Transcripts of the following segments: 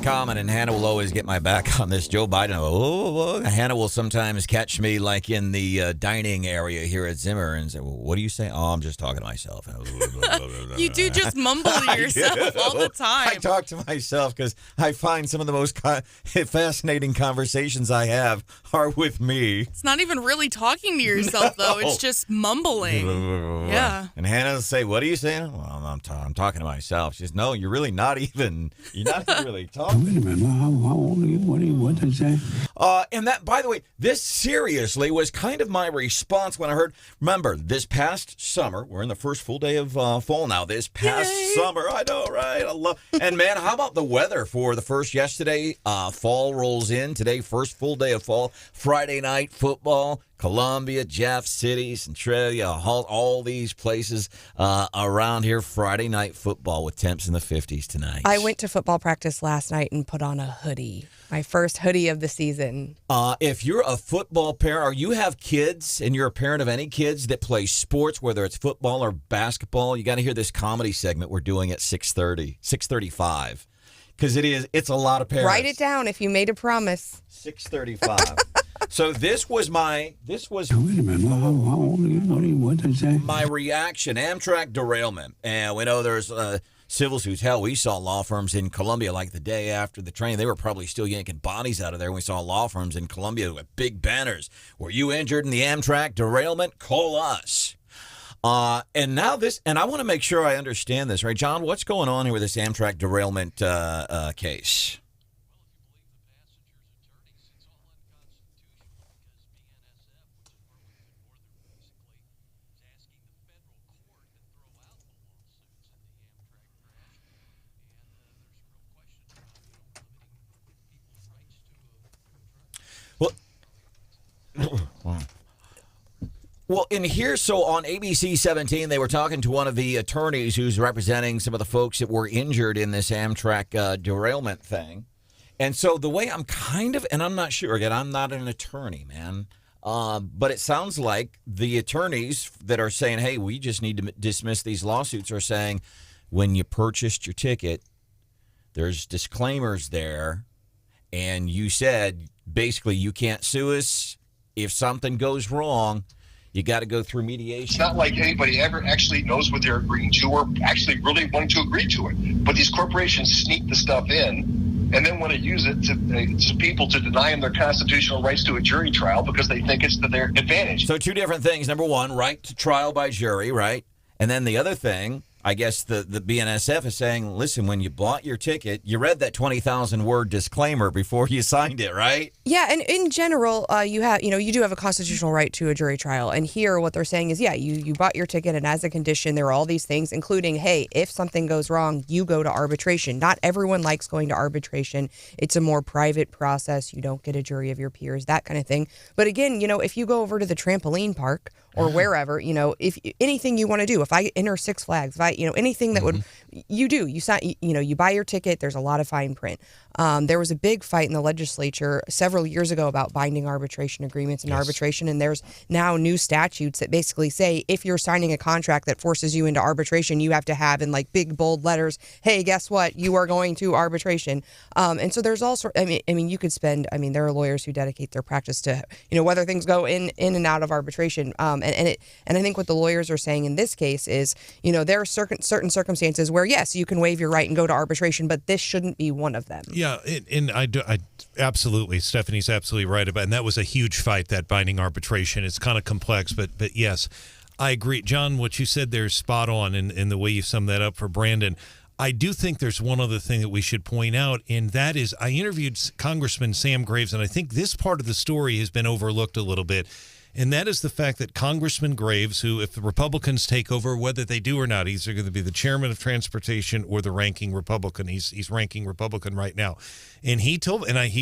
common, and Hannah will always get my back on this. Joe Biden, Hannah will sometimes catch me like in the dining area here at Zimmer and say, well, what do you say? Oh, I'm just talking to myself. You do just mumble to yourself all the time. I talk to myself because I find some of the most fascinating conversations I have are with me. It's not even really talking to yourself, though. It's just mumbling. Yeah. And Hannah will say, what are you saying? Well, I'm talking to myself. She says, no, you're really not even, you're not even really talking. Wait a minute, how old are you? What did you say? And that, by the way, this seriously was kind of my response when I heard, remember, this past summer, we're in the first full day of fall now, this past summer, I know, right? I love, and man, how about the weather for the first yesterday? Fall rolls in today, first full day of fall, Friday night football. Columbia, Jeff City, Centralia, all these places around here. Friday night football with temps in the 50s tonight. I went to football practice last night and put on a hoodie. My first hoodie of the season. If you're a football parent or you have kids and you're a parent of any kids that play sports, whether it's football or basketball, you got to hear this comedy segment we're doing at 6:35. Because it's a lot of parents. Write it down if you made a promise. 6:35. So this was Wait a minute, how old are you? What did you say? my reaction. Amtrak derailment. And we know there's civil suits. Hell, we saw law firms in Columbia like the day after the train. They were probably still yanking bodies out of there. We saw law firms in Columbia with big banners. Were you injured in the Amtrak derailment? Call us. And now this, and I want to make sure I understand this, right? John, what's going on here with this Amtrak derailment case? Well, in here, so on ABC 17, they were talking to one of the attorneys who's representing some of the folks that were injured in this Amtrak derailment thing. And so the way I'm kind of, and I'm not sure, again, I'm not an attorney, man, but it sounds like the attorneys that are saying, hey, we just need to dismiss these lawsuits are saying, when you purchased your ticket, there's disclaimers there, and you said, basically, you can't sue us if something goes wrong. You got to go through mediation. It's not like anybody ever actually knows what they're agreeing to or actually really wanting to agree to it. But these corporations sneak the stuff in and then want to use it to people to deny them their constitutional rights to a jury trial because they think it's to their advantage. So two different things. Number one, right to trial by jury, right? And then the other thing, I guess the BNSF is saying, listen, when you bought your ticket, you read that 20,000-word disclaimer before you signed it, right? Yeah, and in general, you do have a constitutional right to a jury trial. And here, what they're saying is, you bought your ticket, and as a condition, there are all these things, including, hey, if something goes wrong, you go to arbitration. Not everyone likes going to arbitration. It's a more private process. You don't get a jury of your peers, that kind of thing. But again, if you go over to the trampoline park or wherever, if anything you want to do, if I enter Six Flags, if I, anything that would, you sign, you buy your ticket, there's a lot of fine print. There was a big fight in the legislature several years ago about binding arbitration agreements and arbitration, and there's now new statutes that basically say if you're signing a contract that forces you into arbitration, you have to have in like big bold letters, hey, guess what? You are going to arbitration. And so there's all sorts. I mean, you could spend. I mean, there are lawyers who dedicate their practice to whether things go in and out of arbitration. And I think what the lawyers are saying in this case is, there are certain circumstances where yes, you can waive your right and go to arbitration, but this shouldn't be one of them. Yeah, and I absolutely, Stephanie's absolutely right about, and that was a huge fight, that binding arbitration. It's kind of complex, but yes, I agree, John. What you said there is spot on, in the way you summed that up for Branden. I do think there's one other thing that we should point out, and that is I interviewed Congressman Sam Graves, and I think this part of the story has been overlooked a little bit. And that is the fact that Congressman Graves, who, if the Republicans take over, whether they do or not, he's going to be the chairman of transportation or the ranking Republican. He's ranking Republican right now. And he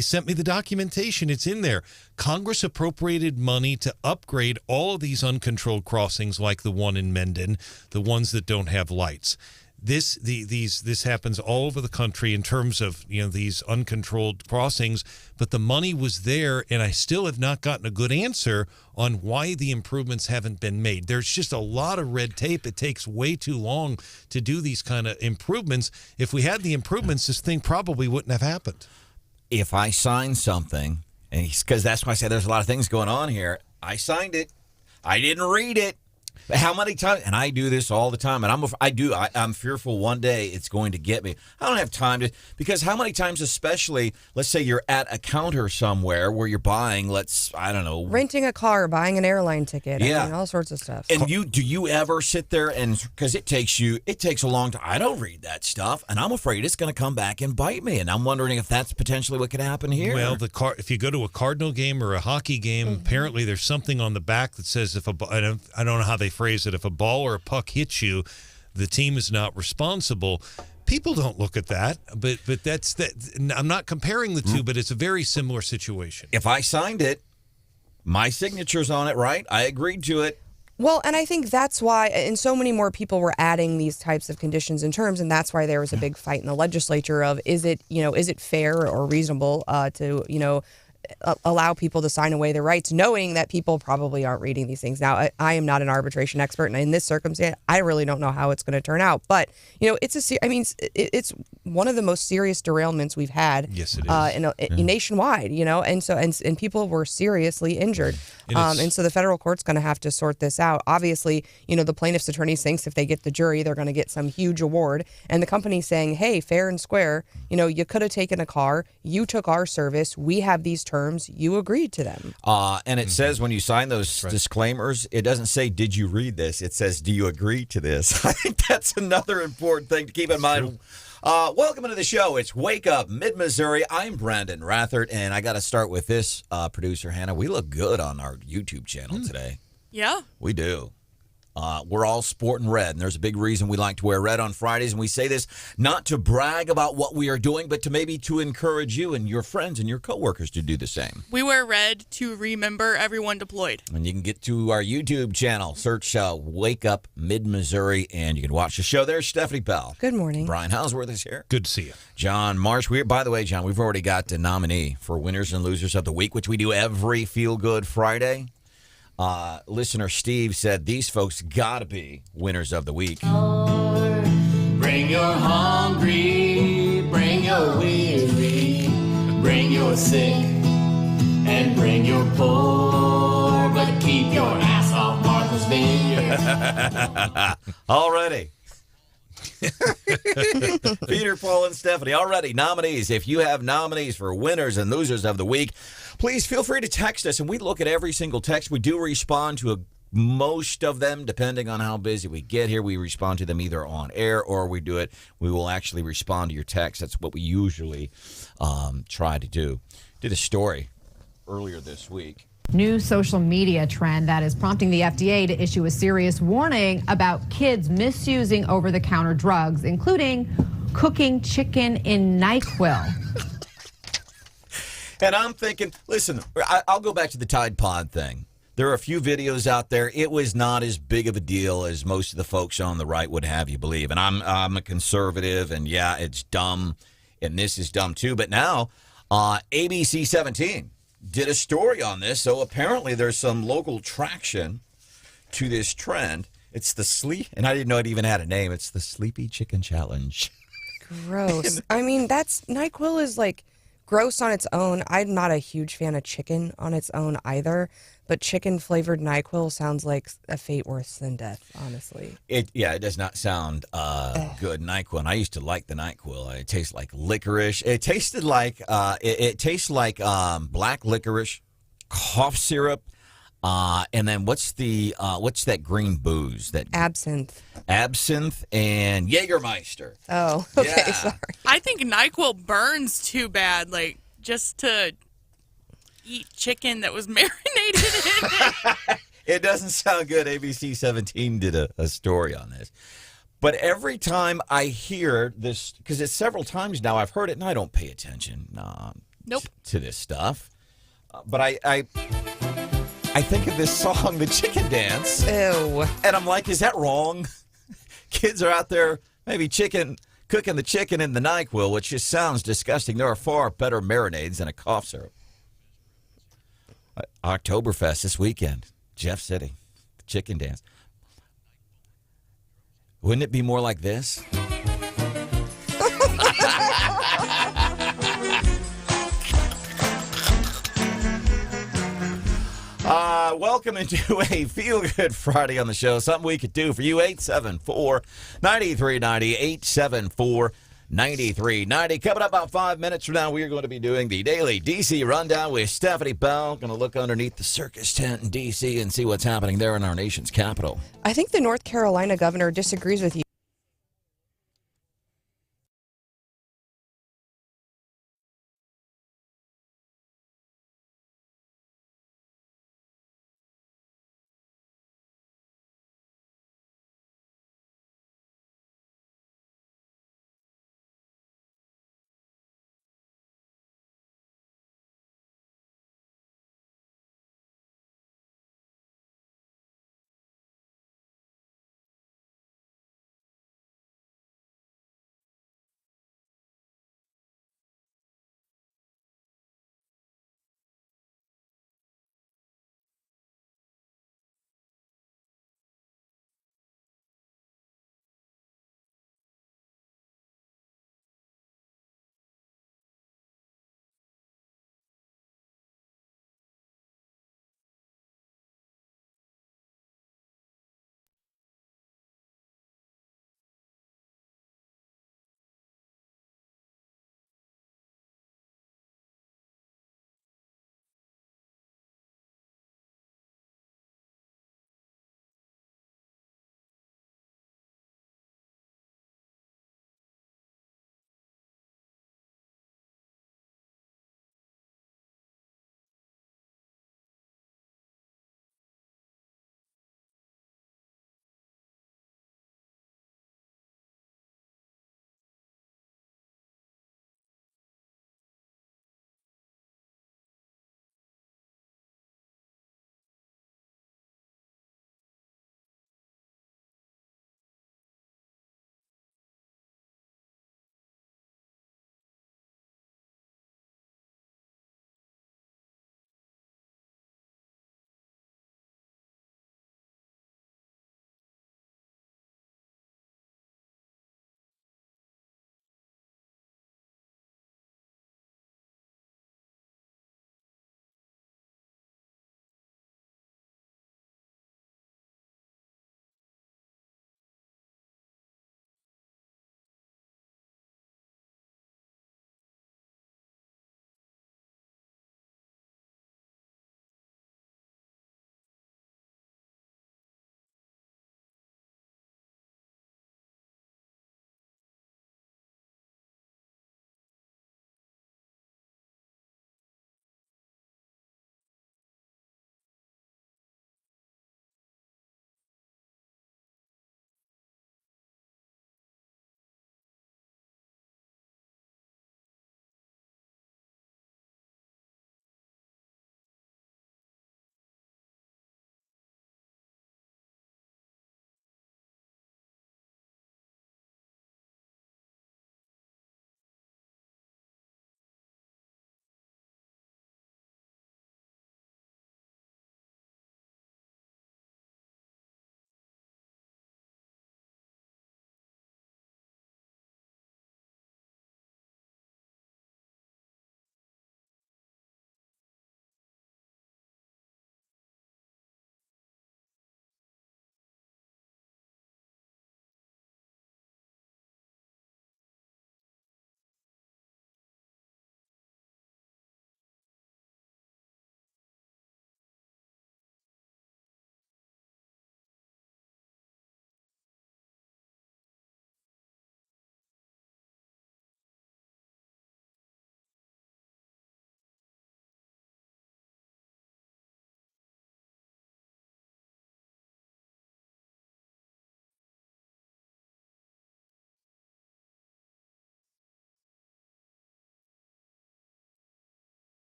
sent me the documentation. It's in there. Congress appropriated money to upgrade all of these uncontrolled crossings like the one in Mendon, the ones that don't have lights. This happens all over the country in terms of these uncontrolled crossings, but the money was there, and I still have not gotten a good answer on why the improvements haven't been made. There's just a lot of red tape. It takes way too long to do these kind of improvements. If we had the improvements, this thing probably wouldn't have happened. If I sign something, and because that's why I say there's a lot of things going on here, I signed it. I didn't read it. How many times? And I do this all the time, and I'm fearful one day it's going to get me. I don't have time to, because how many times, especially, let's say you're at a counter somewhere where you're buying, renting a car, buying an airline ticket, yeah, all sorts of stuff. And do you ever sit there and, because it takes a long time. I don't read that stuff, and I'm afraid it's going to come back and bite me, and I'm wondering if that's potentially what could happen here. Well, if you go to a Cardinal game or a hockey game, apparently there's something on the back that says I don't know how they phrase it, if a ball or a puck hits you, the team is not responsible. People don't look at that, but that's that. I'm not comparing the two, but it's a very similar situation. If I signed it, my signature's on it, right? I agreed to it. Well, and I think that's why, and so many more people were adding these types of conditions and terms, and that's why there was a big fight in the legislature of is it fair or reasonable to allow people to sign away their rights, knowing that people probably aren't reading these things. Now, I am not an arbitration expert, and in this circumstance, I really don't know how it's going to turn out. But it's one of the most serious derailments we've had. Yes, it is. Nationwide. And people were seriously injured. And so the federal court's going to have to sort this out. Obviously, the plaintiff's attorney thinks if they get the jury, they're going to get some huge award, and the company's saying, "Hey, fair and square. You could have taken a car. You took our service. We have these terms. You agreed to them." And it says when you sign those disclaimers, it doesn't say, "Did you read this?" It says, "Do you agree to this?" I think that's another important thing to keep in mind. Welcome to the show. It's Wake Up Mid-Missouri. I'm Branden Rathert, and I got to start with this, producer Hannah. We look good on our YouTube channel today. Yeah. We do. We're all sporting red, and there's a big reason we like to wear red on Fridays, and we say this not to brag about what we are doing, but to maybe to encourage you and your friends and your coworkers to do the same. We wear red to remember everyone deployed. And you can get to our YouTube channel, search Wake Up Mid-Missouri, and you can watch the show there. Stephanie Bell. Good morning. Brian Hausworth is here. Good to see you. John Marsh. By the way, John, we've already got the nominee for Winners and Losers of the Week, which we do every Feel Good Friday. Listener Steve said these folks gotta be winners of the week. Bring your hungry, bring your weary, bring your sick, and bring your poor, but keep your ass off Martha's Vineyard. Already. Peter, Paul, and Stephanie, already nominees. If you have nominees for winners and losers of the week, please feel free to text us, and we look at every single text. We do respond to most of them, depending on how busy we get here. We respond to them either on air or we will actually respond to your text. That's what we usually try to do. Did a story earlier this week. New social media trend that is prompting the FDA to issue a serious warning about kids misusing over-the-counter drugs, including cooking chicken in NyQuil. And I'm thinking, listen, I'll go back to the Tide Pod thing. There are a few videos out there. It was not as big of a deal as most of the folks on the right would have you believe. And I'm a conservative, and yeah, it's dumb, and this is dumb too. But now, ABC 17 did a story on this, so apparently there's some local traction to this trend. It's and I didn't know it even had a name. It's the Sleepy Chicken Challenge. Gross. I mean, NyQuil is like gross on its own. I'm not a huge fan of chicken on its own either, but chicken-flavored NyQuil sounds like a fate worse than death, honestly. It does not sound good, NyQuil. And I used to like the NyQuil. It tastes like licorice. It tasted like it tastes like black licorice, cough syrup, and then what's that green booze? That absinthe and Jägermeister. Oh, okay, yeah. Sorry. I think NyQuil burns too bad, like just to eat chicken that was marinated in it. It doesn't sound good. ABC 17 did a story on this. But every time I hear this, because it's several times now I've heard it, and I don't pay attention to this stuff. But I think of this song, The Chicken Dance. Ew. And I'm like, is that wrong? Kids are out there Maybe cooking the chicken in the NyQuil, which just sounds disgusting. There are far better marinades than a cough syrup. Oktoberfest this weekend, Jeff City, the chicken dance. Wouldn't it be more like this? Welcome into a Feel Good Friday on the show. Something we could do for you. 874-9390. 874-9390. Coming up about 5 minutes from now, we are going to be doing the daily D.C. rundown with Stephanie Bell. Going to look underneath the circus tent in D.C. and see what's happening there in our nation's capital. I think the North Carolina governor disagrees with you.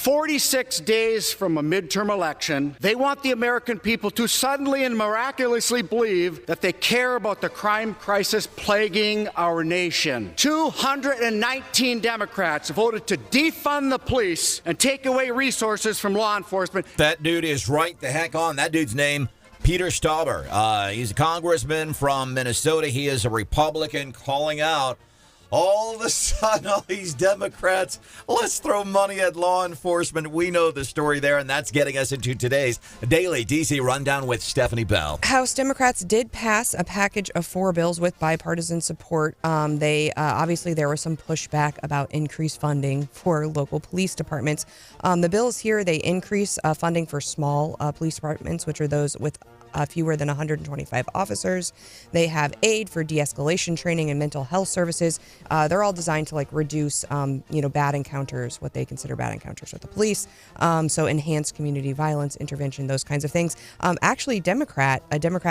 46 days from a midterm election, they want the American people to suddenly and miraculously believe that they care about the crime crisis plaguing our nation. 219 Democrats voted to defund the police and take away resources from law enforcement. That dude is right the heck on. That dude's name, Peter Stauber. He's a congressman from Minnesota. He is a Republican calling out all of a sudden, all these Democrats, let's throw money at law enforcement. We know the story there, and that's getting us into today's Daily DC Rundown with Stephanie Bell. House Democrats did pass a package of 4 bills with bipartisan support. They obviously, there was some pushback about increased funding for local police departments. The bills here, they increase funding for small police departments, which are those with fewer than 125 officers. They have aid for de-escalation training and mental health services. They're all designed to reduce, bad encounters, what they consider bad encounters with the police. So enhance community violence intervention, those kinds of things. Actually, Democrat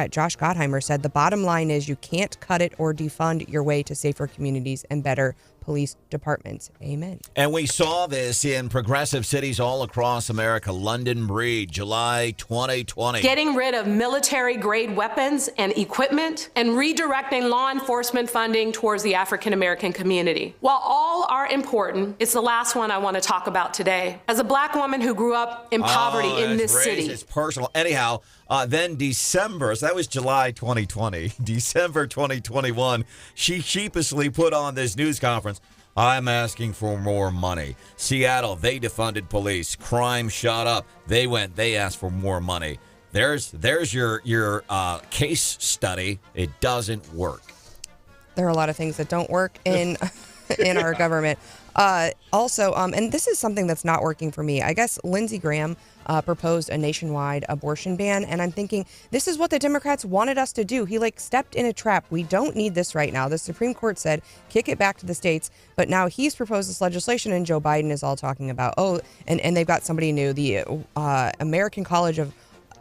Josh Gottheimer said the bottom line is you can't cut it or defund your way to safer communities and better police departments. Amen. And we saw this in progressive cities all across America. London Breed, July 2020. Getting rid of military-grade weapons and equipment and redirecting law enforcement funding towards the African American community. While all are important, it's the last one I want to talk about today. As a black woman who grew up in poverty in this city. It's personal. Anyhow, then December, so that was July 2020. December 2021, she sheepishly put on this news conference. I'm asking for more money. Seattle, they defunded police. Crime shot up. They asked for more money. There's your case study. It doesn't work. There are a lot of things that don't work in our government. Also, and this is something that's not working for me. I guess Lindsey Graham proposed a nationwide abortion ban, and I'm thinking this is what the Democrats wanted us to do. He stepped in a trap. We don't need this right now. The Supreme Court said kick it back to the states, but now he's proposed this legislation, and Joe Biden is all talking about and they've got somebody new, the American College of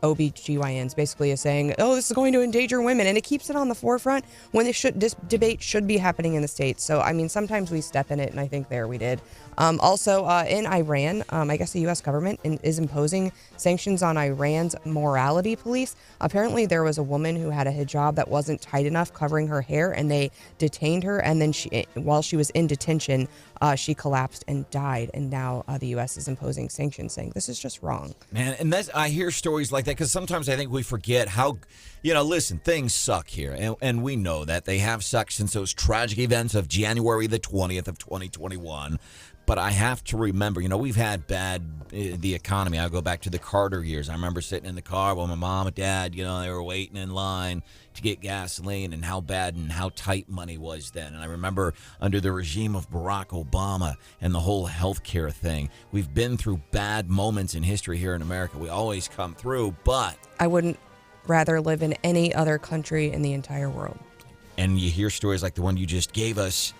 OBGYNs basically is saying, this is going to endanger women, and it keeps it on the forefront when this debate should be happening in the states. So, I mean, sometimes we step in it, and I think there we did. Also, in Iran, I guess the U.S. government is imposing sanctions on Iran's morality police. Apparently, there was a woman who had a hijab that wasn't tight enough covering her hair, and they detained her, and then while she was in detention, she collapsed and died, and now the U.S. is imposing sanctions, saying this is just wrong. Man, and I hear stories like that because sometimes I think we forget how, listen, things suck here, and we know that they have sucked since those tragic events of January the 20th of 2021. But I have to remember, we've had the economy. I'll go back to the Carter years. I remember sitting in the car with my mom and dad, they were waiting in line to get gasoline and how bad and how tight money was then. And I remember under the regime of Barack Obama and the whole healthcare thing, we've been through bad moments in history here in America. We always come through, but I wouldn't rather live in any other country in the entire world. And you hear stories like the one you just gave us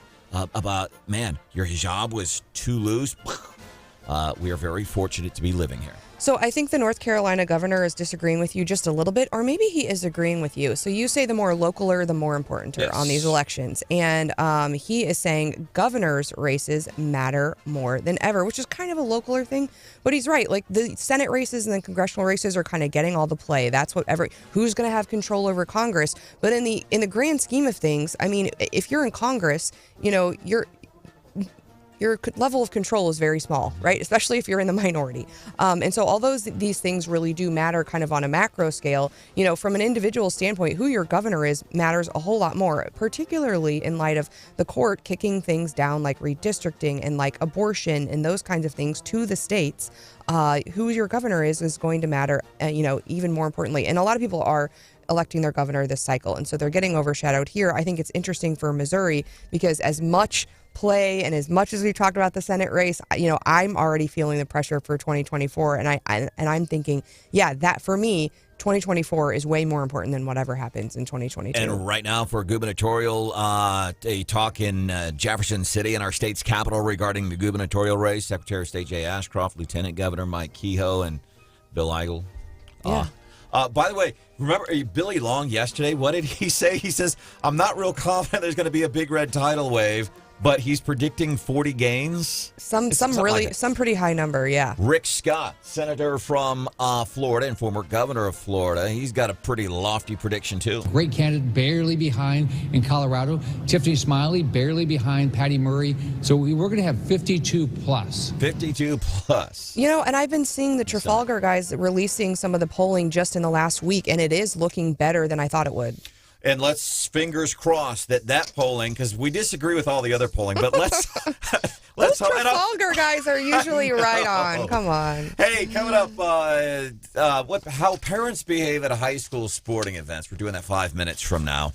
about, man, your hijab was too loose. We are very fortunate to be living here. So I think the North Carolina governor is disagreeing with you just a little bit, or maybe he is agreeing with you. So you say the more localer, the more important on these elections. And he is saying governors' races matter more than ever, which is kind of a localer thing. But he's right. The Senate races and the congressional races are kind of getting all the play. That's who's going to have control over Congress. But in the grand scheme of things, I mean, if you're in Congress, your level of control is very small, right? Especially if you're in the minority. And so all these things really do matter kind of on a macro scale. From an individual standpoint, who your governor is matters a whole lot more, particularly in light of the court kicking things down like redistricting and like abortion and those kinds of things to the states. Who your governor is going to matter, even more importantly. And a lot of people are electing their governor this cycle. And so they're getting overshadowed here. I think it's interesting for Missouri because as much play and as much as we talked about the Senate race, I'm already feeling the pressure for 2024. And I'm thinking, that for me, 2024 is way more important than whatever happens in 2022. And right now for gubernatorial, a talk in Jefferson City in our state's capital regarding the gubernatorial race, Secretary of State Jay Ashcroft, Lieutenant Governor Mike Kehoe, and Bill Eigel. Yeah. By the way, remember Billy Long yesterday? What did he say? He says, I'm not real confident there's going to be a big red tidal wave. but he's predicting 40 gains. Some Something really like that. some pretty high number, yeah. Rick Scott, senator from Florida and former governor of Florida, he's got a pretty lofty prediction too. Great candidate, barely behind in Colorado. Tiffany Smiley, barely behind Patty Murray. So we're going to have 52 plus. 52 plus. You know, and I've been seeing the Trafalgar guys releasing some of the polling just in the last week, and it is looking better than I thought it would. And let's fingers crossed that polling, because we disagree with all the other polling, but let's Those Trafalgar guys are usually right on. Come on. Hey, coming up, how parents behave at a high school sporting events. We're doing that 5 minutes from now.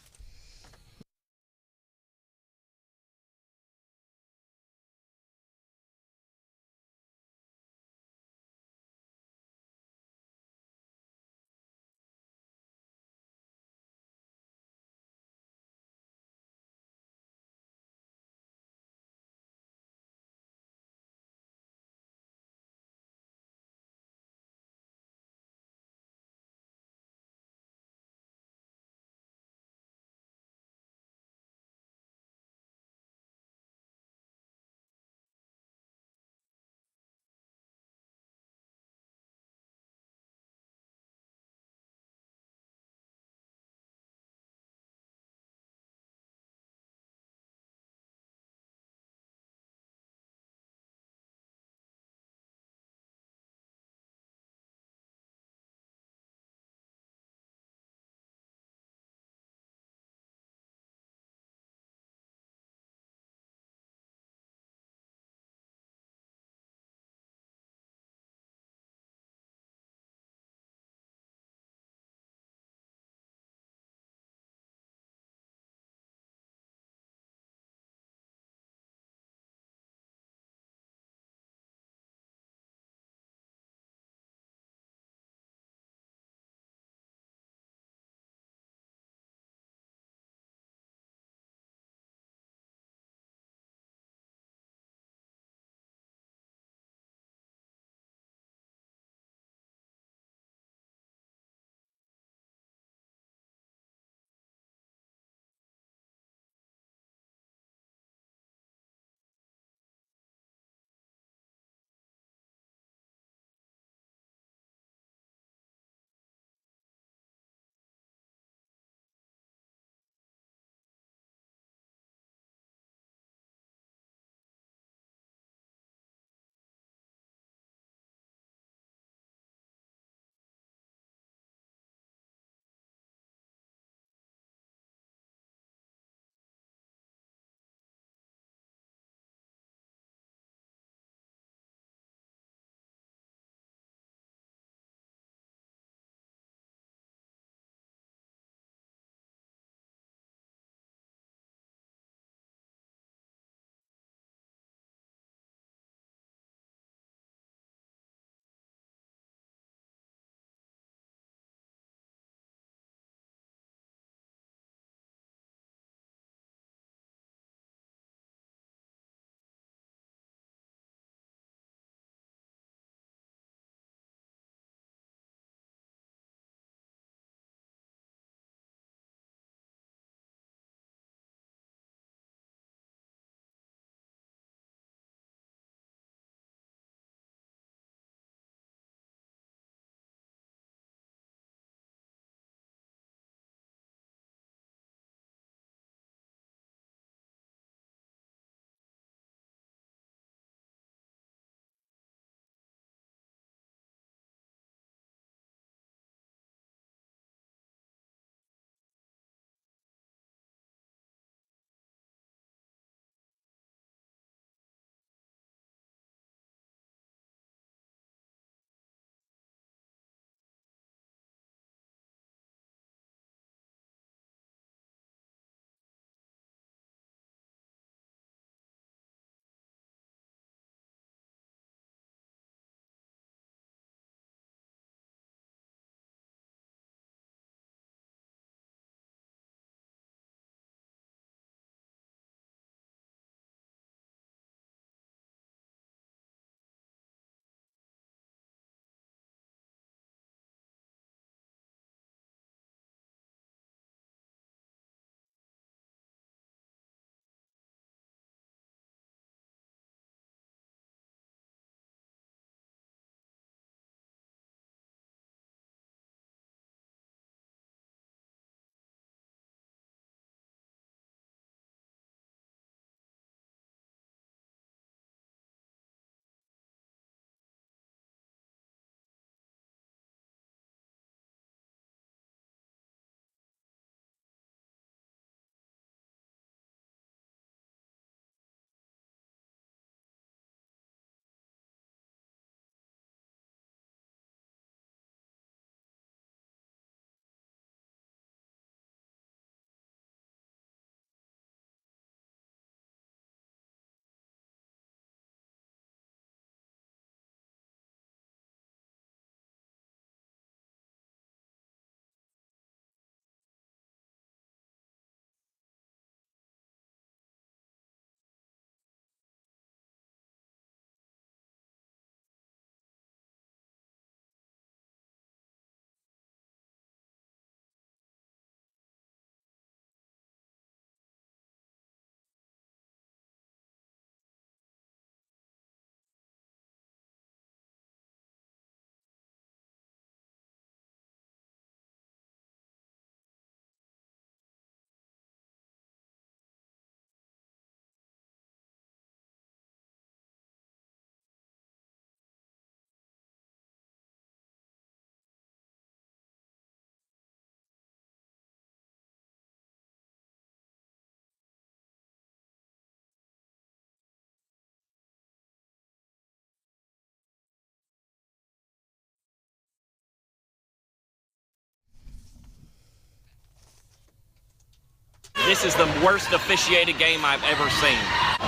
This is the worst officiated game I've ever seen.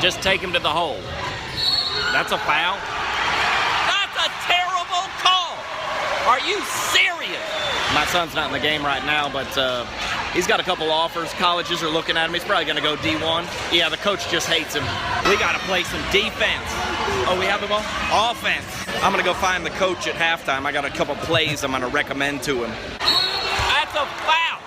Just take him to the hole. That's a foul? That's a terrible call! Are you serious? My son's not in the game right now, but he's got a couple offers. Colleges are looking at him. He's probably going to go D1. Yeah, the coach just hates him. We got to play some defense. Oh, we have the ball? Offense. I'm going to go find the coach at halftime. I got a couple plays I'm going to recommend to him. That's a foul!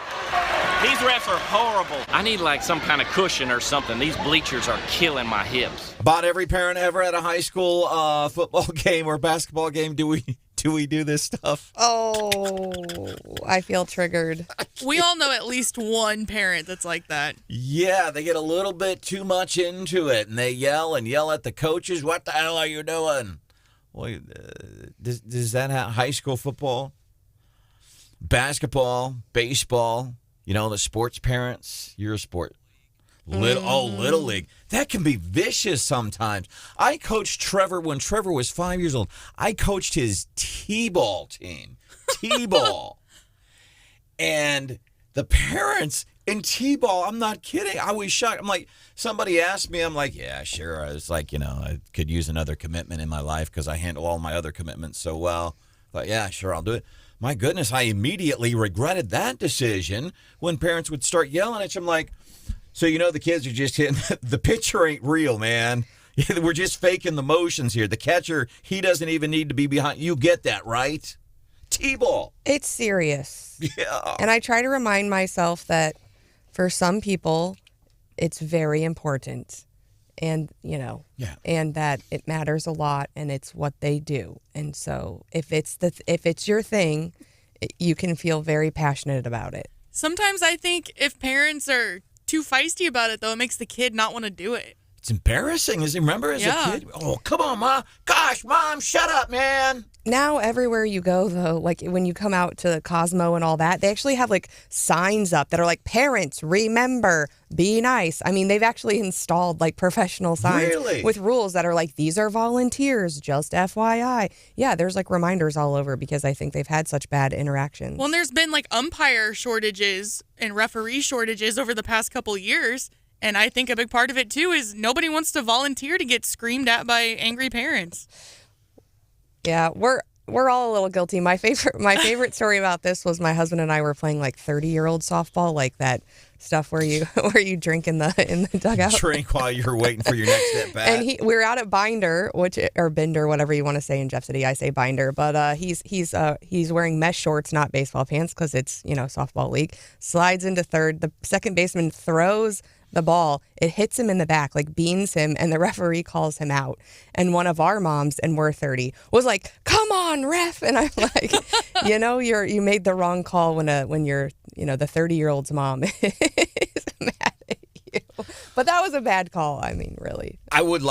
These refs are horrible. I need like some kind of cushion or something. These bleachers are killing my hips. About every parent ever at a high school football game or basketball game, do we do this stuff? Oh, I feel triggered. We all know at least one parent that's like that. Yeah, they get a little bit too much into it, and they yell at the coaches. What the hell are you doing? Well, does that have high school football, basketball, baseball? You know, the sports parents, you're a sport. Little league. That can be vicious sometimes. I coached Trevor when Trevor was 5 years old. I coached his T-ball team. T-ball. And the parents in T-ball, I'm not kidding. I was shocked. I'm like, somebody asked me, I'm like, yeah, sure. I was like, I could use another commitment in my life because I handle all my other commitments so well. But yeah, sure, I'll do it. My goodness, I immediately regretted that decision when parents would start yelling at you. I'm like, so the kids are just hitting, the pitcher ain't real, man. We're just faking the motions here. The catcher, he doesn't even need to be behind. You get that, right? T-ball. It's serious. Yeah. And I try to remind myself that for some people, it's very important. And, and that it matters a lot and it's what they do. And so if it's your thing, you can feel very passionate about it. Sometimes I think if parents are too feisty about it, though, it makes the kid not want to do it. It's embarrassing. Remember as a kid? Oh, come on, Mom. Gosh, Mom, shut up, man. Now, everywhere you go, though, like when you come out to Cosmo and all that, they actually have like signs up that are like, parents, remember, be nice. I mean, they've actually installed like professional signs with rules that are like, these are volunteers, just FYI. Yeah, there's like reminders all over because I think they've had such bad interactions. Well, and there's been like umpire shortages and referee shortages over the past couple years. And I think a big part of it, too, is nobody wants to volunteer to get screamed at by angry parents. Yeah, we're all a little guilty. My favorite story about this was my husband and I were playing like 30-year-old softball, like that stuff where you drink in the dugout. Drink while you're waiting for your next at bat. And we were out at Binder, or Binder, whatever you want to say in Jeff City. I say Binder, but he's wearing mesh shorts, not baseball pants, because it's softball league. Slides into third. The second baseman throws the ball, it hits him in the back, like beans him, and the referee calls him out. And one of our moms, and we're 30, was like, "Come on, ref!" And I'm like, you made the wrong call when you're the 30-year-old's mom is mad at you. But that was a bad call. I mean, really. I've always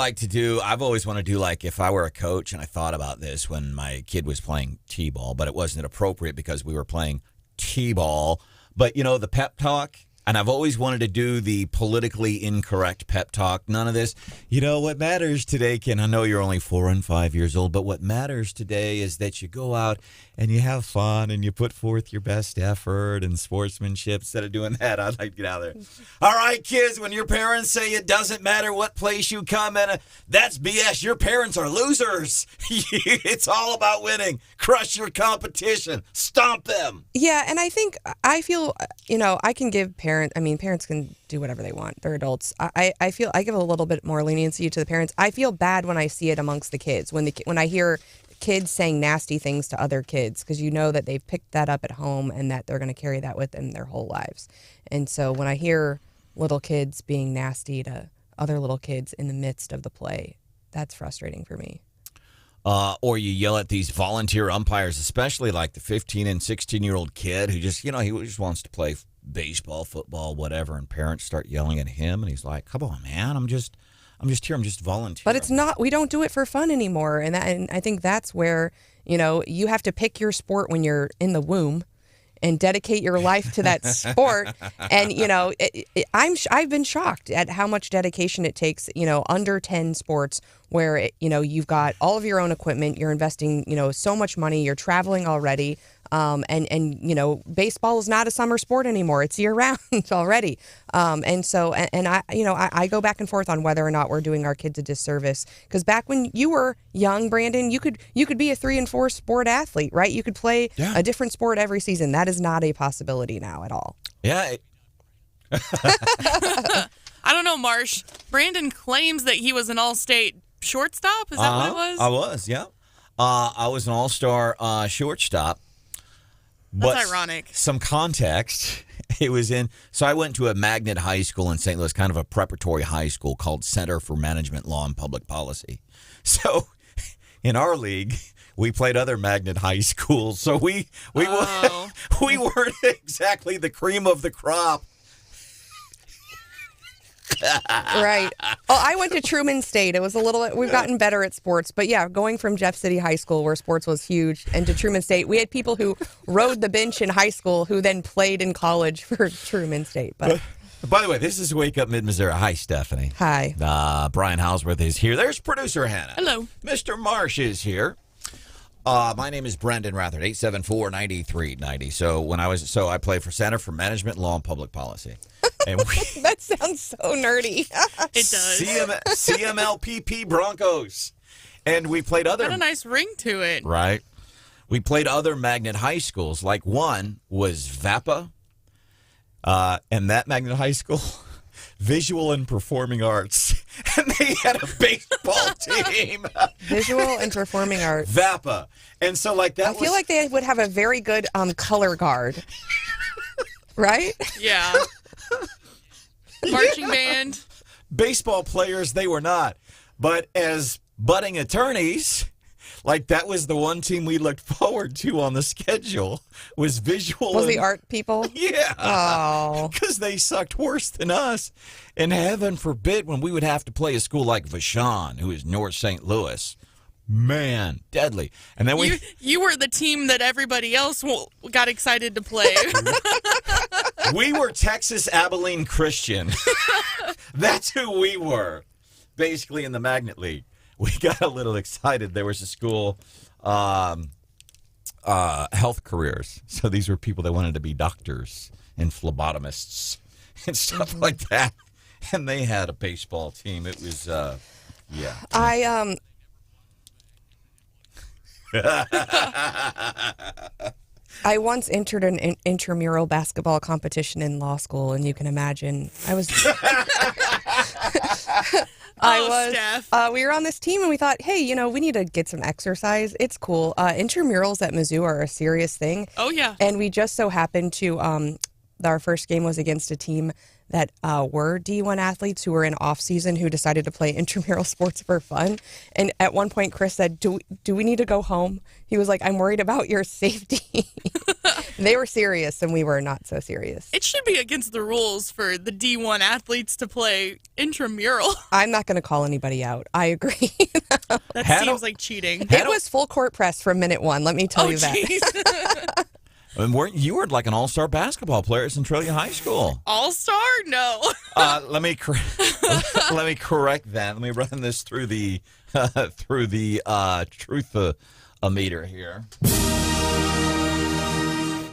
wanted to do like if I were a coach, and I thought about this when my kid was playing T-ball, but it wasn't appropriate because we were playing T-ball. But the pep talk. And I've always wanted to do the politically incorrect pep talk. None of this. What matters today, Ken, I know you're only 4 and 5 years old, but what matters today is that you go out and you have fun and you put forth your best effort and sportsmanship. Instead of doing that, I'd like to get out of there. All right, kids, when your parents say it doesn't matter what place you come in, that's BS. Your parents are losers. It's all about winning. Crush your competition. Stomp them. Yeah, and I feel, I can give parents can do whatever they want. They're adults. I feel I give a little bit more leniency to the parents. I feel bad when I see it amongst the kids, when I hear kids saying nasty things to other kids, because that they've picked that up at home and that they're going to carry that with them their whole lives. And so when I hear little kids being nasty to other little kids in the midst of the play, that's frustrating for me. Or you yell at these volunteer umpires, especially like the 15 and 16-year-old kid who just, he just wants to play baseball, football, whatever, and parents start yelling at him, and he's like, "Come on, man, I'm just here, I'm just volunteering." But it's not. We don't do it for fun anymore, and I think that's where you have to pick your sport when you're in the womb, and dedicate your life to that sport. And I've been shocked at how much dedication it takes. Under 10 sports where you've got all of your own equipment, you're investing so much money, you're traveling already. And baseball is not a summer sport anymore. It's year round already. I go back and forth on whether or not we're doing our kids a disservice. Because back when you were young, Brandon, you could be a 3 and 4 sport athlete, right? You could play a different sport every season. That is not a possibility now at all. Yeah. I don't know, Marsh. Brandon claims that he was an all-state shortstop. Is that what it was? I was, yeah. I was an all-star shortstop. That's ironic. Some context. It was so I went to a magnet high school in St. Louis, kind of a preparatory high school called Center for Management, Law, and Public Policy. So in our league, we played other magnet high schools. So we weren't exactly the cream of the crop. Right. Oh, I went to Truman State. It was we've gotten better at sports. But yeah, going from Jeff City High School, where sports was huge, and to Truman State, we had people who rode the bench in high school who then played in college for Truman State. But by the way, this is Wake Up Mid-Missouri. Hi, Stephanie. Hi. Brian Houseworth is here. There's producer Hannah. Hello. Mr. Marsh is here. My name is Branden Rathert, 874-9390. So I play for Center for Management, Law, and Public Policy. And that sounds so nerdy. It does. CMLPP Broncos. And we played other... Got a nice ring to it. Right. We played other magnet high schools. Like one was VAPA. And that magnet high school, Visual and Performing Arts. And they had a baseball team. Visual and Performing Arts. VAPA. And so I feel like they would have a very good color guard. Right? Yeah. Marching band. Baseball players, they were not. But as budding attorneys, that was the one team we looked forward to on the schedule was Visual. Was the art people? Yeah. Oh. Because they sucked worse than us. And heaven forbid when we would have to play a school like Vashon, who is North St. Louis. Man, deadly. And then you were the team that everybody else got excited to play. We were Texas Abilene Christian. That's who we were, basically in the Magnet League. We got a little excited. There was a school, health careers. So these were people that wanted to be doctors and phlebotomists and stuff like that. And they had a baseball team. It was, yeah. I once entered an intramural basketball competition in law school, and you can imagine I was. Steph. We were on this team, and we thought, hey, we need to get some exercise. It's cool. Intramurals at Mizzou are a serious thing. Oh yeah. And we just so happened to. Our first game was against a team that were D1 athletes who were in off season who decided to play intramural sports for fun. And at one point, Chris said, do we need to go home? He was like, I'm worried about your safety. They were serious, and we were not so serious. It should be against the rules for the D1 athletes to play intramural. I'm not going to call anybody out. I agree. That seems like cheating. It was full court press from minute one, let me tell you that. Geez. And you were like an all-star basketball player at Centralia High School. All-star? No. Let me correct that. Let me run this through the truth-o-meter here.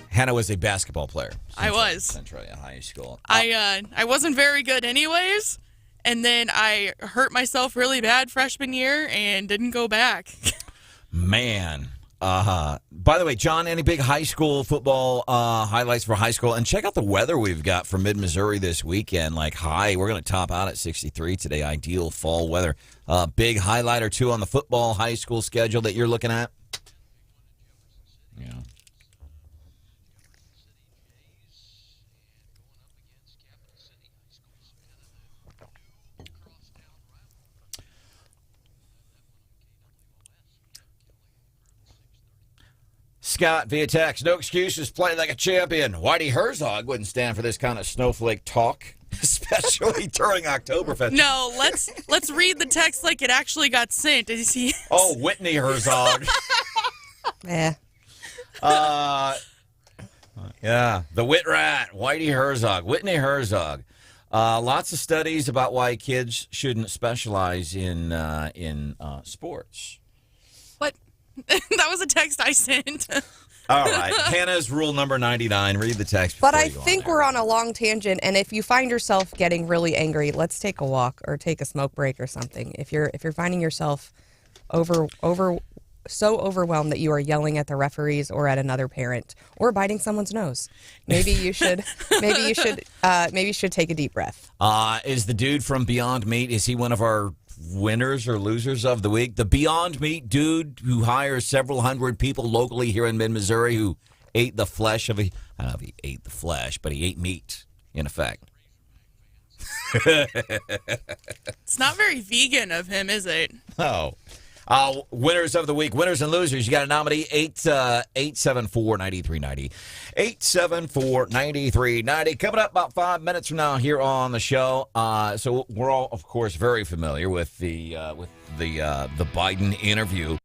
Hannah was a basketball player. I was. Centralia High School. I wasn't very good anyways, and then I hurt myself really bad freshman year and didn't go back. Man. By the way, John, any big high school football highlights for high school? And check out the weather we've got for mid-Missouri this weekend. We're going to top out at 63 today. Ideal fall weather. Big highlight or two on the football high school schedule that you're looking at? Yeah. Scott via text, no excuses, play like a champion. Whitey Herzog wouldn't stand for this kind of snowflake talk, especially during Oktoberfest. No, let's read the text like it actually got sent. Is he? Oh, Whitney Herzog. Yeah. Yeah, the wit rat, Whitey Herzog, Whitney Herzog. Lots of studies about why kids shouldn't specialize in sports. What? That was a text I sent. All right. Hannah's rule number 99. Read the text. But before I you go on think there. we're on a long tangent, and if you find yourself getting really angry, let's take a walk or take a smoke break or something. If you're finding yourself so overwhelmed that you are yelling at the referees or at another parent or biting someone's nose, maybe you should take a deep breath. Is the dude from Beyond Meat, is he one of our winners or losers of the week? The Beyond Meat dude who hires several hundred people locally here in mid-Missouri who ate the flesh of I don't know if he ate the flesh, but he ate meat, in effect. It's not very vegan of him, is it? Oh. Winners of the week, winners and losers. You got a nominee, 874-9390. 874-9390. Coming up about 5 minutes from now here on the show. So we're all, of course, very familiar with the Biden interview.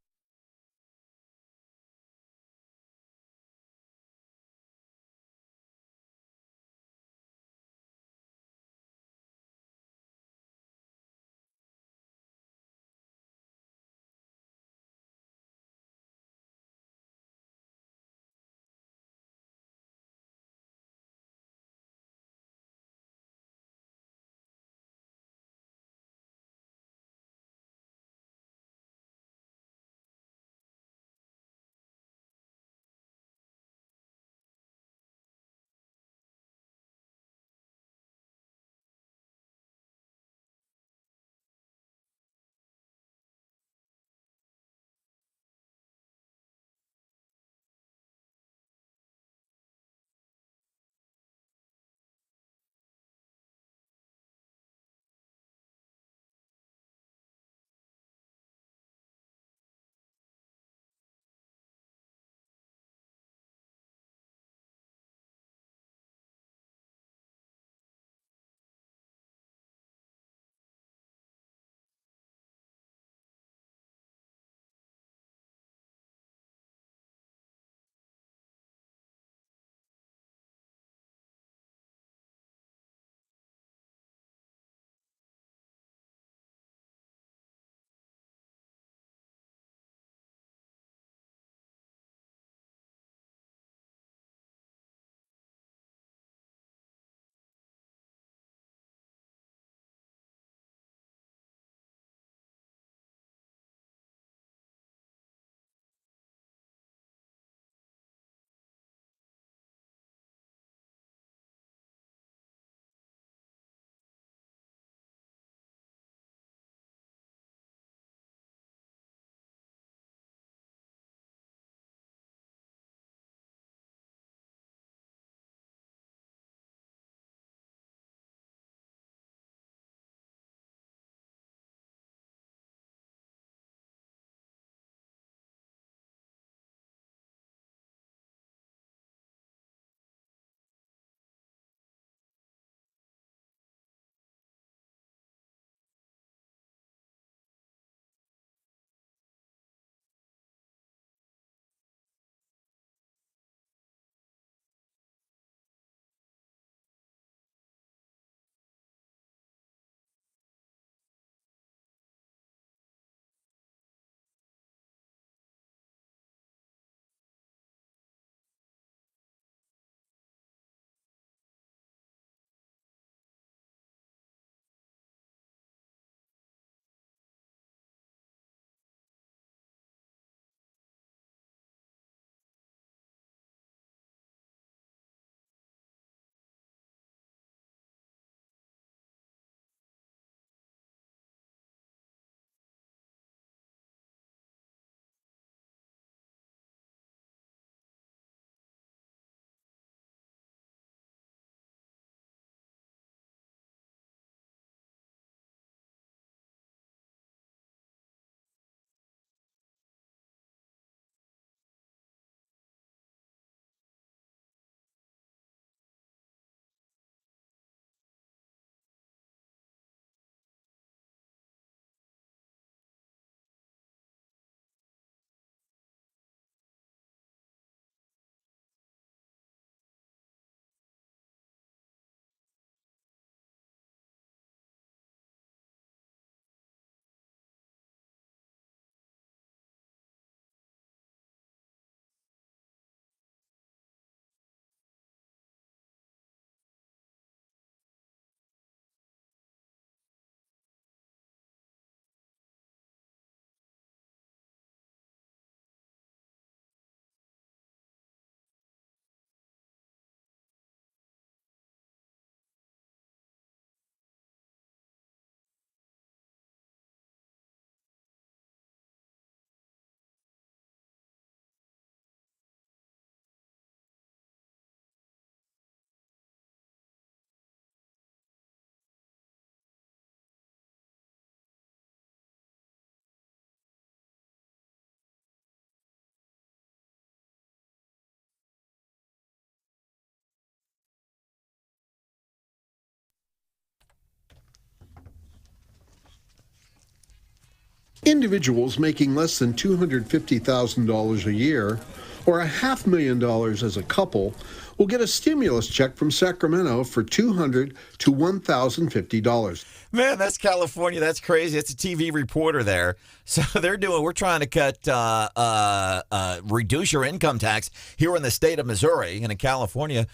Individuals making less than $250,000 a year or $500,000 as a couple will get a stimulus check from Sacramento for $200 to $1,050. Man, that's California. That's crazy. It's a TV reporter there. So we're trying to reduce your income tax here in the state of Missouri and in California.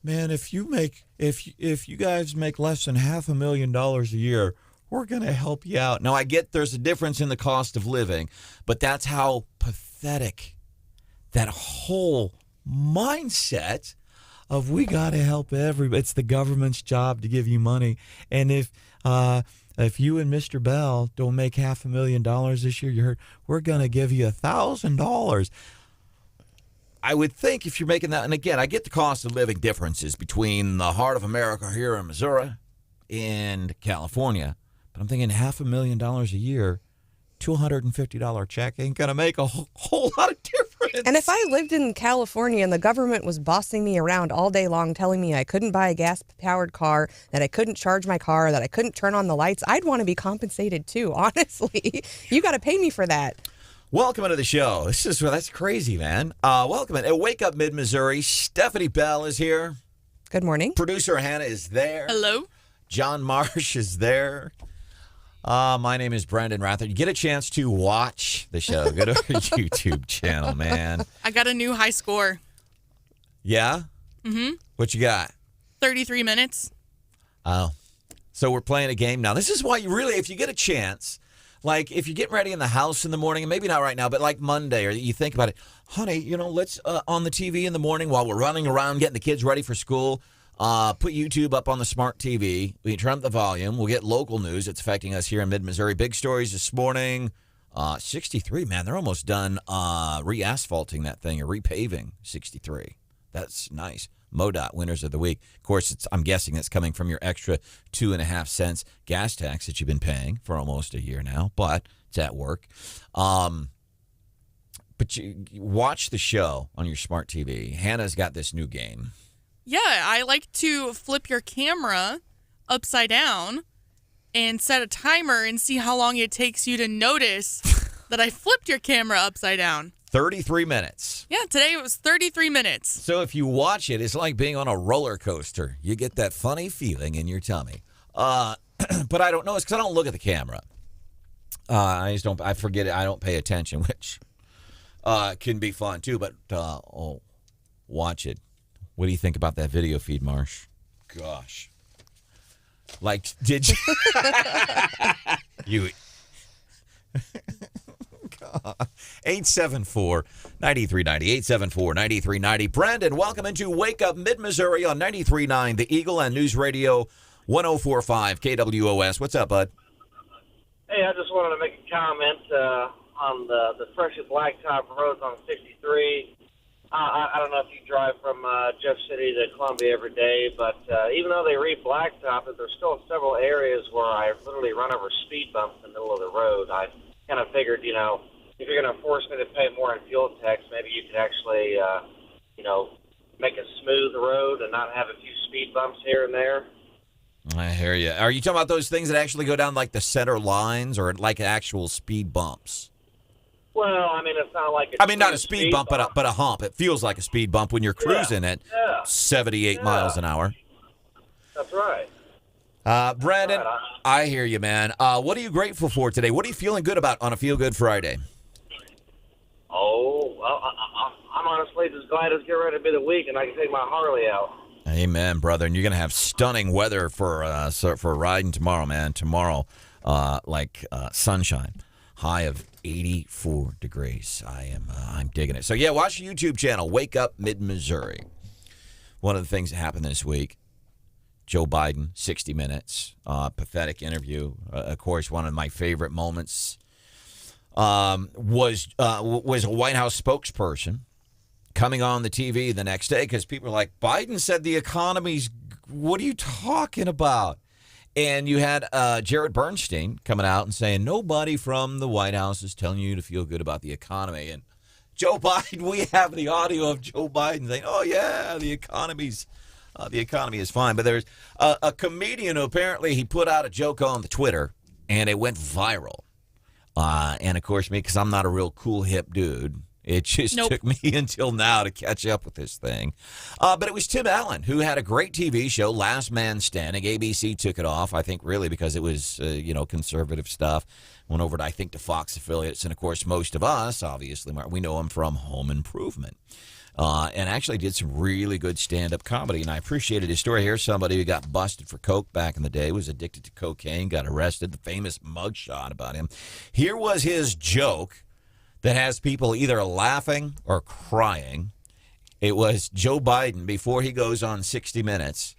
Man, if you guys make less than $500,000 a year, we're going to help you out. Now, I get there's a difference in the cost of living, but that's how pathetic that whole mindset of we got to help everybody. It's the government's job to give you money. And if you and Mr. Bell don't make $500,000 this year, we're going to give you $1,000. I would think if you're making that, and again, I get the cost of living differences between the heart of America here in Missouri and California, but I'm thinking $500,000 a year, $250 check ain't going to make a whole lot of difference. And if I lived in California and the government was bossing me around all day long, telling me I couldn't buy a gas-powered car, that I couldn't charge my car, that I couldn't turn on the lights, I'd want to be compensated too, honestly. You got to pay me for that. Welcome to the show. That's crazy, man. Welcome in. Wake Up Mid-Missouri. Stephanie Bell is here. Good morning. Producer Hannah is there. Hello. John Marsh is there. My name is Branden Rathert. You get a chance to watch the show. Go to our YouTube channel, man. I got a new high score. Yeah? Mm-hmm. What you got? 33 minutes. Oh. So we're playing a game now. This is why you really, if you get a chance, like if you're getting ready in the house in the morning, and maybe not right now, but like Monday, or you think about it, honey, let's on the TV in the morning while we're running around getting the kids ready for school, put YouTube up on the smart TV. We turn up the volume. We'll get local news that's affecting us here in mid-Missouri. Big stories this morning. 63, man. They're almost done re-asphalting that thing or repaving 63. That's nice. MoDOT winners of the week. Of course, I'm guessing that's coming from your extra 2.5 cents gas tax that you've been paying for almost a year now, but it's at work. But you watch the show on your smart TV. Hannah's got this new game. Yeah, I like to flip your camera upside down and set a timer and see how long it takes you to notice that I flipped your camera upside down. 33 minutes. Yeah, today it was 33 minutes. So if you watch it, it's like being on a roller coaster. You get that funny feeling in your tummy. But I don't know. It's because I don't look at the camera. I forget it. I don't pay attention, which can be fun too. But watch it. What do you think about that video feed, Marsh? Gosh. Like, did you? You. 874-9390. 874-9390. Branden, welcome into Wake Up Mid-Missouri on 93.9 The Eagle and News Radio 104.5 KWOS. What's up, bud? Hey, I just wanted to make a comment on the freshly blacktop roads on 63. I don't know if you drive from Jeff City to Columbia every day, but even though they re-blacktop it, there's still several areas where I literally run over speed bumps in the middle of the road. I kind of figured, if you're going to force me to pay more in fuel tax, maybe you could actually, make a smooth road and not have a few speed bumps here and there. I hear you. Are you talking about those things that actually go down like the center lines or like actual speed bumps? Well, I mean, it's not like not a speed bump, but a hump. It feels like a speed bump when you're cruising at 78 miles an hour. That's right. Branden, I hear you, man. What are you grateful for today? What are you feeling good about on a Feel Good Friday? Oh, well, I'm honestly just glad it's getting ready to be the week and I can take my Harley out. Amen, brother. And you're going to have stunning weather for riding tomorrow, man. Tomorrow, sunshine. High of 84 degrees. I'm digging it. So, yeah, watch the YouTube channel, Wake Up Mid-Missouri. One of the things that happened this week, Joe Biden, 60 Minutes, pathetic interview. Of course, one of my favorite moments was a White House spokesperson coming on the TV the next day because people are like, Biden said the economy's, what are you talking about? And you had Jared Bernstein coming out and saying, nobody from the White House is telling you to feel good about the economy. And Joe Biden, we have the audio of Joe Biden saying, oh, yeah, the economy is fine. But there's a comedian who apparently he put out a joke on the Twitter, and it went viral. And, of course, me, because I'm not a real cool, hip dude. It just took me until now to catch up with this thing. But it was Tim Allen who had a great TV show, Last Man Standing. ABC took it off, I think, really because it was, conservative stuff. Went over, I think, to Fox affiliates. And, of course, most of us, obviously, we know him from Home Improvement. And actually did some really good stand-up comedy. And I appreciated his story. Here's somebody who got busted for coke back in the day, was addicted to cocaine, got arrested, the famous mugshot about him. Here was his joke that has people either laughing or crying. It was Joe Biden, before he goes on 60 Minutes,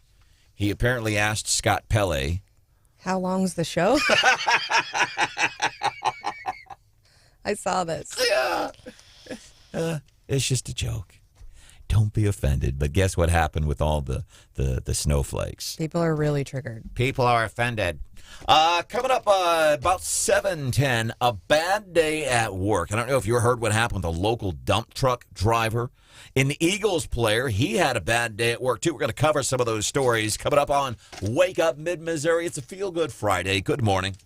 he apparently asked Scott Pelley, how long's the show? I saw this. Yeah. It's just a joke. Don't be offended. But guess what happened with all the snowflakes? People are really triggered. People are offended. Coming up about 7:10, a bad day at work. I don't know if you heard what happened with a local dump truck driver. An Eagles player, he had a bad day at work, too. We're going to cover some of those stories coming up on Wake Up Mid-Missouri. It's a feel-good Friday. Good morning.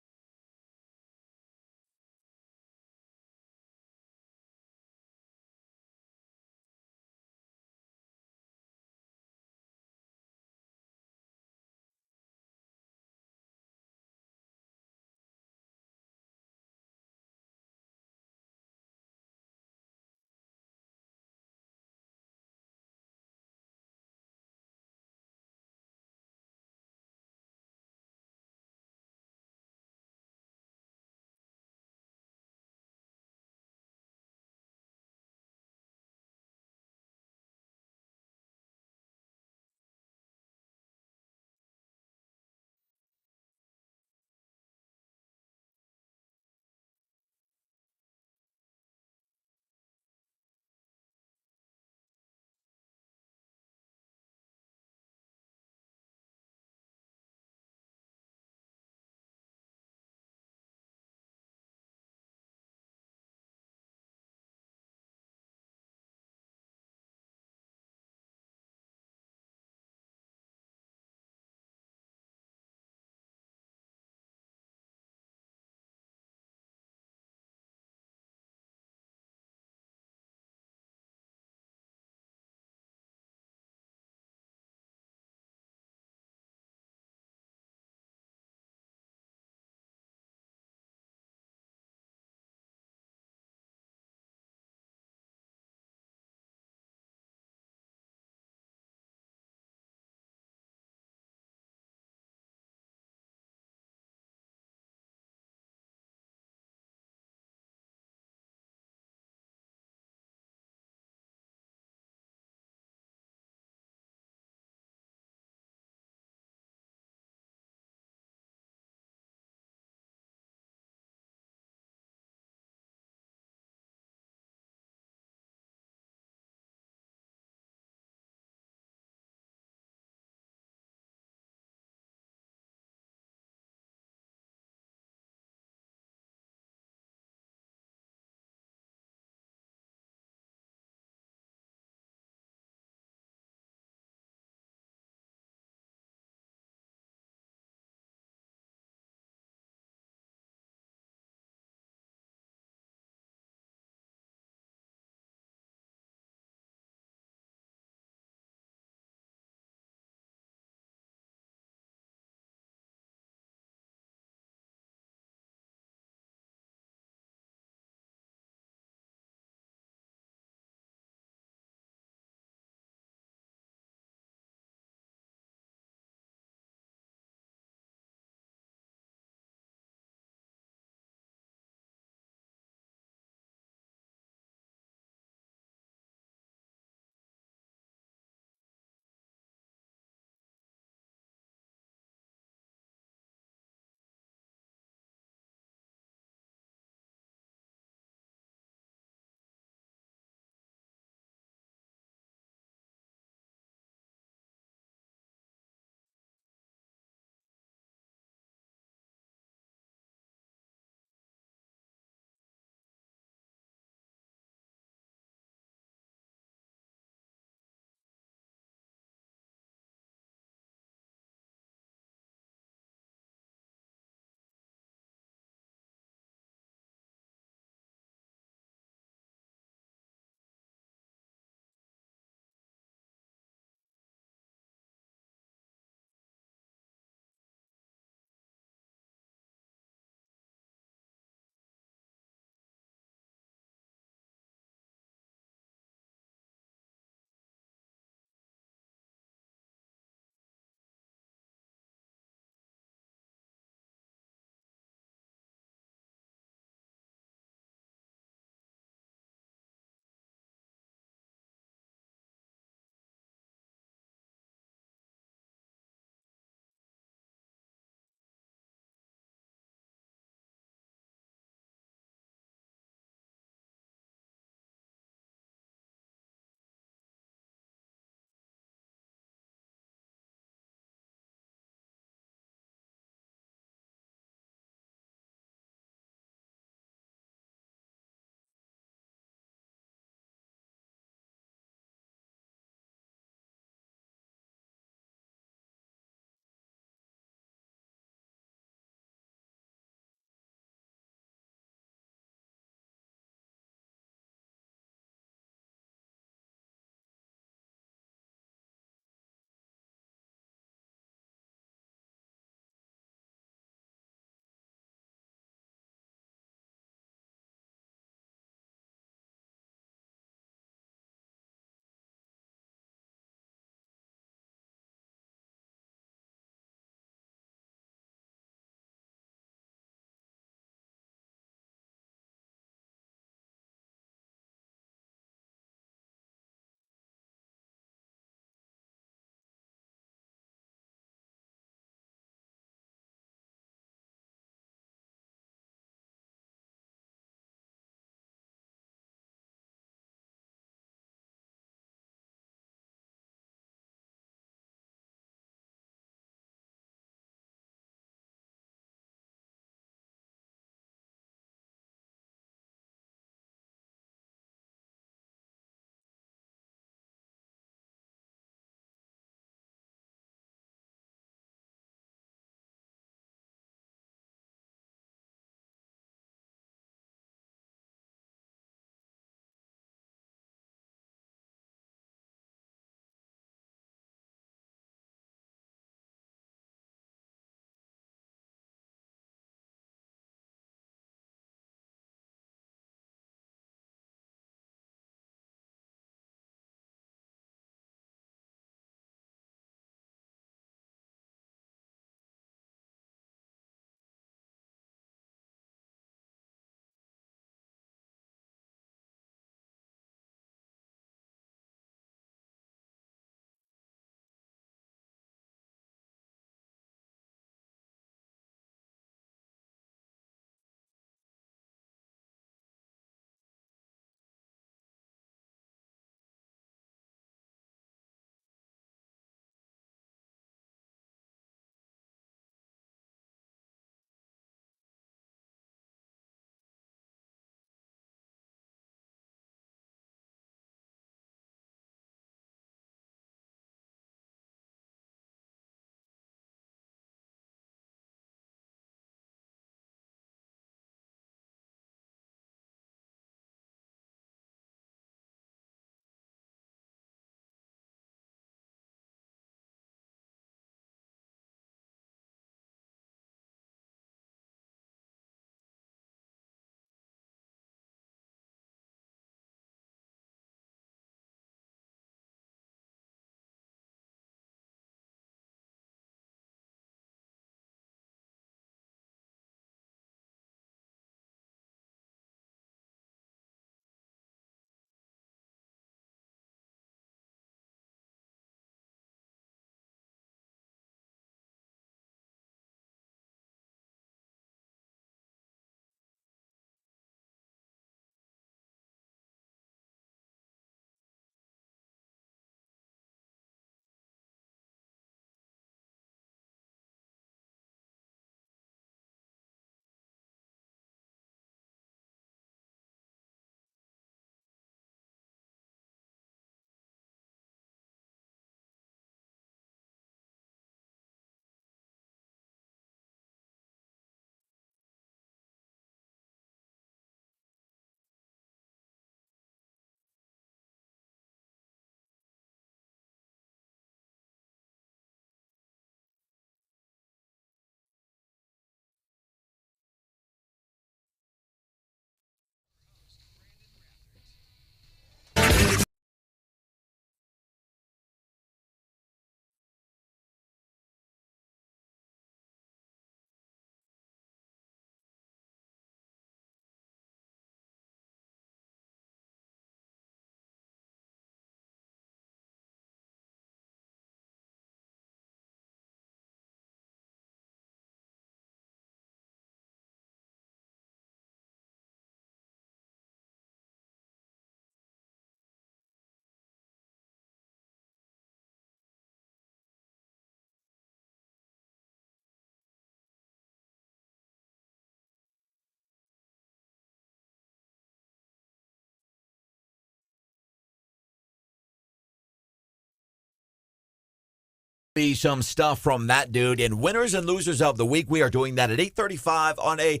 be some stuff from that dude in Winners and Losers of the Week. We are doing that at 8:35 on a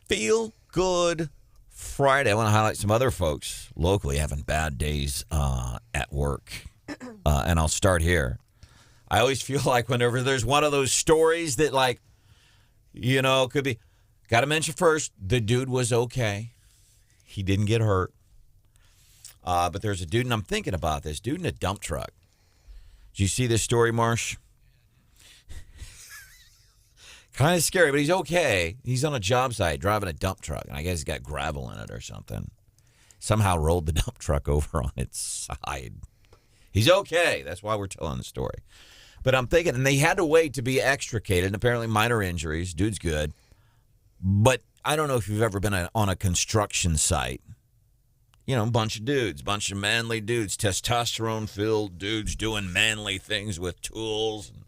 Feel Good Friday. I want to highlight some other folks locally having bad days at work. And I'll start here. I always feel like whenever there's one of those stories that, like, you know, could be, got to mention first, the dude was okay. He didn't get hurt. But there's a dude, and I'm thinking about this, dude in a dump truck. Did you see this story, Marsh? Kind of scary, but he's okay. He's on a job site driving a dump truck, and I guess he's got gravel in it or something. Somehow rolled the dump truck over on its side. He's okay. That's why we're telling the story. But I'm thinking, and they had to wait to be extricated, and apparently minor injuries. Dude's good. But I don't know if you've ever been on a construction site. You know, a bunch of dudes, bunch of manly dudes, testosterone-filled dudes doing manly things with tools, and,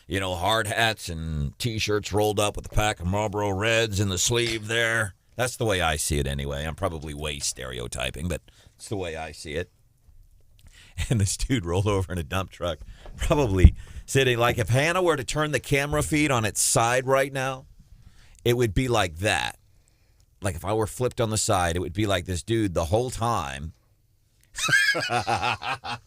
you know, hard hats and T-shirts rolled up with a pack of Marlboro Reds in the sleeve there. That's the way I see it anyway. I'm probably way stereotyping, but it's the way I see it. And this dude rolled over in a dump truck, probably sitting, like if Hannah were to turn the camera feed on its side right now, it would be like that. Like if I were flipped on the side, it would be like this dude the whole time. Look at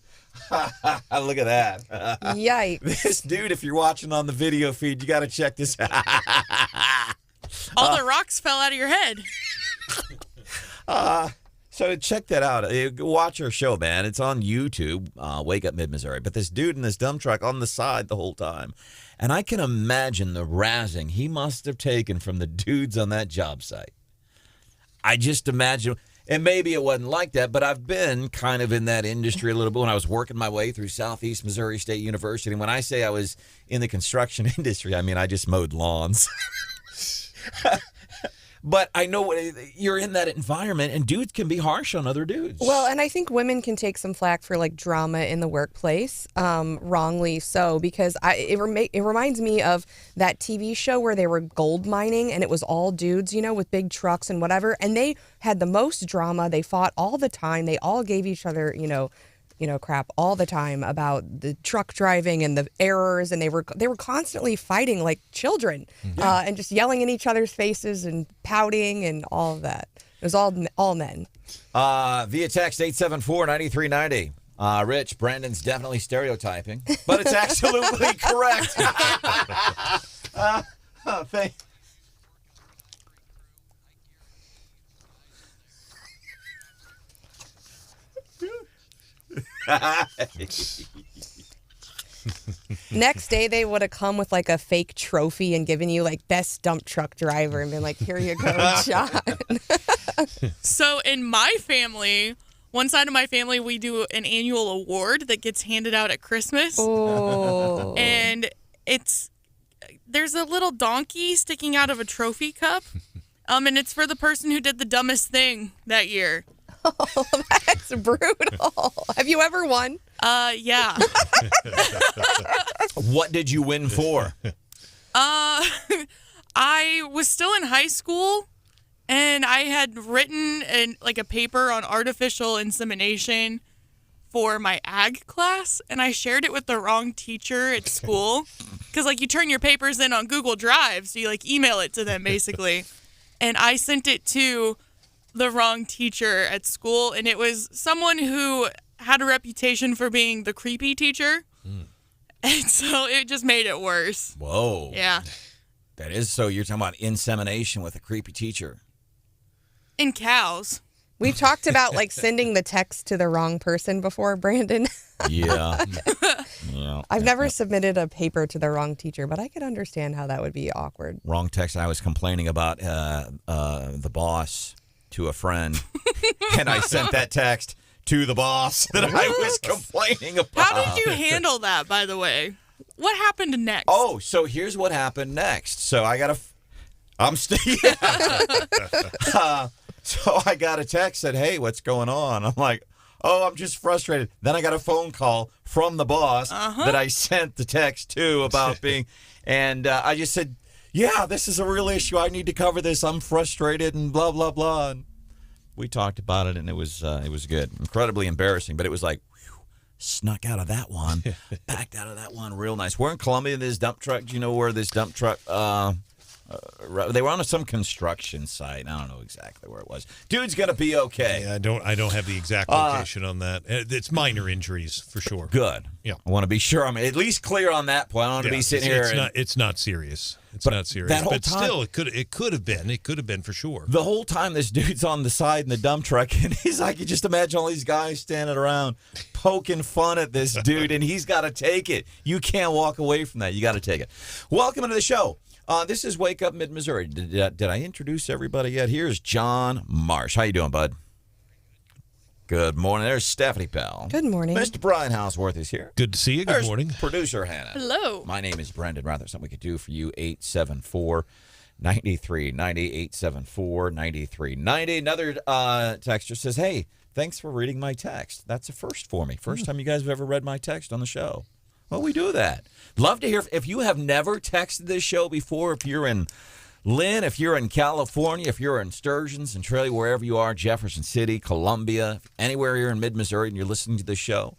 that. Yikes. This dude, if you're watching on the video feed, you got to check this out. All the rocks fell out of your head. So check that out. Watch our show, man. It's on YouTube, Wake Up Mid-Missouri. But this dude in this dump truck on the side the whole time. And I can imagine the razzing he must have taken from the dudes on that job site. I just imagine, and maybe it wasn't like that, but I've been kind of in that industry a little bit when I was working my way through Southeast Missouri State University. And when I say I was in the construction industry, I mean I just mowed lawns. But I know you're in that environment, and dudes can be harsh on other dudes. Well, and I think women can take some flack for like drama in the workplace, wrongly so, because it reminds me of that TV show where they were gold mining, and it was all dudes, you know, with big trucks and whatever, and they had the most drama. They fought all the time. They all gave each other, crap all the time about the truck driving and the errors, and they were constantly fighting like children, and just yelling in each other's faces and pouting and all of that. It was all men. Via text 874-9390. Rich, Brandon's definitely stereotyping, but it's absolutely correct. Next day they would have come with like a fake trophy and given you like best dump truck driver and been like, here you go, John. So in my family, one side of my family, we do an annual award that gets handed out at Christmas. Oh. And there's a little donkey sticking out of a trophy cup. And it's for the person who did the dumbest thing that year. Oh, that's brutal. Have you ever won? Yeah. What did you win for? I was still in high school, and I had written a paper on artificial insemination for my ag class, and I shared it with the wrong teacher at school. Because, you turn your papers in on Google Drive, so you, email it to them, basically. And I sent it to the wrong teacher at school, and it was someone who had a reputation for being the creepy teacher. And so it just made it worse. Whoa. Yeah. That is, so you're talking about insemination with a creepy teacher. And cows. We've talked about sending the text to the wrong person before, Brandon. Yeah. I've never submitted a paper to the wrong teacher, but I could understand how that would be awkward. Wrong text. I was complaining about the boss to a friend, and I sent that text to the boss that I was complaining about. How did you handle that, by the way? What happened next? Oh, so here's what happened next. So I got so I got a text that, hey, what's going on? I'm like, oh, I'm just frustrated. Then I got a phone call from the boss that I sent the text to about being, and I just said, yeah, this is a real issue. I need to cover this. I'm frustrated and blah, blah, blah. And we talked about it, and it was good. Incredibly embarrassing, but it was like, whew, snuck out of that one, backed out of that one real nice. We're in Columbia, this dump truck. Do you know where this dump truck, they were on some construction site. I don't know exactly where it was. Dude's going to be okay. Yeah, I don't have the exact location on that. It's minor injuries for sure. Good. Yeah. I want to be sure I'm at least clear on that point. I don't want to be sitting here. It's not serious. It's not serious. That whole but time, still, it could have been. It could have been for sure. The whole time this dude's on the side in the dump truck, and he's like, you just imagine all these guys standing around poking fun at this dude, and he's got to take it. You can't walk away from that. You got to take it. Welcome to the show. This is Wake Up Mid-Missouri. Did I introduce everybody yet? Here's John Marsh. How you doing, bud? Good morning. There's Stephanie Pell. Good morning. Mr. Brian Houseworth is here. Good to see you. Good There's morning. Producer Hannah. Hello. My name is Branden Rathert. Something we could do for you, 874-9390, 874-9390. Another texter says, hey, thanks for reading my text. That's a first for me. First time you guys have ever read my text on the show. Well, we do that. Love to hear if you have never texted this show before, if you're in Lynn, if you're in California, if you're in Sturgeon, Centralia, wherever you are, Jefferson City, Columbia, anywhere you're in mid-Missouri and you're listening to this show,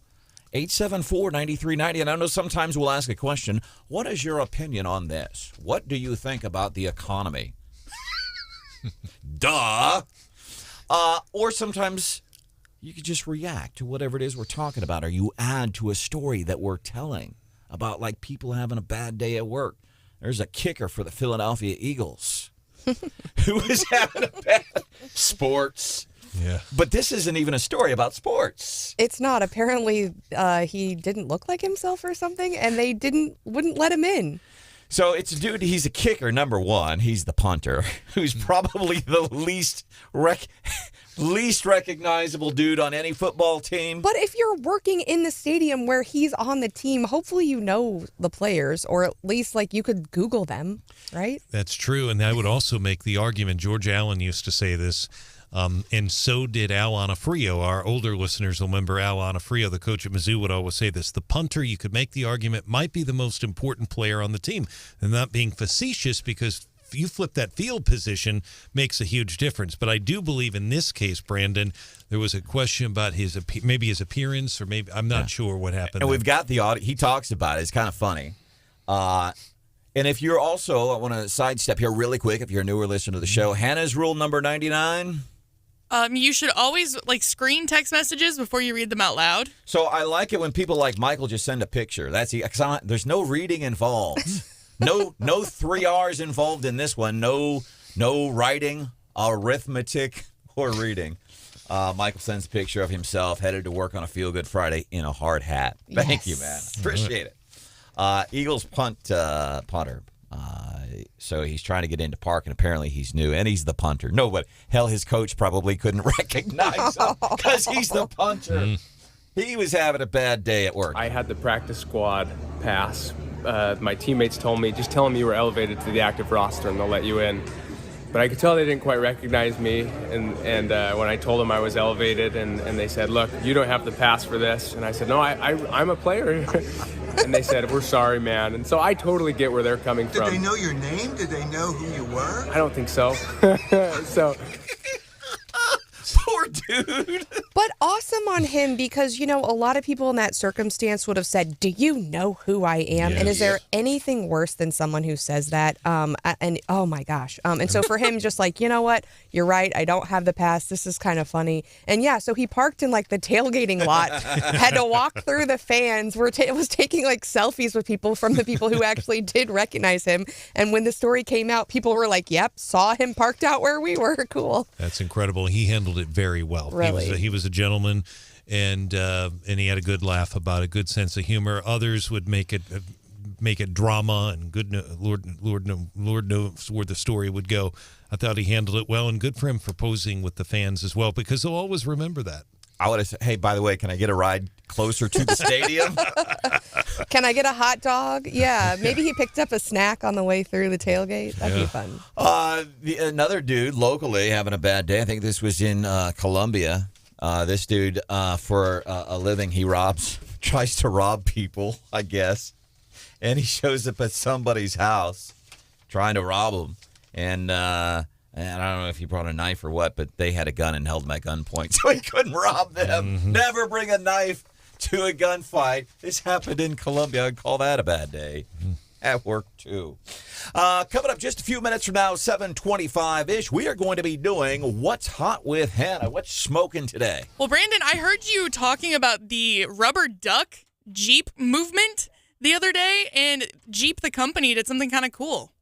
874-9390. And I know sometimes we'll ask a question, what is your opinion on this? What do you think about the economy? Duh. Or sometimes you could just react to whatever it is we're talking about, or you add to a story that we're telling about, like, people having a bad day at work. There's a kicker for the Philadelphia Eagles who is having a bad sports. Yeah. But this isn't even a story about sports. It's not. Apparently, he didn't look like himself or something, and they wouldn't let him in. So it's a dude, he's a kicker, number one. He's the punter, who's probably the least recognizable dude on any football team. But if you're working in the stadium where he's on the team, hopefully you know the players, or at least, like, you could Google them, right? That's true, and I would also make the argument, George Allen used to say this, and so did Al Onofrio. Our older listeners will remember Al Onofrio, the coach at Mizzou, would always say this. The punter, you could make the argument, might be the most important player on the team. And not being facetious, because you flip that field position makes a huge difference. But I do believe in this case, Branden, there was a question about his appearance, or maybe I'm not sure what happened. And we've got the audio. He talks about it. It's kind of funny. And if you're also, I want to sidestep here really quick, if you're a newer listener to the show, Hannah's rule number 99. You should always, like, screen text messages before you read them out loud. So I like it when people like Michael just send a picture. There's no reading involved. No 3 R's involved in this one. No writing, arithmetic, or reading. Michael sends a picture of himself headed to work on a Feel Good Friday in a hard hat. Thank you, man. Appreciate it. Eagles punter. So he's trying to get into park, and apparently he's new, and he's the punter. No, but hell, his coach probably couldn't recognize him because he's the punter. He was having a bad day at work. I had the practice squad pass. My teammates told me, just tell them you were elevated to the active roster and they'll let you in. But I could tell they didn't quite recognize me, and when I told them I was elevated, and they said, look, you don't have the pass for this. And I said, no, I'm a player. And they said, we're sorry, man. And so I totally get where they're coming from. Did they know your name? Did they know who you were? I don't think so. Poor dude. But awesome on him, because, a lot of people in that circumstance would have said, do you know who I am? Yes. And is there anything worse than someone who says that? And oh my gosh. And so for him, just like, you know what? You're right. I don't have the pass. This is kind of funny. And yeah, so he parked in, like, the tailgating lot, had to walk through the fans, was taking, like, selfies with people from the people who actually did recognize him. And when the story came out, people were like, yep, saw him parked out where we were. Cool. That's incredible. He handled it very well. Really? He was a gentleman, and he had a good laugh about it, good sense of humor. Others would make it drama, and Lord knows where the story would go. I thought he handled it well, and good for him for posing with the fans as well, because they'll always remember that. I would have said, hey, by the way, can I get a ride closer to the stadium? Can I get a hot dog? Yeah, maybe he picked up a snack on the way through the tailgate. That'd be fun. Another dude locally having a bad day. I think this was in Columbia. This dude, for a living, he tries to rob people, I guess. And he shows up at somebody's house trying to rob them. And I don't know if he brought a knife or what, but they had a gun and held him at gunpoint, so he couldn't rob them. Mm-hmm. Never bring a knife to a gunfight. This happened in Colombia. I'd call that a bad day. At work, too. Coming up just a few minutes from now, 7:25-ish, we are going to be doing What's Hot with Hannah. What's smoking today? Well, Brandon, I heard you talking about the rubber duck Jeep movement the other day, and Jeep, the company, did something kind of cool.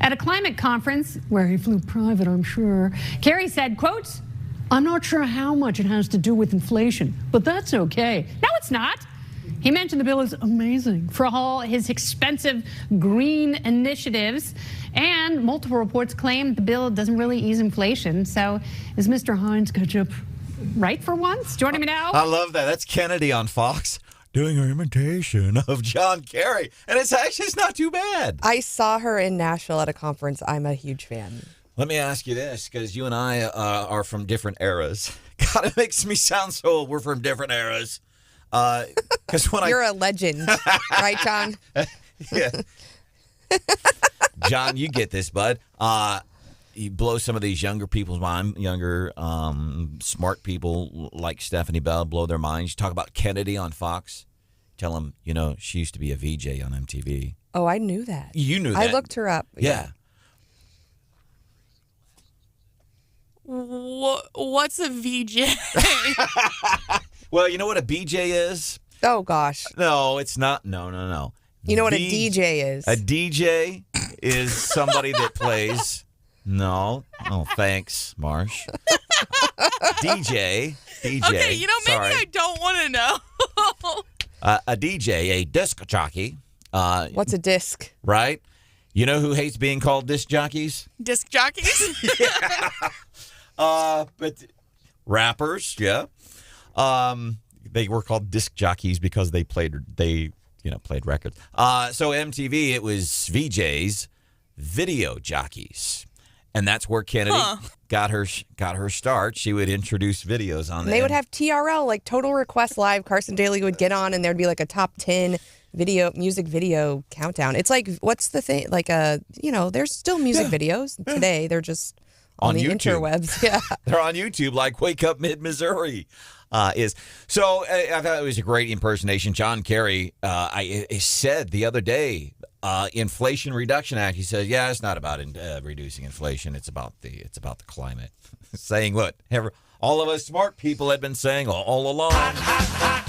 At a climate conference, where he flew private, I'm sure, Kerry said, quote, "I'm not sure how much it has to do with inflation, but that's okay." No, it's not. He mentioned the bill is amazing for all his expensive green initiatives, and multiple reports claim the bill doesn't really ease inflation. So is Mr. Hines Ketchup right for once? Joining me now. I love that. That's Kennedy on Fox doing her imitation of John Kerry. And it's not too bad. I saw her in Nashville at a conference. I'm a huge fan. Let me ask you this, because you and I are from different eras. God, it makes me sound so old. We're from different eras. Because when You're a legend, right, John? Yeah. John, you get this, bud. You blow some of these younger people's mind, younger, smart people like Stephanie Bell, blow their minds. You talk about Kennedy on Fox. Tell them, she used to be a VJ on MTV. Oh, I knew that. You knew that. I looked her up. Yeah. What's a VJ? Well, you know what a BJ is? Oh, gosh. No, it's not. No. You know what a DJ is? A DJ is somebody that plays. No. Oh, thanks, Marsh. DJ. Okay, maybe Sorry. I don't want to know. A DJ, a disc jockey. What's a disc? Right? You know who hates being called disc jockeys? Disc jockeys? But rappers, yeah. They were called disc jockeys because they played records. So MTV, it was VJs, video jockeys. And that's where Kennedy got her start. She would introduce videos on there. They would have TRL, like Total Request Live. Carson Daly would get on, and there'd be like a top 10 music video countdown. It's like, what's the thing? Like, there's still music videos today. They're just on the YouTube. interwebs. Yeah, they're on YouTube, like Wake Up Mid-Missouri is. So I thought it was a great impersonation. John Kerry, I said the other day, Inflation Reduction Act. He said, "Yeah, it's not about reducing inflation. It's about the climate." Saying what all of us smart people had been saying all along.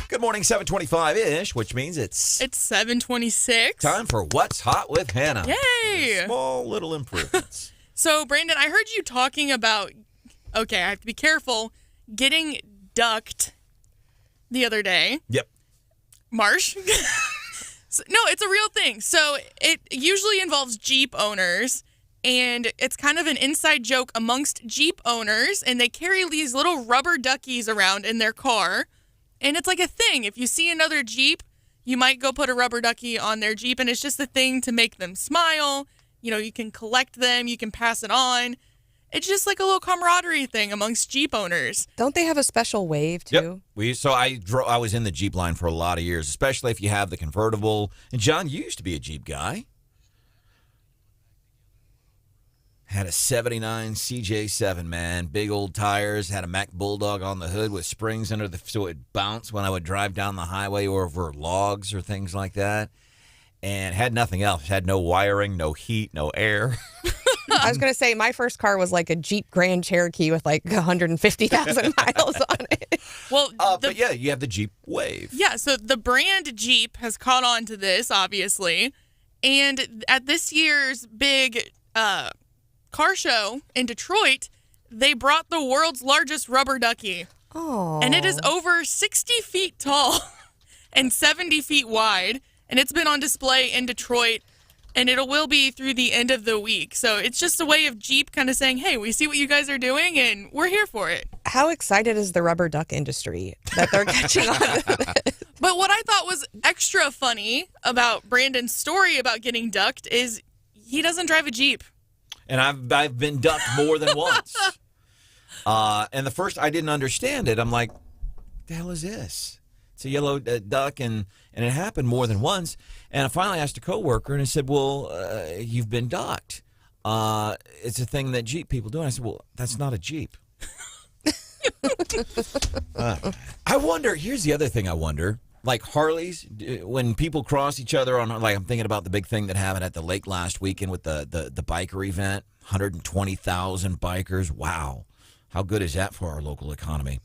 Good morning, 7:25-ish, which means it's 7:26. Time for What's Hot with Hannah. Yay! Small little improvements. So, Brandon, I heard you talking about, I have to be careful, getting ducked the other day. Yep. Marsh? No, it's a real thing. So it usually involves Jeep owners, and it's kind of an inside joke amongst Jeep owners, and they carry these little rubber duckies around in their car, and it's like a thing. If you see another Jeep, you might go put a rubber ducky on their Jeep, and it's just a thing to make them smile. You can collect them, you can pass it on. It's just like a little camaraderie thing amongst Jeep owners. Don't they have a special wave too? Yep. I was in the Jeep line for a lot of years, especially if you have the convertible. And John, you used to be a Jeep guy. Had a 79 CJ7, man. Big old tires. Had a Mack Bulldog on the hood with springs under so it bounced when I would drive down the highway or over logs or things like that. And had nothing else. Had no wiring, no heat, no air. I was going to say, my first car was like a Jeep Grand Cherokee with like 150,000 miles on it. Well, but yeah, you have the Jeep Wave. Yeah, so the brand Jeep has caught on to this, obviously. And at this year's big car show in Detroit, they brought the world's largest rubber ducky. Oh. And it is over 60 feet tall and 70 feet wide. And it's been on display in Detroit, and it will be through the end of the week. So it's just a way of Jeep kind of saying, hey, we see what you guys are doing, and we're here for it. How excited is the rubber duck industry that they're catching on to this? But what I thought was extra funny about Brandon's story about getting ducked is he doesn't drive a Jeep. And I've been ducked more than once. And the first, I didn't understand it. I'm like, what the hell is this? It's a yellow duck, and it happened more than once. And I finally asked a coworker, and I said, well, you've been ducked. It's a thing that Jeep people do. And I said, well, that's not a Jeep. I wonder, here's the other thing I wonder. Like Harleys, when people cross each other on, like I'm thinking about the big thing that happened at the lake last weekend with the biker event, 120,000 bikers. Wow. How good is that for our local economy?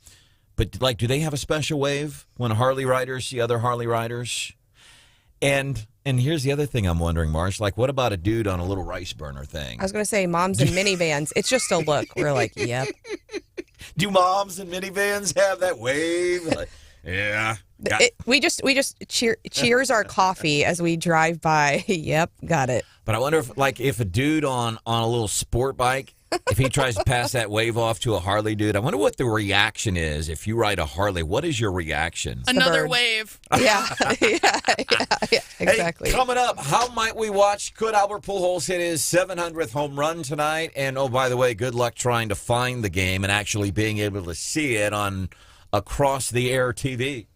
But, like, do they have a special wave when Harley riders see other Harley riders? And here's the other thing I'm wondering, Marsh. Like, what about a dude on a little rice burner thing? I was going to say moms in minivans. It's just a look. We're like, yep. Do moms in minivans have that wave? Like, yeah. We just cheers our coffee as we drive by. Yep, got it. But I wonder if a dude on a little sport bike, if he tries to pass that wave off to a Harley dude, I wonder what the reaction is. If you ride a Harley, what is your reaction? Another wave. Yeah, exactly. Hey, coming up, how might we watch? Could Albert Pujols hit his 700th home run tonight? And, oh, by the way, good luck trying to find the game and actually being able to see it on across-the-air TV.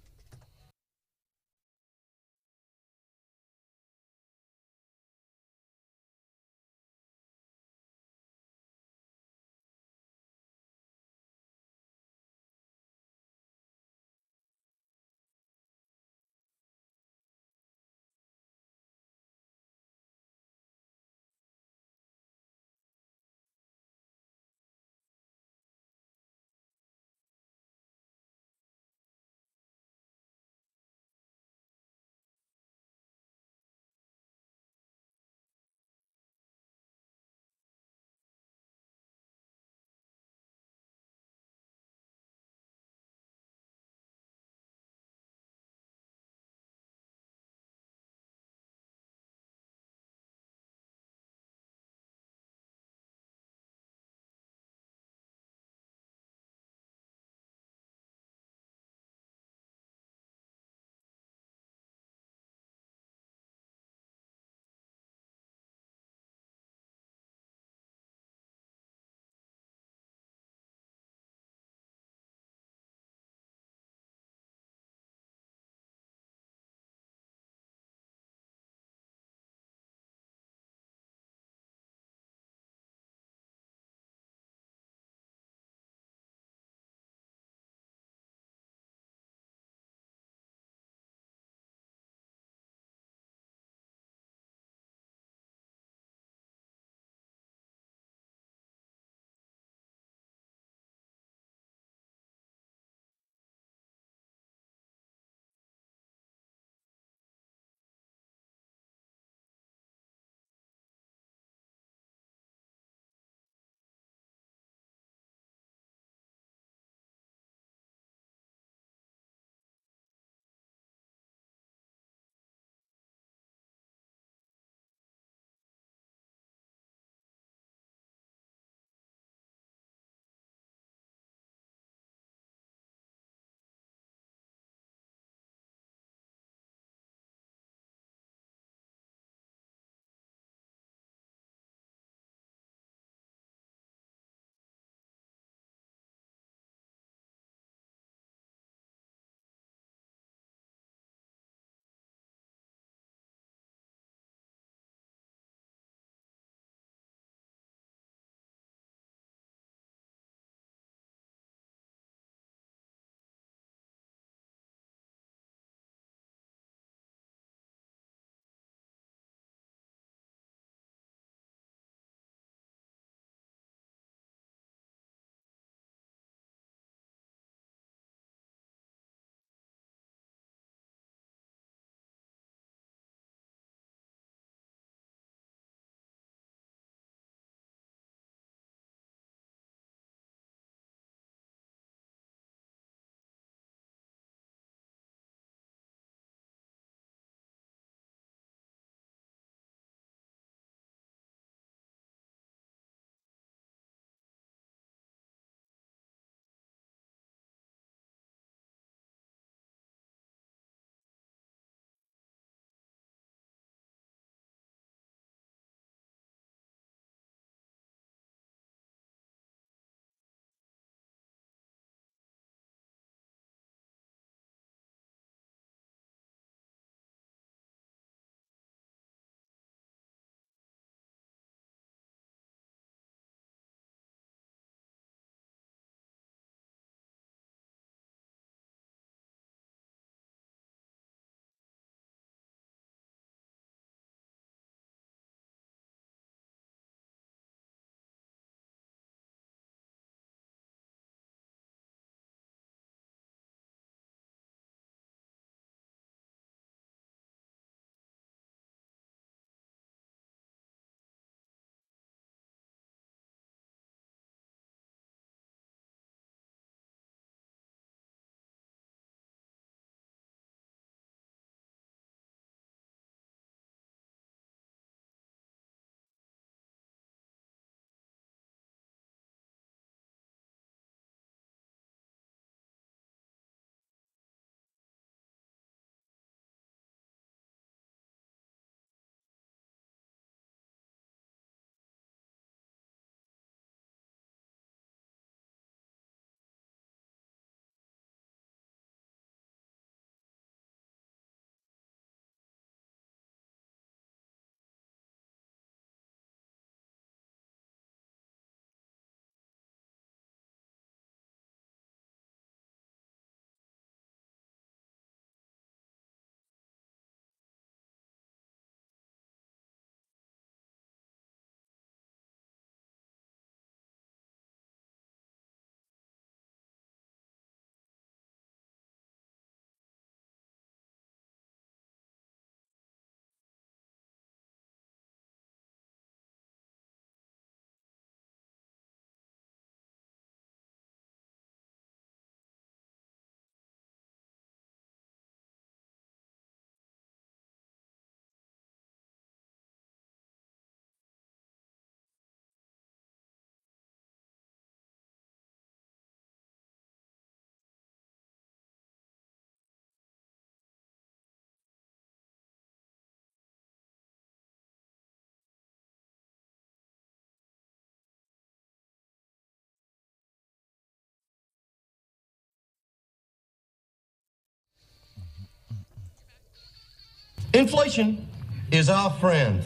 Inflation is our friend.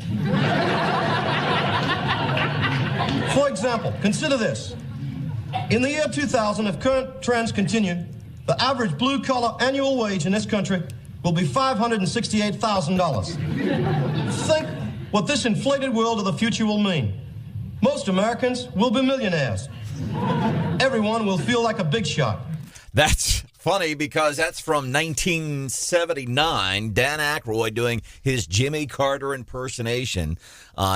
For example, consider this. In the year 2000, if current trends continue, the average blue-collar annual wage in this country will be $568,000. Think what this inflated world of the future will mean. Most Americans will be millionaires. Everyone will feel like a big shot. That's funny because that's from 1979. Dan Aykroyd doing his Jimmy Carter impersonation.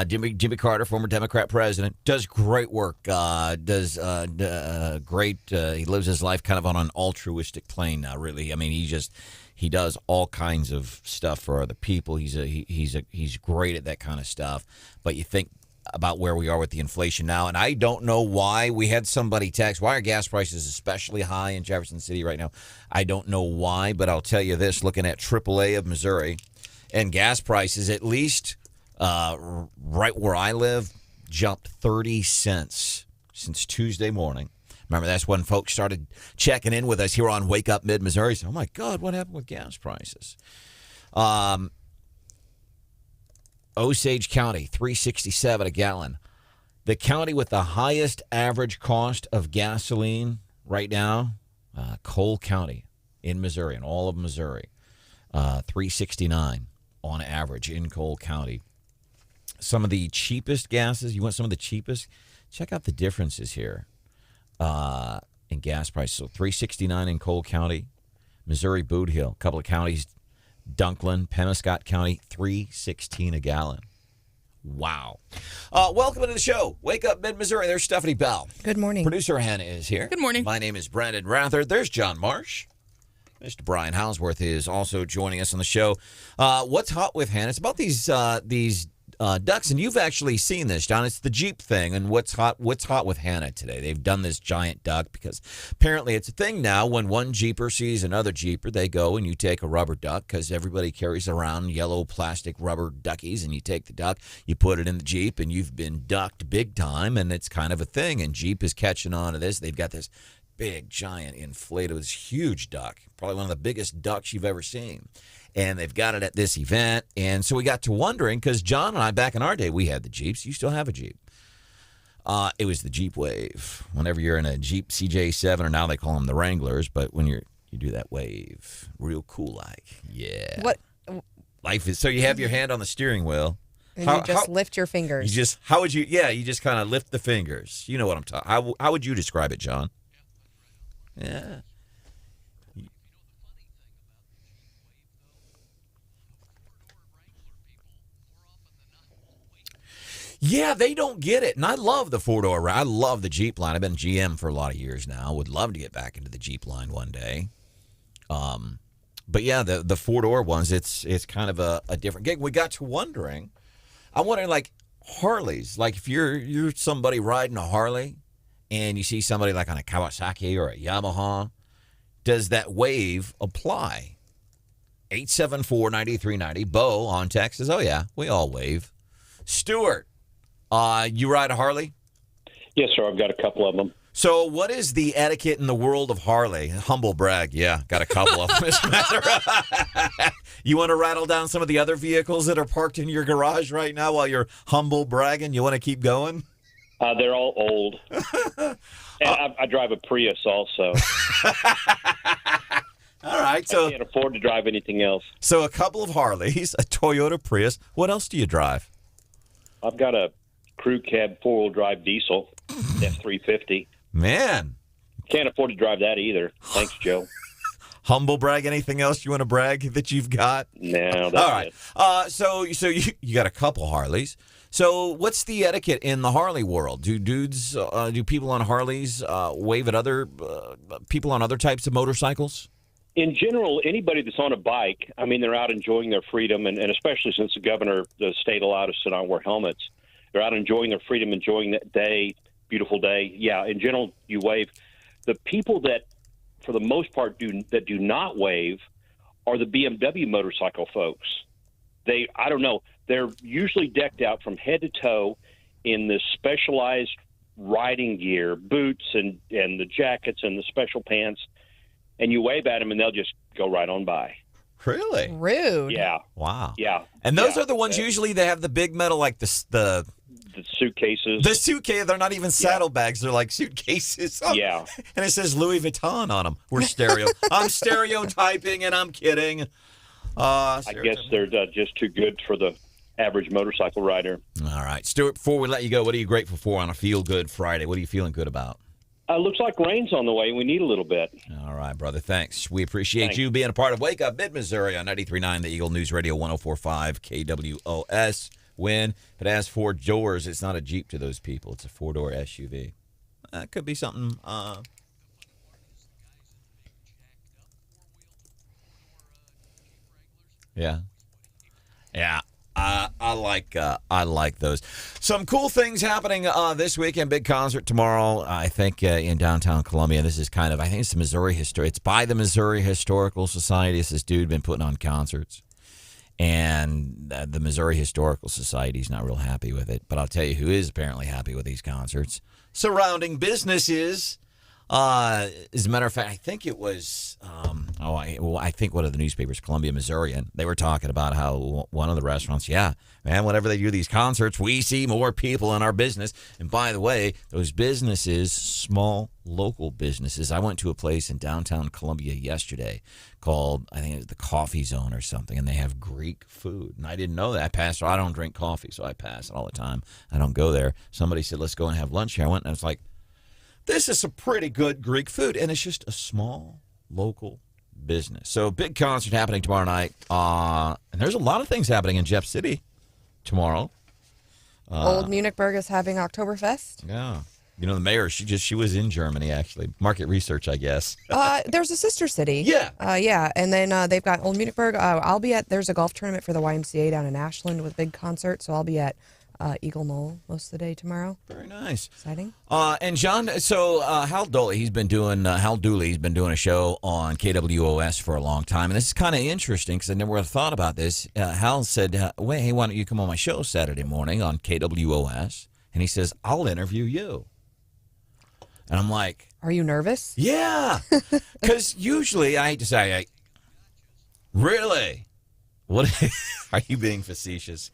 Jimmy Carter, former Democrat president, does great work. He lives his life kind of on an altruistic plane now, really. I mean, he does all kinds of stuff for other people. He's great at that kind of stuff. But you think about where we are with the inflation now, and I don't know why. We had somebody text, why are gas prices especially high in Jefferson City right now? I don't know why, but I'll tell you this, looking at AAA of Missouri, and gas prices, at least right where I live, jumped 30 cents since Tuesday morning. Remember, that's when folks started checking in with us here on Wake Up Mid-Missouri. So, oh, my God, what happened with gas prices? Osage County, $3.67 a gallon. The county with the highest average cost of gasoline right now, Cole County in Missouri, in all of Missouri, $3.69 on average in Cole County. Some of the cheapest gases, you want some of the cheapest? Check out the differences here in gas prices. So $3.69 in Cole County, Missouri Boot Hill, a couple of counties, Dunklin, Penobscot County, $3.16 a gallon. Wow. Welcome to the show. Wake Up Mid-Missouri. There's Stephanie Bell. Good morning. Producer Hannah is here. Good morning. My name is Branden Rathert. There's John Marsh. Mr. Brian Houseworth is also joining us on the show. What's hot with Hannah? It's about these ducks, and you've actually seen this, John. It's the Jeep thing, and what's hot with Hannah today? They've done this giant duck because apparently it's a thing now. When one Jeeper sees another Jeeper, they go and you take a rubber duck because everybody carries around yellow plastic rubber duckies, and you take the duck, you put it in the Jeep, and you've been ducked big time, and it's kind of a thing, and Jeep is catching on to this. They've got this big, giant, inflated, this huge duck, probably one of the biggest ducks you've ever seen. And they've got it at this event. And so we got to wondering, because John and I, back in our day, we had the Jeeps. You still have a Jeep. It was the Jeep Wave. Whenever you're in a Jeep CJ7, or now they call them the Wranglers, but when you do that wave, real cool like. Yeah. What? Life is, so you have your hand on the steering wheel. And you just lift your fingers. You just kind of lift the fingers. You know what I'm talking. How would you describe it, John? Yeah. Yeah, they don't get it. And I love the four-door. I love the Jeep line. I've been GM for a lot of years now. Would love to get back into the Jeep line one day. But yeah, the four-door ones, it's kind of a different gig. We got to wondering, I'm wondering, like, Harleys. Like, if you're somebody riding a Harley and you see somebody like on a Kawasaki or a Yamaha, does that wave apply? 874-9390. Bo on text says, oh, yeah, we all wave. Stuart. You ride a Harley? Yes, sir. I've got a couple of them. So what is the etiquette in the world of Harley? Humble brag. Yeah, got a couple of them. You want to rattle down some of the other vehicles that are parked in your garage right now while you're humble bragging? You want to keep going? They're all old. And I drive a Prius also. All right. So I can't afford to drive anything else. So a couple of Harleys, a Toyota Prius. What else do you drive? I've got a crew cab 4-wheel drive diesel, F350. Man. Can't afford to drive that either. Thanks, Joe. Humble brag. Anything else you want to brag that you've got? No, that's all right. So you got a couple Harleys. So what's the etiquette in the Harley world? Do people on Harleys wave at other people on other types of motorcycles? In general, anybody that's on a bike, I mean, they're out enjoying their freedom, and especially since the state allowed us to not wear helmets, they're out enjoying their freedom, enjoying that day, beautiful day. Yeah, in general, you wave. The people that, for the most part, do not wave are the BMW motorcycle folks. I don't know, they're usually decked out from head to toe in this specialized riding gear, boots and the jackets and the special pants, and you wave at them and they'll just go right on by. Really? Rude. Yeah. Wow. Yeah. And those Yeah. are the ones usually they have the big metal, like the suitcases. The suitcase, they're not even saddlebags. They're like suitcases. Yeah. And it says Louis Vuitton on them. I'm stereotyping and I'm kidding. I guess they're just too good for the average motorcycle rider. All right. Stuart, before we let you go, what are you grateful for on a Feel Good Friday? What are you feeling good about? Looks like rain's on the way. We need a little bit. All right, brother. Thanks. We appreciate you being a part of Wake Up Mid-Missouri on 93.9 The Eagle News Radio 104.5 KWOS. When if it has 4 doors, it's not a Jeep to those people. It's a 4-door SUV. That could be something. Yeah. Yeah. I like those. Some cool things happening this weekend. Big concert tomorrow, I think, in downtown Columbia. This is kind of, I think it's the Missouri It's by the Missouri Historical Society. It's this dude been putting on concerts. And the Missouri Historical Society is not real happy with it. But I'll tell you who is apparently happy with these concerts. Surrounding businesses. As a matter of fact, I think it was, I think one of the newspapers, Columbia Missourian, they were talking about how one of the restaurants, whenever they do these concerts, we see more people in our business. And by the way, those businesses, small local businesses. I went to a place in downtown Columbia yesterday called, I think it was the Coffee Zone or something, and they have Greek food. And I didn't know that. I don't drink coffee, so I pass it all the time. I don't go there. Somebody said, let's go and have lunch here. I went, and I was like, this is some pretty good Greek food, and it's just a small local business. So big concert happening tomorrow night, and there's a lot of things happening in Jeff City tomorrow. Old Munichburg is having Oktoberfest. Yeah. You know, the mayor, she was in Germany, actually. Market research, I guess. There's a sister city. Yeah. Yeah. And then they've got Old Munichburg. There's a golf tournament for the YMCA down in Ashland with a big concert, so I'll be at Eagle Knoll most of the day tomorrow. Very nice. Exciting. And John, so Hal Dooley's been doing a show on KWOS for a long time, and this is kind of interesting because I never would have thought about this. Hal said, hey, why don't you come on my show Saturday morning on KWOS? And he says, I'll interview you. And I'm like, are you nervous? Yeah. Because usually I hate to say, really? What are you being facetious?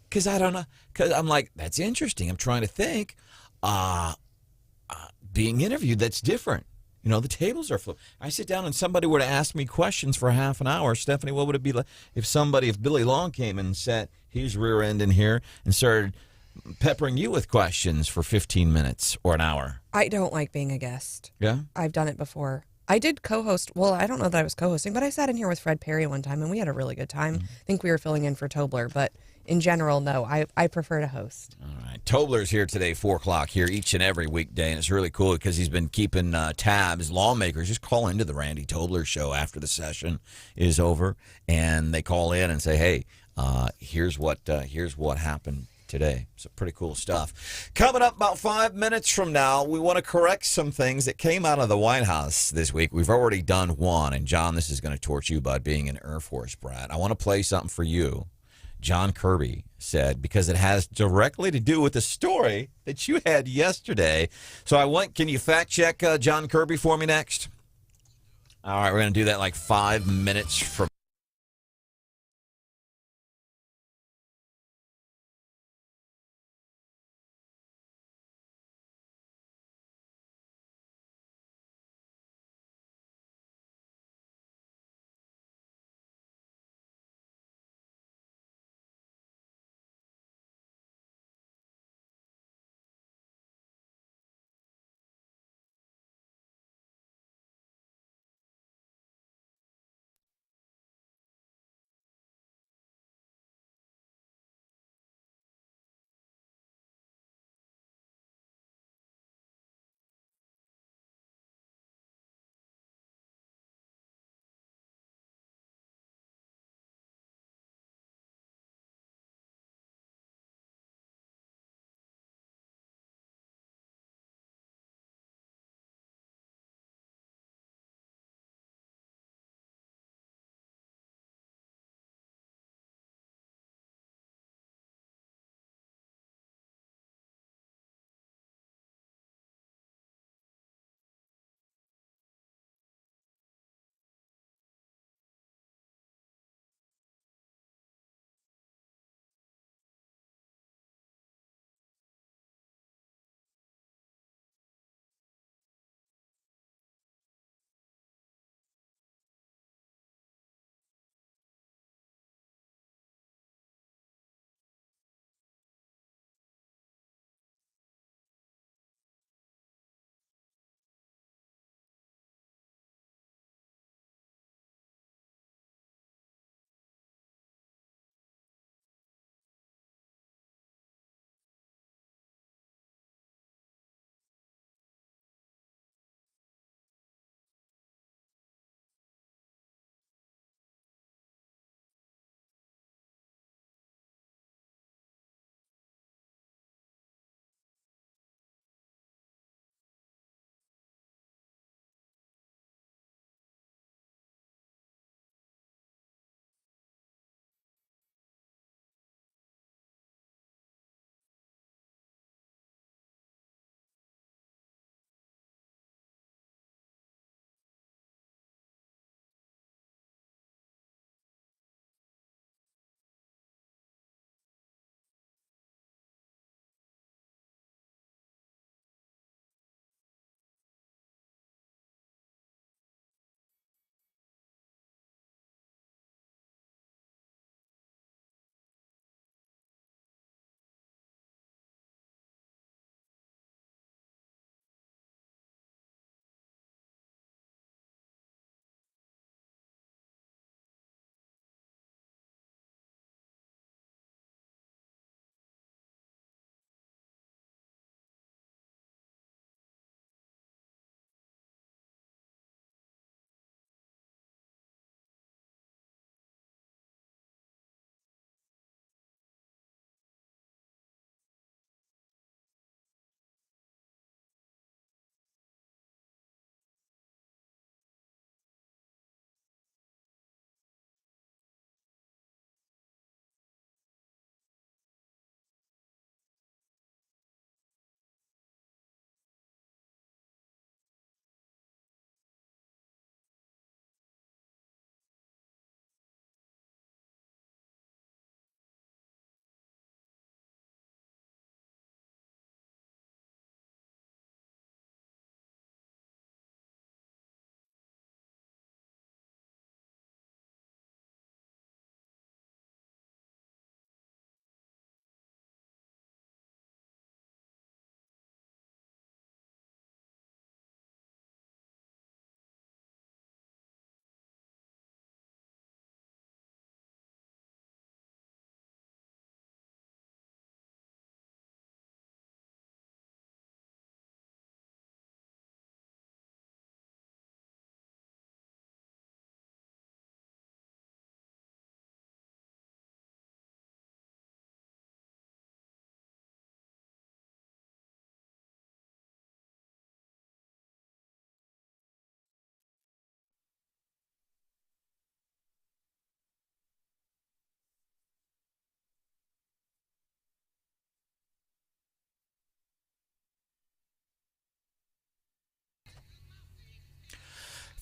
Because I don't know. Because I'm like, that's interesting. I'm trying to think. Being interviewed, that's different. You know, the tables are flipped. I sit down and somebody were to ask me questions for half an hour. Stephanie, what would it be like if Billy Long came and sat his rear end in here and started peppering you with questions for 15 minutes or an hour? I don't like being a guest. Yeah? I've done it before. I did co-host. Well, I don't know that I was co-hosting, but I sat in here with Fred Perry one time, and we had a really good time. I think we were filling in for Tobler, but in general, no, I prefer to host. All right. Tobler's here today, 4 o'clock here each and every weekday, and it's really cool because he's been keeping tabs. Lawmakers just call into the Randy Tobler show after the session is over, and they call in and say, hey, here's what happened today. So pretty cool stuff. Coming up about 5 minutes from now, we want to correct some things that came out of the White House this week. We've already done one, and John, this is going to torch you, bud, being an Air Force brat. I want to play something for you. John Kirby said, because it has directly to do with the story that you had yesterday. So can you fact check John Kirby for me next? All right, we're going to do that like 5 minutes from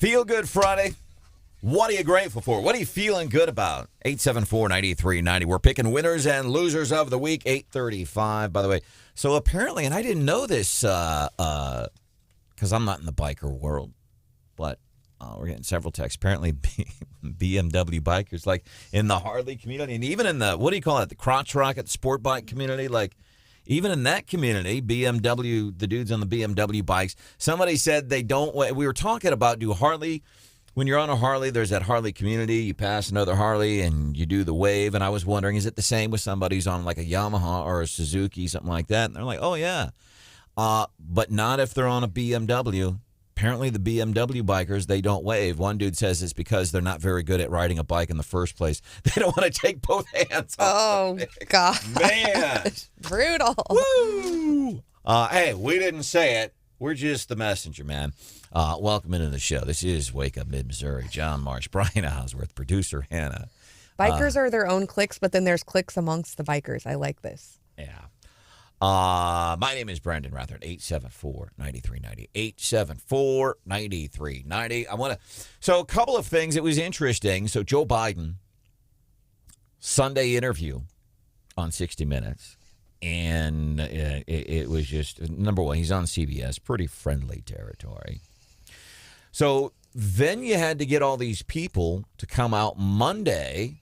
Feel Good Friday. What are you grateful for? What are you feeling good about? 874-9390. We're picking winners and losers of the week. 8:35, by the way. So apparently, and I didn't know this because I'm not in the biker world, but we're getting several texts. Apparently, BMW bikers, like in the Harley community, and even in the, what do you call it, the crotch rocket sport bike community, like even in that community, BMW, the dudes on the BMW bikes, somebody said they don't, we were talking about, do Harley, when you're on a Harley, there's that Harley community, you pass another Harley and you do the wave, and I was wondering, is it the same with somebody who's on like a Yamaha or a Suzuki, something like that? And they're like, oh yeah, but not if they're on a BMW. Apparently the BMW bikers, they don't wave. One dude says it's because they're not very good at riding a bike in the first place. They don't want to take both hands off. Oh, God. Man. Brutal. Woo! Hey, we didn't say it. We're just the messenger, man. Welcome into the show. This is Wake Up Mid-Missouri. John Marsh, Brian Osworth, producer Hannah. Bikers are their own cliques, but then there's cliques amongst the bikers. I like this. Yeah. My name is Branden Rathert, 874-9390. 874-9390. So a couple of things. It was interesting. So Joe Biden, Sunday interview on 60 Minutes. And it was just, number one, he's on CBS, pretty friendly territory. So then you had to get all these people to come out Monday.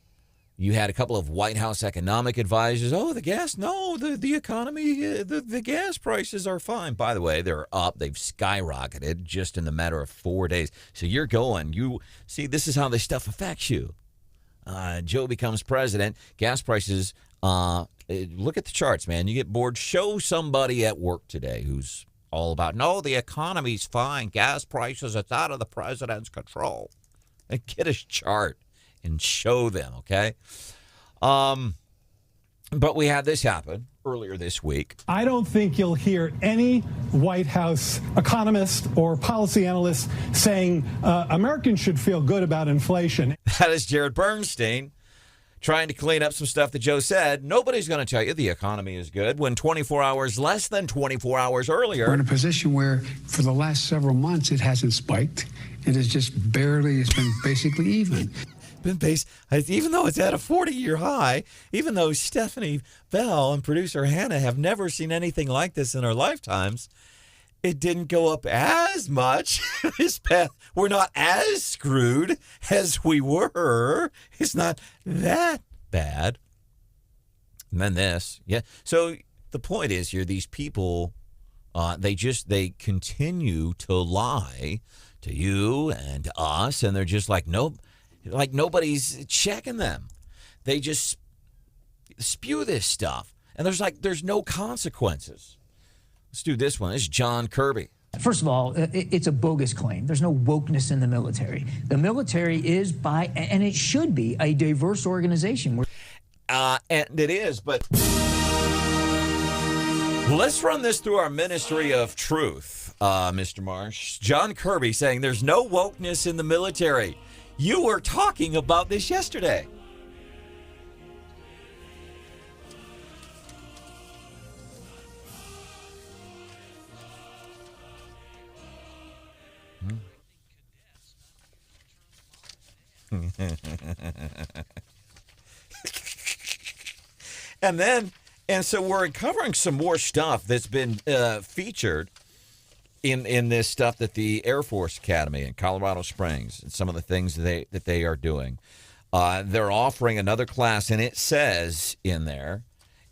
You had a couple of White House economic advisors. Oh, the gas, no, the economy, the gas prices are fine. By the way, they're up. They've skyrocketed just in the matter of 4 days. So you're going, see, this is how this stuff affects you. Joe becomes president. Gas prices, look at the charts, man. You get bored. Show somebody at work today who's all about, no, the economy's fine. Gas prices, it's out of the president's control. And get his chart and show them, okay? But we had this happen earlier this week. I don't think you'll hear any White House economist or policy analyst saying Americans should feel good about inflation. That is Jared Bernstein trying to clean up some stuff that Joe said. Nobody's going to tell you the economy is good when 24 hours, less than 24 hours earlier. We're in a position where for the last several months it hasn't spiked. It is just barely, it's been basically even. Even though it's at a 40-year high, even though Stephanie Bell and producer Hannah have never seen anything like this in our lifetimes, it didn't go up as much. We're not as screwed as we were. It's not that bad. And then this, yeah. So the point is here, these people, they continue to lie to you and to us, and they're just like, nope. Like nobody's checking them. They just spew this stuff. And there's no consequences. Let's do this one. This is John Kirby. First of all, it's a bogus claim. There's no wokeness in the military. The military is and it should be, a diverse organization. And it is, but let's run this through our Ministry of Truth, Mr. Marsh. John Kirby saying there's no wokeness in the military. You were talking about this yesterday. And so we're covering some more stuff that's been featured in this stuff that the Air Force Academy in Colorado Springs and some of the things that they are doing. They're offering another class, and it says in there,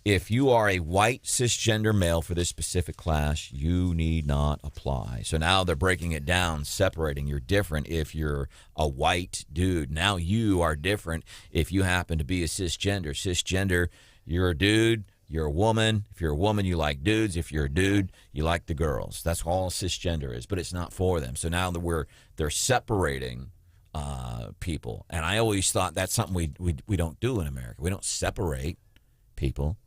if you are a white cisgender male for this specific class, you need not apply. So now they're breaking it down, separating. You're different if you're a white dude. Now you are different if you happen to be a cisgender. Cisgender, you're a dude. You're a woman. If you're a woman, you like dudes. If you're a dude, you like the girls. That's all cisgender is, but it's not for them. So now that they're separating people, and I always thought that's something we don't do in America. We don't separate people,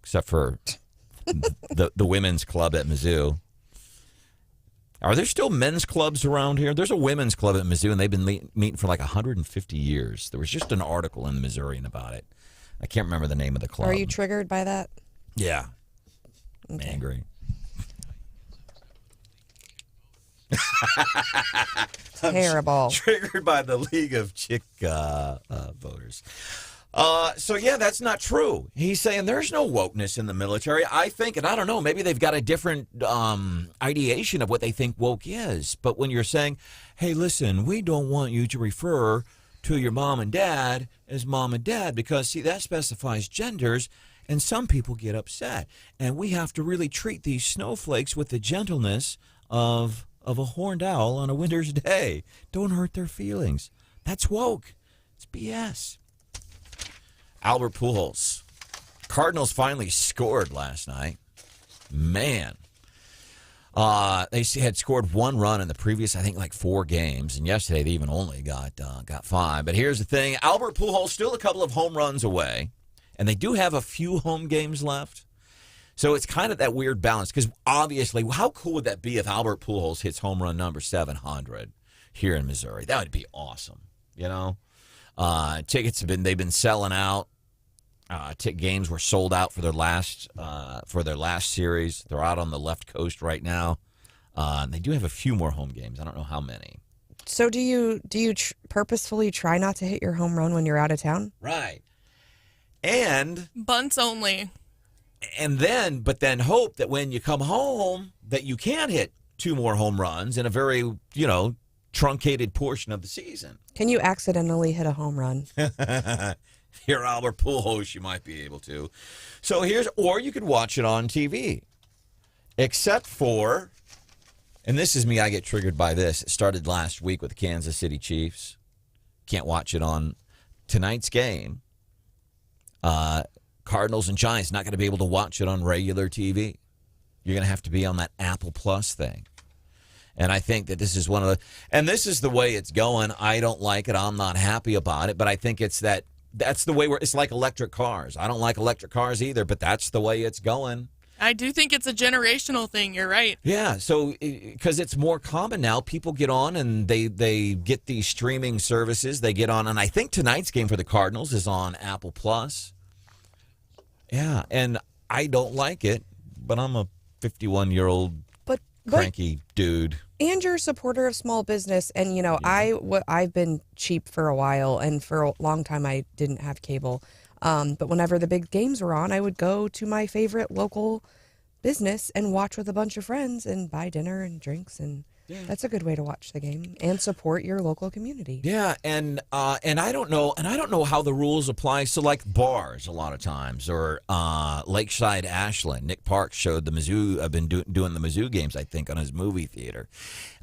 except for the women's club at Mizzou. Are there still men's clubs around here? There's a women's club at Mizzou, and they've been meeting for like 150 years. There was just an article in the Missourian about it. I can't remember the name of the club. Are you triggered by that? Yeah. Okay. Angry. Terrible. Triggered by the League of Chick voters. So, yeah, that's not true. He's saying there's no wokeness in the military. I think, and I don't know, maybe they've got a different ideation of what they think woke is. But when you're saying, hey, listen, we don't want you to refer to your mom and dad as mom and dad because, see, that specifies genders, and some people get upset. And we have to really treat these snowflakes with the gentleness of a horned owl on a winter's day. Don't hurt their feelings. That's woke. It's BS. Albert Pujols. Cardinals finally scored last night. Man. They had scored 1 run in the previous, I think, like 4 games. And yesterday they even only got 5. But here's the thing. Albert Pujols still a couple of home runs away. And they do have a few home games left. So it's kind of that weird balance. Because obviously, how cool would that be if Albert Pujols hits home run number 700 here in Missouri? That would be awesome. You know? Tickets they've been selling out. Games were sold out for their last series. They're out on the left coast right now. They do have a few more home games. I don't know how many. So do you purposefully try not to hit your home run when you're out of town? Right. And bunts only. But then hope that when you come home that you can hit 2 more home runs in a very, truncated portion of the season. Can you accidentally hit a home run? Here, Albert Pujols, you might be able to. So or you could watch it on TV. Except for, and this is me, I get triggered by this. It started last week with the Kansas City Chiefs. Can't watch it on tonight's game. Cardinals and Giants, not going to be able to watch it on regular TV. You're going to have to be on that Apple Plus thing. And I think that this is and this is the way it's going. I don't like it. I'm not happy about it. But I think that's the way it's like electric cars. I don't like electric cars either, but that's the way it's going. I do think it's a generational thing. You're right. Yeah. So, because it's more common now, people get on and they get these streaming services. They get on, and I think tonight's game for the Cardinals is on Apple Plus. Yeah. And I don't like it, but I'm a 51-year-old cranky dude. And you're a supporter of small business. And, I've been cheap for a while, and for a long time I didn't have cable. But whenever the big games were on, I would go to my favorite local business and watch with a bunch of friends and buy dinner and drinks. And that's a good way to watch the game and support your local community. Yeah, and I don't know how the rules apply. So like bars a lot of times, or Lakeside Ashland. Nick Parks showed the Mizzou. I've been doing the Mizzou games, I think, on his movie theater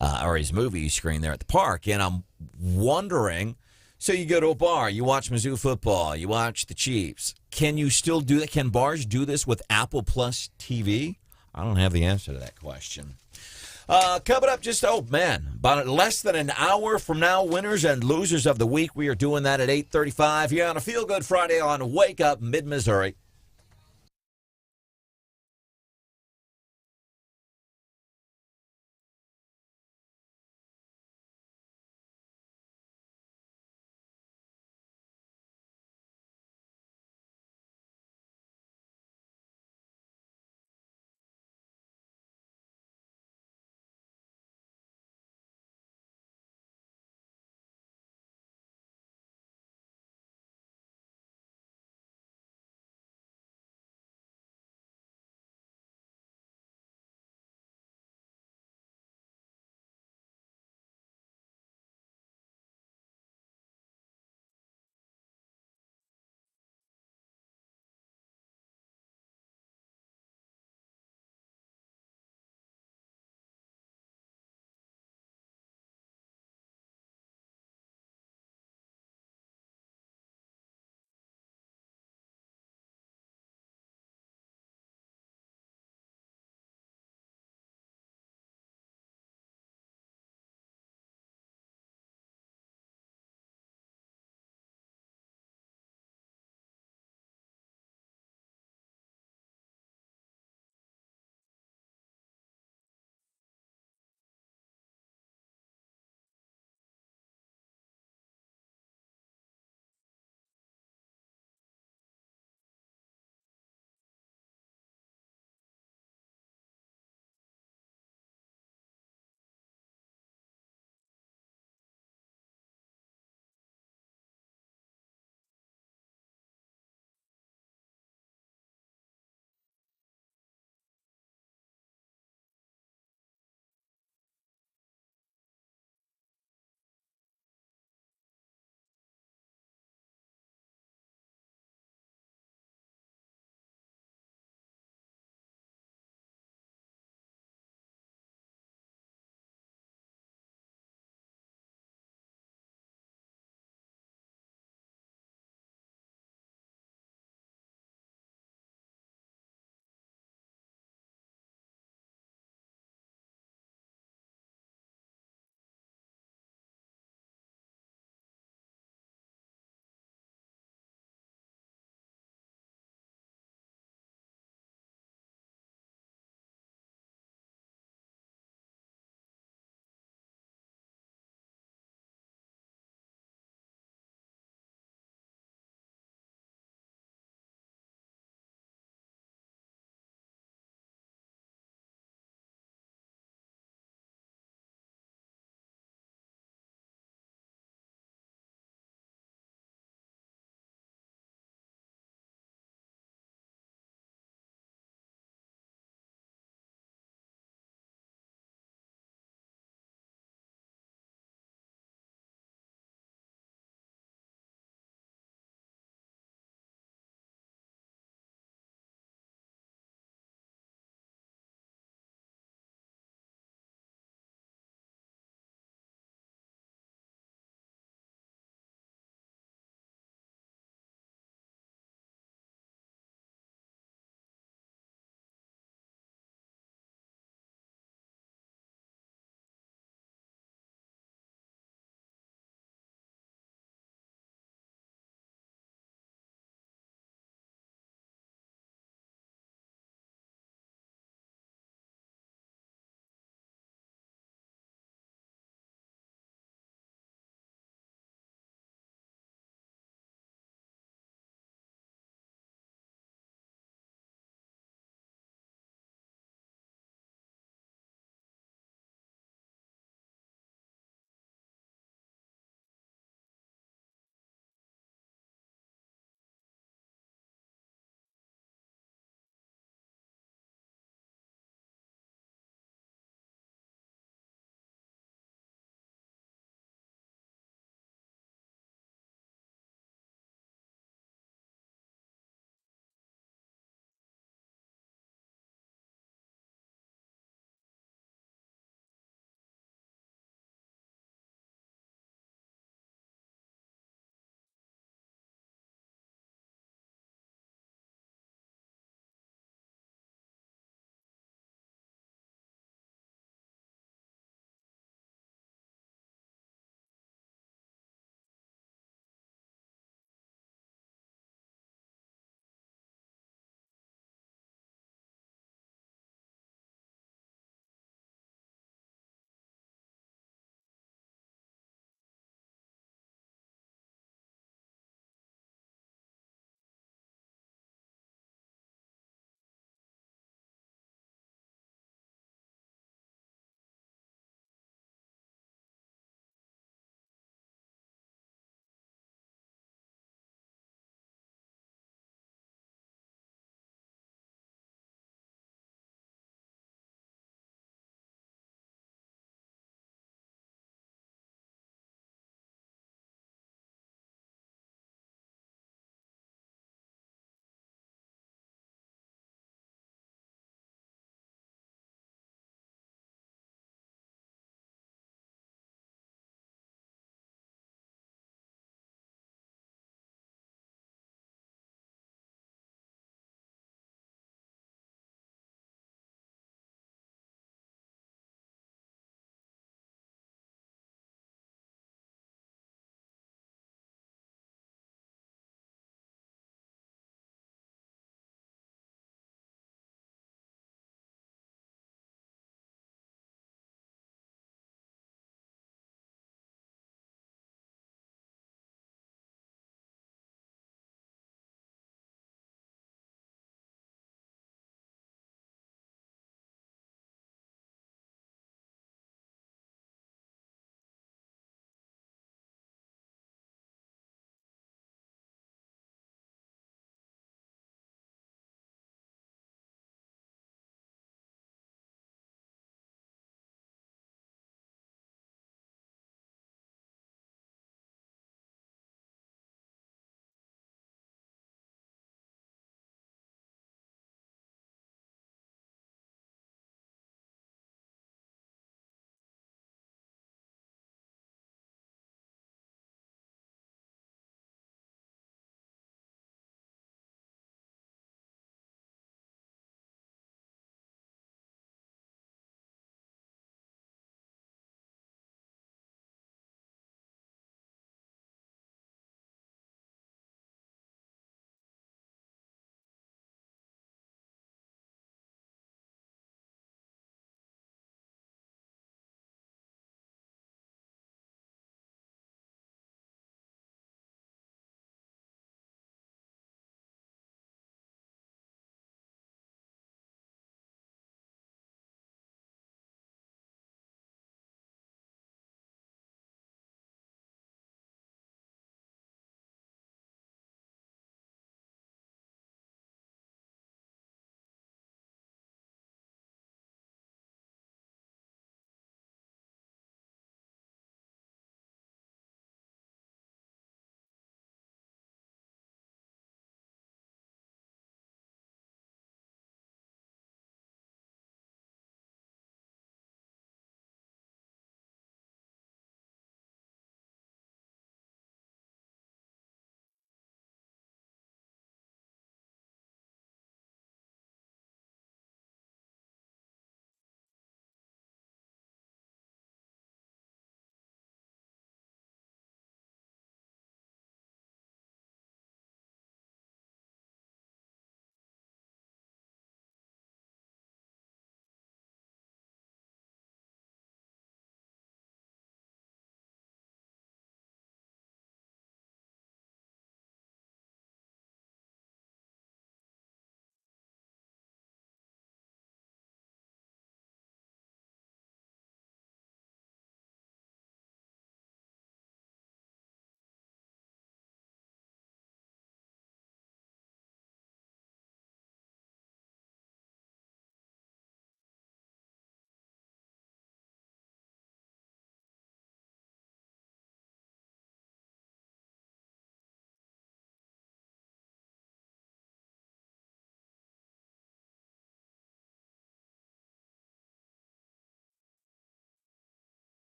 or his movie screen there at the park. And I'm wondering, so you go to a bar, you watch Mizzou football, you watch the Chiefs. Can you still do that? Can bars do this with Apple Plus TV? I don't have the answer to that question. Coming up about less than an hour from now, winners and losers of the week. We are doing that at 8:35 here on a Feel Good Friday on Wake Up Mid-Missouri.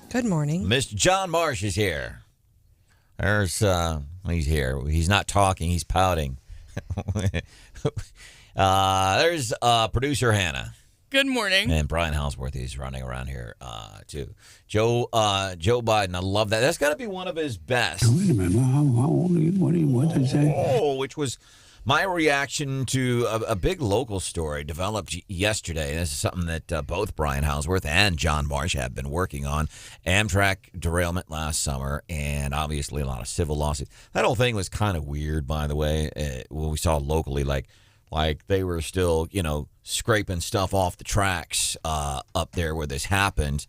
Good morning. Mr. John Marsh is here. He's here. He's not talking. He's pouting. There's producer Hannah. Good morning. And Brian Houseworth is running around here, too. Joe Biden, I love that. That's got to be one of his best. Wait a minute. How old are you? What did they say? Oh, which was my reaction to a big local story developed yesterday. This is something that both Brian Houseworth and John Marsh have been working on. Amtrak derailment last summer, and obviously a lot of civil lawsuits. That whole thing was kind of weird, by the way. What we saw locally, like they were still, scraping stuff off the tracks up there where this happened.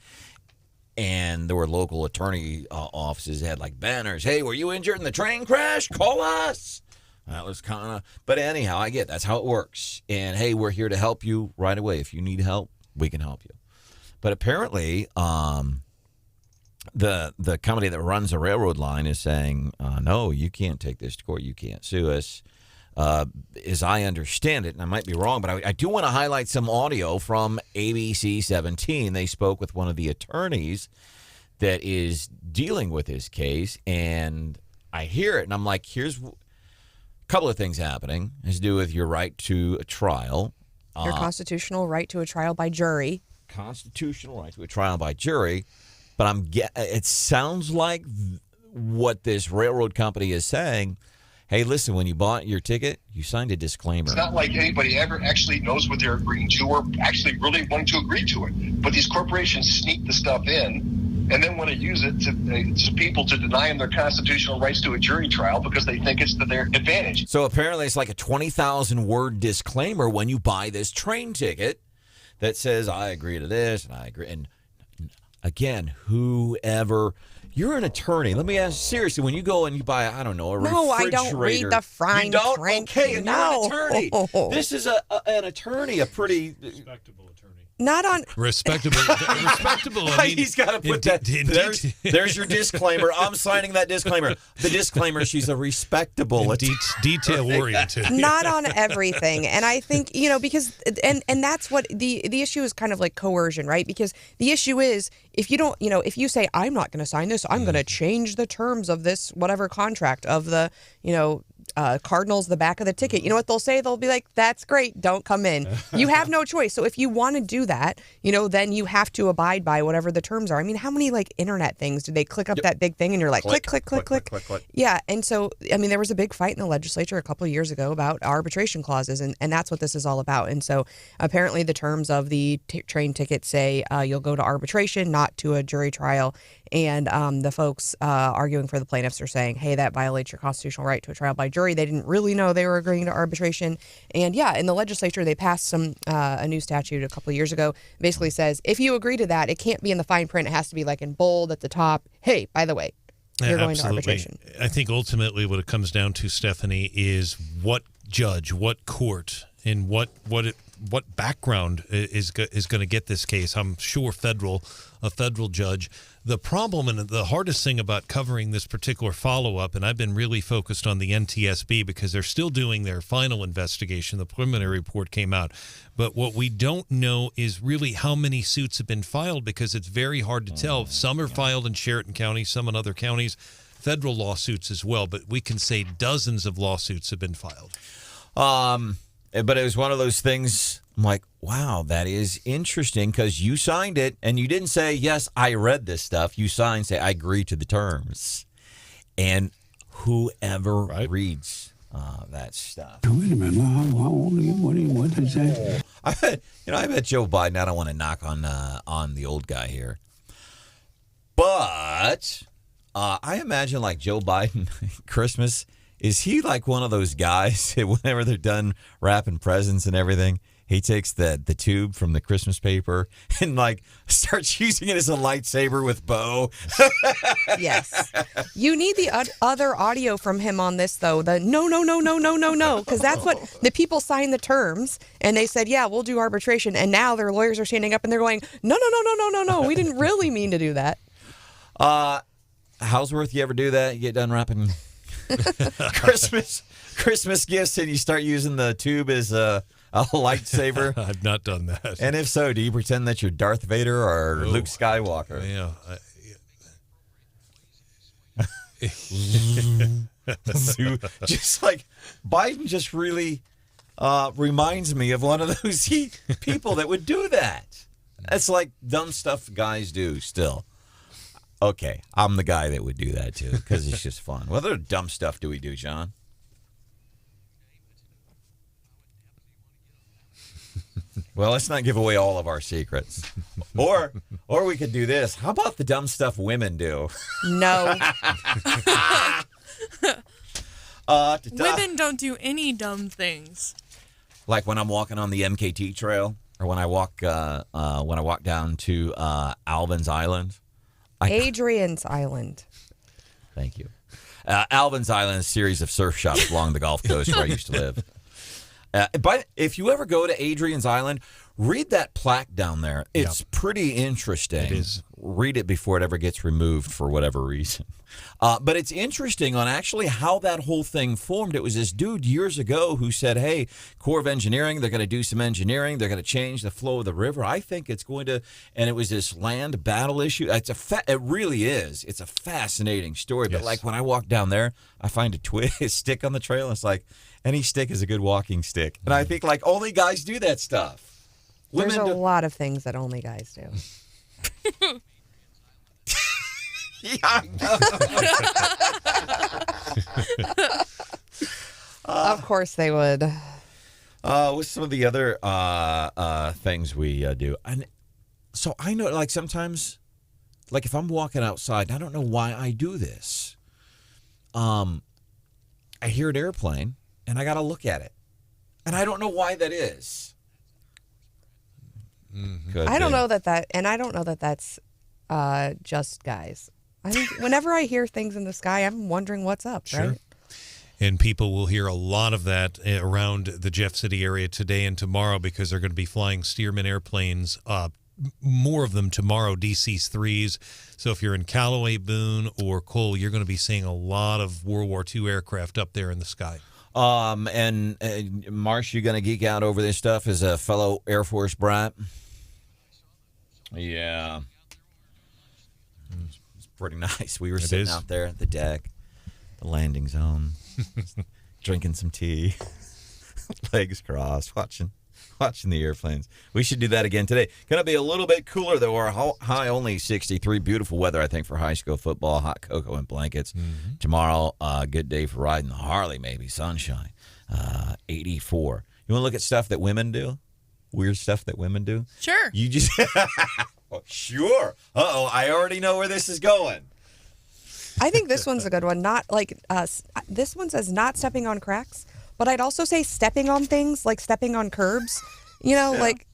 And there were local attorney offices that had like banners. Hey, were you injured in the train crash? Call us. That was kind of, but anyhow, I get that's how it works. And hey, we're here to help you right away. If you need help, we can help you. But apparently, the company that runs the railroad line is saying, no, you can't take this to court. You can't sue us. As I understand it, and I might be wrong, but I do want to highlight some audio from ABC 17. They spoke with one of the attorneys that is dealing with this case, and I hear it, and I'm like, here's couple of things happening. It has to do with your right to a trial. Your constitutional right to a trial by jury. Constitutional right to a trial by jury. But it sounds like what this railroad company is saying, hey, listen, when you bought your ticket, you signed a disclaimer. It's not like anybody ever actually knows what they're agreeing to or actually really wanting to agree to it. But these corporations sneak the stuff in and then want to use it to people to deny them their constitutional rights to a jury trial because they think it's to their advantage. So apparently it's like a 20,000-word disclaimer when you buy this train ticket that says, I agree to this, and I agree. And again, whoever... You're an attorney. Let me ask seriously, when you go and you buy, I don't know, a refrigerator. No, I don't read the fine print. Okay, and no. You're an attorney. This is an attorney, a pretty... Respectable attorney. Not on... Respectable. I mean, he's got to put that... There's your disclaimer. I'm signing that disclaimer. The disclaimer, she's a respectable attorney. Detail-oriented. Not on everything. And I think, because... And that's what... The issue is kind of like coercion, right? Because the issue is, if you don't... if you say, I'm not going to sign this, I'm going to change the terms of this whatever contract of the, Cardinals, the back of the ticket. You know what they'll say? They'll be like, that's great. Don't come in. You have no choice. So if you want to do that, then you have to abide by whatever the terms are. I mean, how many internet things do they click up that big thing and you're like, click, click, click, click. Yeah. And so, there was a big fight in the legislature a couple of years ago about arbitration clauses, and that's what this is all about. And so apparently the terms of the train ticket say you'll go to arbitration, not to a jury trial. And the folks arguing for the plaintiffs are saying, hey, that violates your constitutional right to a trial by jury. They didn't really know they were agreeing to arbitration. And yeah, in the legislature, they passed a new statute a couple of years ago. Basically says, if you agree to that, it can't be in the fine print. It has to be in bold at the top. Hey, by the way, you're going to arbitration. I think ultimately what it comes down to, Stephanie, is what judge, what court, and what background is going to get this case. I'm sure a federal judge. The problem and the hardest thing about covering this particular follow-up, and I've been really focused on the NTSB because they're still doing their final investigation. The preliminary report came out. But what we don't know is really how many suits have been filed because it's very hard to tell. Some are filed in Sheraton County, some in other counties, federal lawsuits as well. But we can say dozens of lawsuits have been filed. But it was one of those things, I'm like, wow, that is interesting because you signed it and you didn't say, yes, I read this stuff. You signed, say, I agree to the terms. And whoever reads that stuff. Wait a minute. How old are you? What did they say? I bet Joe Biden, I don't want to knock on the old guy here. But I imagine Joe Biden, Christmas, is he one of those guys that whenever they're done wrapping presents and everything, he takes the tube from the Christmas paper and starts using it as a lightsaber with bow? Yes. You need the other audio from him on this, though. The no, because that's what the people signed the terms and they said, yeah, we'll do arbitration. And now their lawyers are standing up and they're going, no. We didn't really mean to do that. Houseworth, you ever do that? You get done wrapping Christmas gifts and you start using the tube as a a lightsaber? I've not done that. And if so, do you pretend that you're Darth Vader or Luke Skywalker? Yeah. Just like Biden just really reminds me of one of those people that would do that. That's like dumb stuff guys do still. Okay, I'm the guy that would do that too because it's just fun. What other dumb stuff do we do, John? Well, let's not give away all of our secrets. Or we could do this. How about the dumb stuff women do? No. Women don't do any dumb things. Like when I'm walking on the MKT trail, or when I walk down to Alvin's Island. Adrian's Island. Thank you. Alvin's Island is a series of surf shops along the Gulf Coast where I used to live. But if you ever go to Adrian's Island, read that plaque down there. It's pretty interesting. It is. Read it before it ever gets removed for whatever reason. But it's interesting on actually how that whole thing formed. It was this dude years ago who said, hey, Corps of Engineering, they're going to do some engineering. They're going to change the flow of the river. I think it's going to, and it was this land battle issue. It really is. It's a fascinating story. But like when I walk down there, I find a stick on the trail. And it's like, any stick is a good walking stick. And I think like only guys do that stuff. There's a lot of things that only guys do. Yeah, of course they would. With some of the other things we do. And so I know, like sometimes, like if I'm walking outside, I don't know why I do this. I hear an airplane, and I got to look at it. And I don't know why that is. Mm-hmm. I don't know that that's just guys. I think whenever I hear things in the sky, I'm wondering what's up, right? And people will hear a lot of that around the Jeff City area today and tomorrow because they're going to be flying Stearman airplanes, more of them tomorrow, DC-3s. So if you're in Callaway, Boone, or Cole, you're going to be seeing a lot of World War II aircraft up there in the sky. And Marsh, you going to geek out over this stuff as a fellow Air Force brat? Yeah. It's pretty nice. We were sitting out there at the deck, the landing zone, drinking some tea, legs crossed, watching the airplanes. We should do that again today. Going to be a little bit cooler, though. Our high only 63. Beautiful weather, I think, for high school football, hot cocoa and blankets. Mm-hmm. Tomorrow, good day for riding the Harley, maybe, sunshine. 84. You want to look at stuff that women do? Weird stuff that women do? Sure. You just... Oh, sure. Uh-oh, I already know where this is going. I think this one's a good one. Not like this one says not stepping on cracks, but I'd also say stepping on things, like stepping on curbs. You know, like,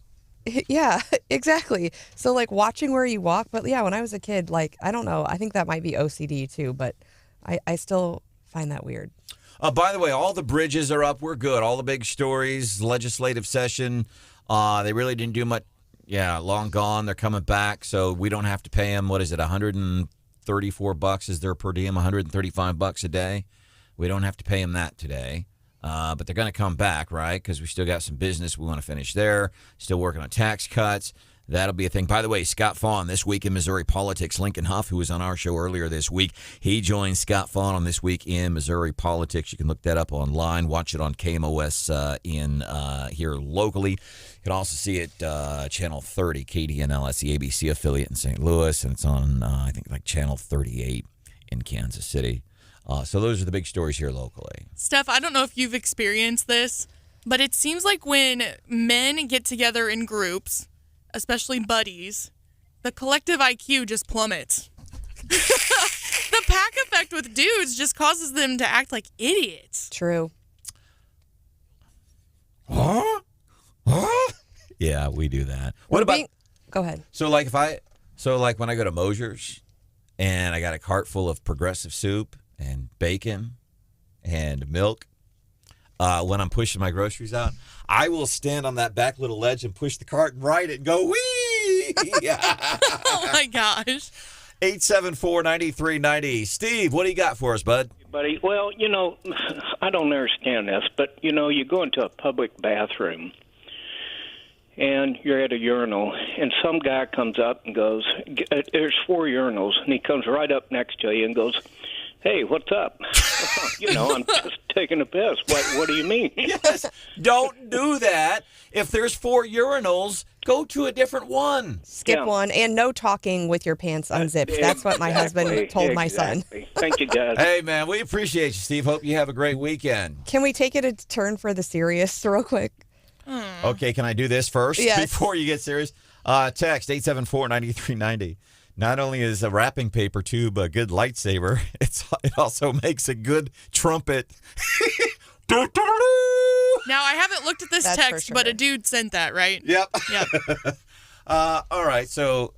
yeah, exactly. So like watching where you walk. But yeah, when I was a kid, like, I don't know. I think that might be OCD too, but I still find that weird. By the way, all the bridges are up. We're good. All the big stories, legislative session. They really didn't do much. Yeah, long gone. They're coming back, so we don't have to pay them. What is it, $134 is their per diem, $135 a day? We don't have to pay them that today. But they're going to come back, right? Because we still got some business we want to finish there. Still working on tax cuts. That'll be a thing. By the way, Scott Fawn, This Week in Missouri Politics. Lincoln Huff, who was on our show earlier this week, he joined Scott Fawn on This Week in Missouri Politics. You can look that up online. Watch it on KMOS here locally. You can also see it Channel 30, KDNL. That's the ABC affiliate in St. Louis, and it's on, I think, like Channel 38 in Kansas City. So those are the big stories here locally. Steph, I don't know if you've experienced this, but it seems like when men get together in groups, especially buddies, the collective IQ just plummets. The pack effect with dudes just causes them to act like idiots. True. Huh? Yeah, we do that. Go ahead. So like when I go to Mosier's and I got a cart full of Progressive soup and bacon and milk, when I'm pushing my groceries out, I will stand on that back little ledge and push the cart and ride it and go, wee! Oh, my gosh. 874-9390. Steve, what do you got for us, bud? Buddy, well, I don't understand this, but, you go into a public bathroom and you're at a urinal, and some guy comes up and goes, there's 4 urinals, and he comes right up next to you and goes, hey, what's up? I'm just taking a piss. What do you mean? Yes, don't do that. If there's 4 urinals, go to a different one. Skip one, and no talking with your pants unzipped. That's what my husband told my son. Thank you, guys. Hey, man, we appreciate you, Steve. Hope you have a great weekend. Can we take it a turn for the serious real quick? Okay, can I do this first Yes. before you get serious? Text 874-9390. Not only is a wrapping paper tube a good lightsaber, it also makes a good trumpet. Now, I haven't looked at this That's for text, sure. but a dude sent that, right? Yep. Yep. All right, so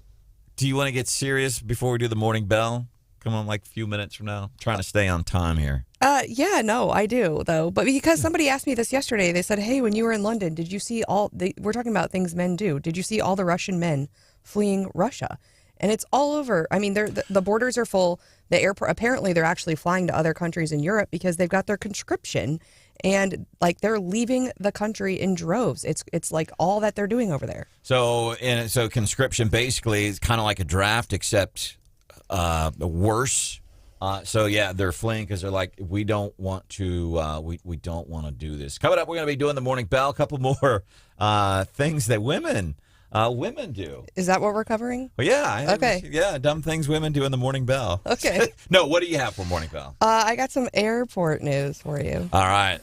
do you want to get serious before we do the morning bell? Come on, like a few minutes from now. I'm trying to stay on time here. Yeah, no, I do though. But because somebody asked me this yesterday, they said, "Hey, when you were in London, did you see we're talking about things men do. Did you see all the Russian men fleeing Russia?" And it's all over. I mean, the borders are full. The airport, apparently they're actually flying to other countries in Europe because they've got their conscription, and like they're leaving the country in droves. It's like all that they're doing over there. So conscription basically is kind of like a draft, except worse. So yeah, they're fleeing because they're like, we don't want to. We don't want to do this. Coming up, we're going to be doing the morning bell. A couple more things that women do. Is that what we're covering? Well, yeah. Okay. Yeah, dumb things women do in the morning bell. Okay. No, what do you have for morning bell? I got some airport news for you. All right.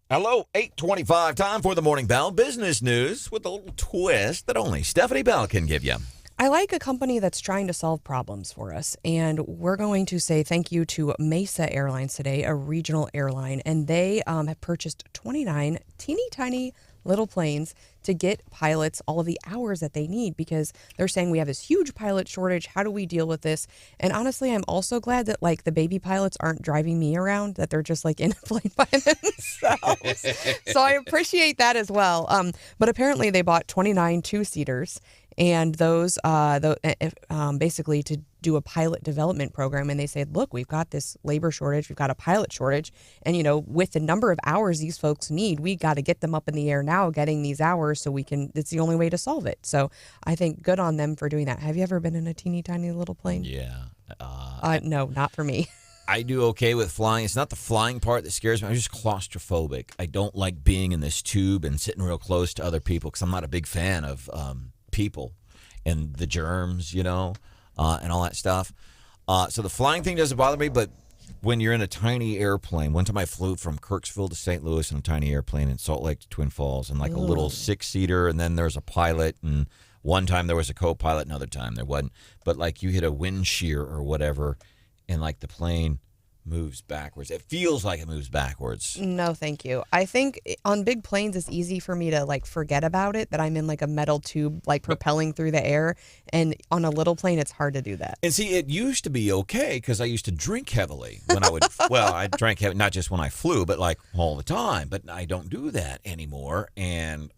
Hello, 8:25, time for the Morning Bell business news with a little twist that only Stephanie Bell can give you. I like a company that's trying to solve problems for us, and we're going to say thank you to Mesa Airlines today, a regional airline, and they have purchased 29 teeny tiny little planes to get pilots all of the hours that they need, because they're saying we have this huge pilot shortage. How do we deal with this? And honestly, I'm also glad that like the baby pilots aren't driving me around, that they're just like in a plane by themselves. So I appreciate that as well. But apparently they bought 29 two-seaters, and those basically to do a pilot development program. And they said, look, we've got this labor shortage, we've got a pilot shortage, and with the number of hours these folks need, we got to get them up in the air now, getting these hours so we can. It's the only way to solve it. So I think good on them for doing that. Have you ever been in a teeny tiny little plane? Yeah. No, not for me. I do okay with flying. It's not the flying part that scares me. I'm just claustrophobic. I don't like being in this tube and sitting real close to other people because I'm not a big fan of people and the germs, and all that stuff. So the flying thing doesn't bother me, but when you're in a tiny airplane, one time I flew from Kirksville to St. Louis in a tiny airplane in Salt Lake to Twin Falls, and like a little six-seater, and then there's a pilot, and one time there was a co-pilot, another time there wasn't. But like you hit a wind shear or whatever, and like the plane moves backwards. It feels like it moves backwards. No, thank you. I think on big planes, it's easy for me to like forget about it, that I'm in like a metal tube, like propelling through the air. And on a little plane, it's hard to do that. And see, it used to be okay because I used to drink heavily when I would, I drank heavy, not just when I flew, but like all the time. But I don't do that anymore. And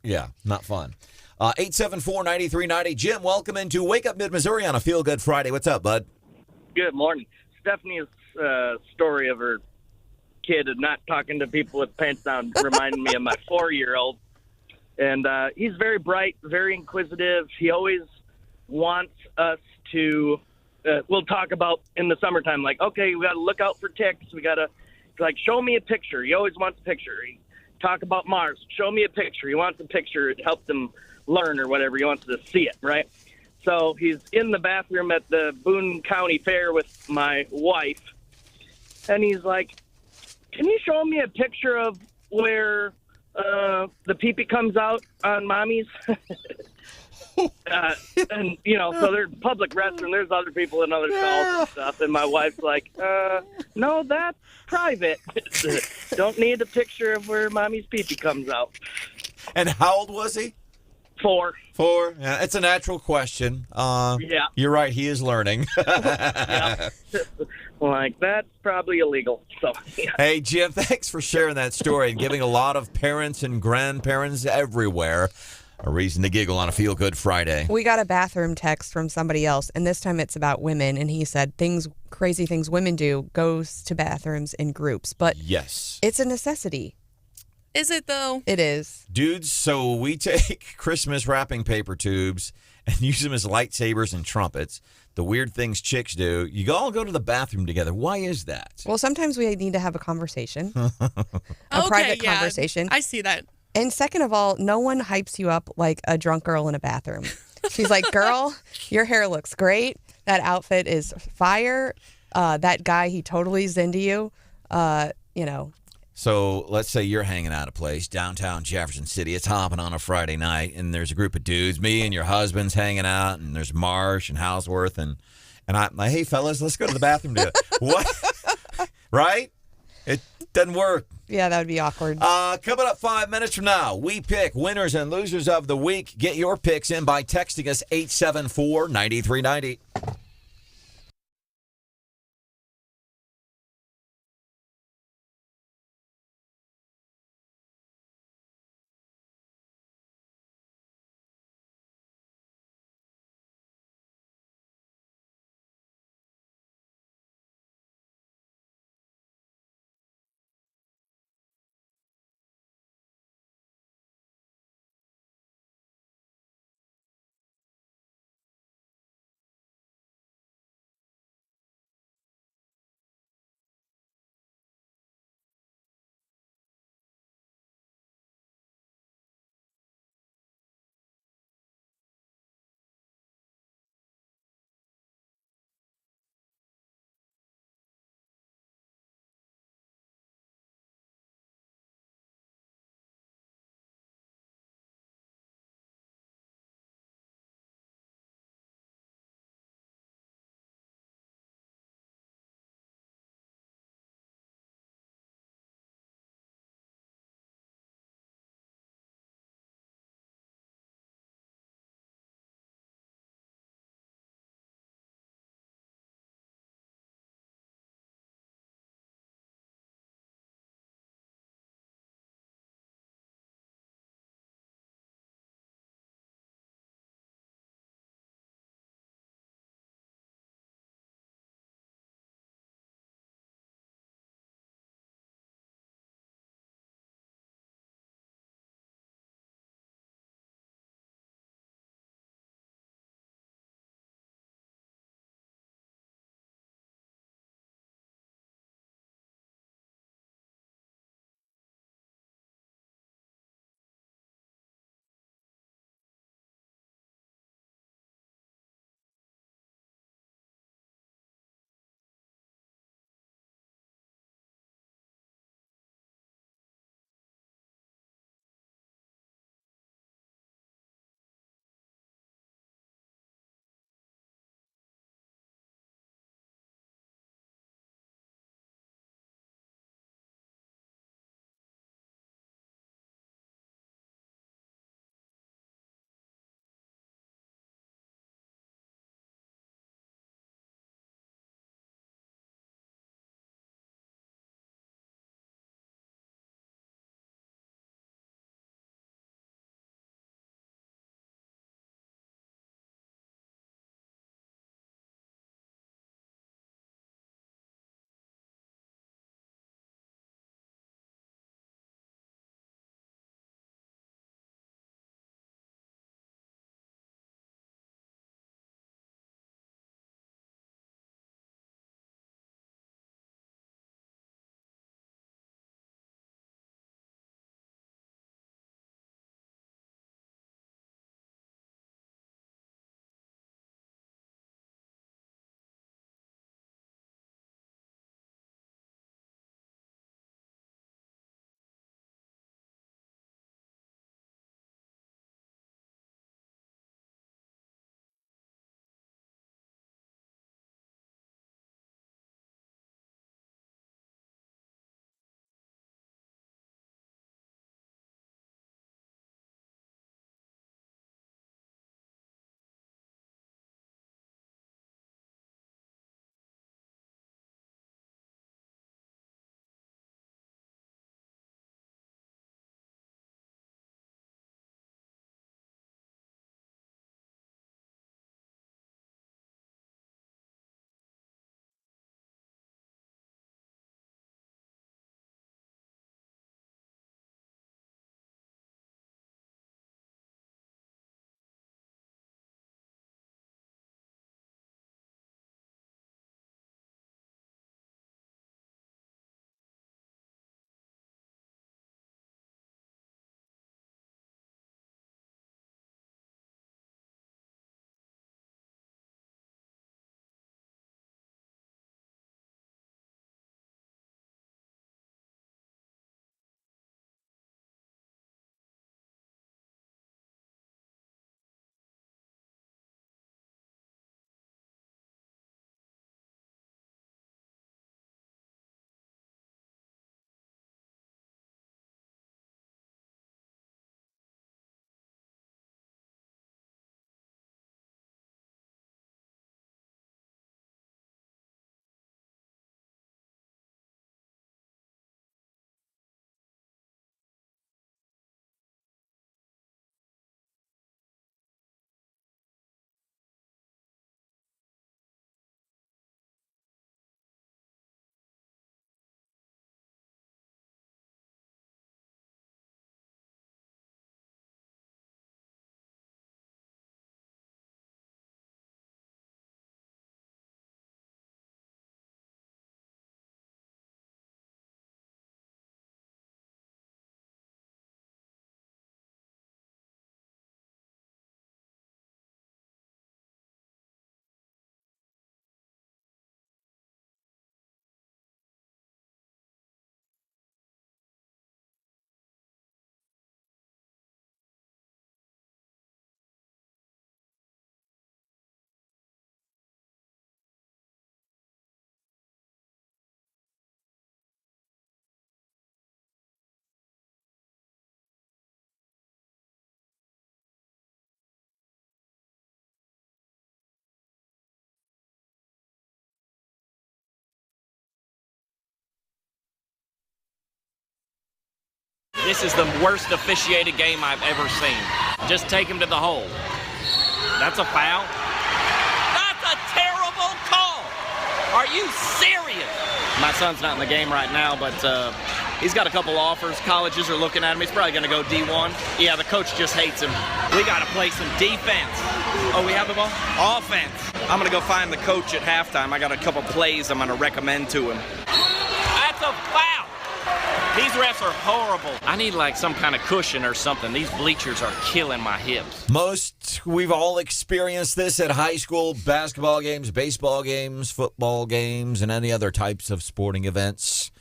yeah, not fun. 874-9390. Jim, welcome into Wake Up Mid-Missouri on a Feel Good Friday. What's up, bud? Good morning. Stephanie's story of her kid and not talking to people with pants down reminded me of my 4-year-old. And he's very bright, very inquisitive. He always wants us to, we'll talk about in the summertime, like, okay, we got to look out for ticks. We got to, like, show me a picture. He always wants a picture. He talk about Mars. Show me a picture. He wants a picture. It helps him learn or whatever. He wants to see it, right? So he's in the bathroom at the Boone County Fair with my wife, and he's like, can you show me a picture of where the pee-pee comes out on mommies? And, so there's public restroom. There's other people in other stalls and stuff, and my wife's like, no, that's private. Don't need a picture of where mommy's pee-pee comes out. And how old was he? 4. Yeah, it's a natural question. Yeah. You're right. He is learning. Yeah. Like, that's probably illegal. So, yeah. Hey, Jim, thanks for sharing that story and giving a lot of parents and grandparents everywhere a reason to giggle on a Feel Good Friday. We got a bathroom text from somebody else, and this time it's about women, and he said crazy things women do goes to bathrooms in groups. But yes, it's a necessity. Is it, though? It is. Dudes, so we take Christmas wrapping paper tubes and use them as lightsabers and trumpets. The weird things chicks do. You all go to the bathroom together. Why is that? Well, sometimes we need to have a conversation. Private conversation. I see that. And second of all, no one hypes you up like a drunk girl in a bathroom. She's like, girl, your hair looks great. That outfit is fire. That guy, he totally is into you. So let's say you're hanging out at a place, downtown Jefferson City. It's hopping on a Friday night, and there's a group of dudes, me and your husband's hanging out, and there's Marsh and Houseworth, and I'm like, hey, fellas, let's go to the bathroom together. What? Right? It doesn't work. Yeah, that would be awkward. Coming up 5 minutes from now, we pick winners and losers of the week. Get your picks in by texting us 874-9390. This is the worst officiated game I've ever seen. Just take him to the hole. That's a foul. That's a terrible call. Are you serious? My son's not in the game right now, but he's got a couple offers. Colleges are looking at him. He's probably going to go D1. Yeah, the coach just hates him. We got to play some defense. Oh, we have the ball? Offense. I'm going to go find the coach at halftime. I got a couple plays I'm going to recommend to him. That's a foul. These refs are horrible. I need like some kind of cushion or something. These bleachers are killing my hips. We've all experienced this at high school basketball games, baseball games, football games, and any other types of sporting events.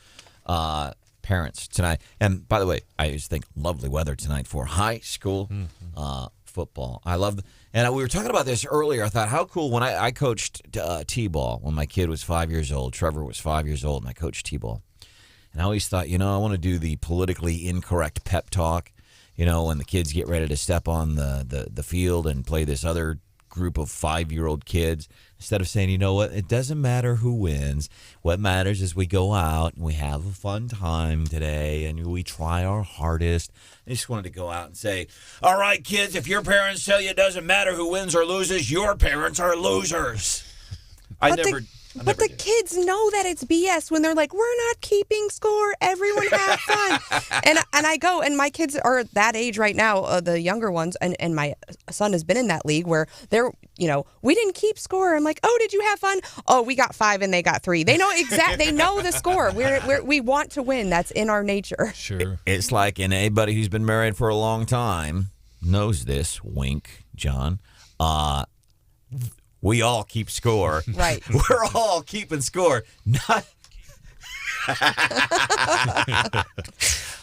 Parents tonight. And by the way, I just think lovely weather tonight for high school football. I love and we were talking about this earlier. I thought, how cool when I coached T-ball when my kid was 5 years old. Trevor was 5 years old, and I coached T-ball. And I always thought, I want to do the politically incorrect pep talk, when the kids get ready to step on the field and play this other group of 5-year-old kids. Instead of saying, you know what, it doesn't matter who wins. What matters is we go out and we have a fun time today and we try our hardest. I just wanted to go out and say, all right, kids, if your parents tell you it doesn't matter who wins or loses, your parents are losers. But the kids know that it's BS when they're like, we're not keeping score. Everyone have fun. and I go, and my kids are that age right now, the younger ones, and my son has been in that league where they're, we didn't keep score. I'm like, oh, did you have fun? Oh, we got 5 and they got 3. They know they know the score. We want to win. That's in our nature. Sure. It's like, and anybody who's been married for a long time knows this, wink, John, we all keep score. Right. We're all keeping score.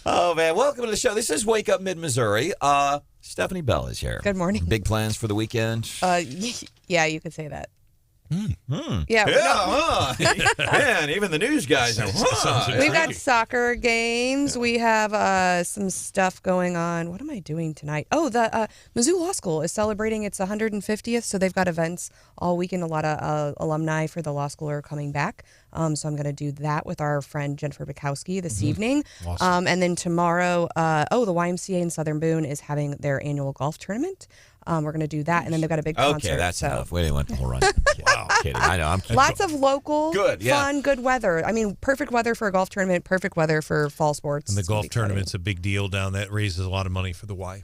Oh, man. Welcome to the show. This is Wake Up Mid-Missouri. Stephanie Bell is here. Good morning. Big plans for the weekend? Yeah, you could say that. Yeah. Man, even the news guys are. We've got soccer games. We have some stuff going on. What am I doing tonight? Oh, the Mizzou Law School is celebrating its 150th, so they've got events all weekend. A lot of alumni for the law school are coming back. So I'm going to do that with our friend Jennifer Bukowski this evening. Awesome. And then tomorrow, the YMCA in Southern Boone is having their annual golf tournament. We're going to do that, and then they've got a big concert. Okay, that's enough. We didn't want to run. Wow, kidding. I know. I'm kidding. Lots of local, fun, good weather. I mean, perfect weather for a golf tournament, perfect weather for fall sports. And the golf tournament's a big deal down that raises a lot of money for the Y.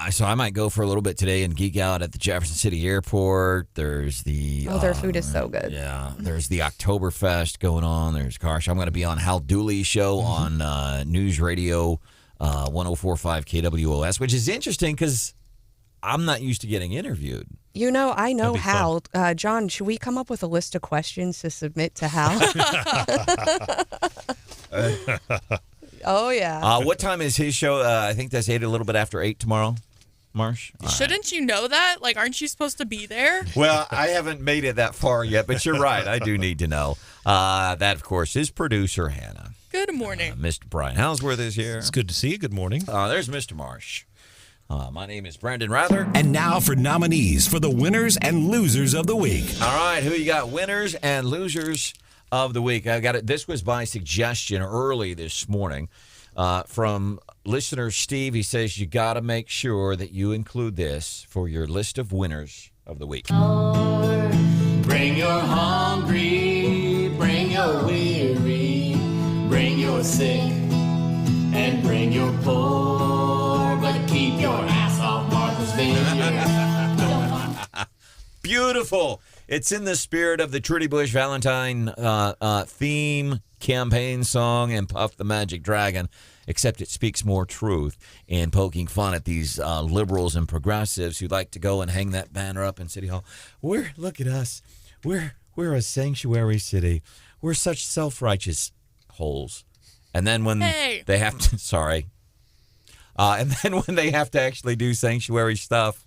So I might go for a little bit today and geek out at the Jefferson City Airport. There's the... their food is so good. Yeah. There's the Oktoberfest going on. There's, gosh, I'm going to be on Hal Dooley's show on News Radio 104.5 KWOS, which is interesting because I'm not used to getting interviewed. I know Hal. John, should we come up with a list of questions to submit to Hal? Oh, yeah. What time is his show? I think that's 8, a little bit after 8 tomorrow, Marsh. Shouldn't you know that? Like, aren't you supposed to be there? Well, I haven't made it that far yet, but you're right. I do need to know. That, of course, is producer Hannah. Good morning. Mr. Brian Houseworth is here. It's good to see you. Good morning. There's Mr. Marsh. My name is Branden Rathert. And now for nominees for the winners and losers of the week. All right, who you got? Winners and losers of the week. I got it. This was by suggestion early this morning from listener Steve. He says you got to make sure that you include this for your list of winners of the week. Bring your hungry, bring your weary, bring your sick, and bring your poor, but keep your ass off Martha's Vineyard. Beautiful. It's in the spirit of the Trudy Bush Valentine theme campaign song and Puff the Magic Dragon, except it speaks more truth in poking fun at these liberals and progressives who like to go and hang that banner up in City Hall. Look at us. We're a sanctuary city. We're such self-righteous holes. And then when they have to, and then when they have to actually do sanctuary stuff,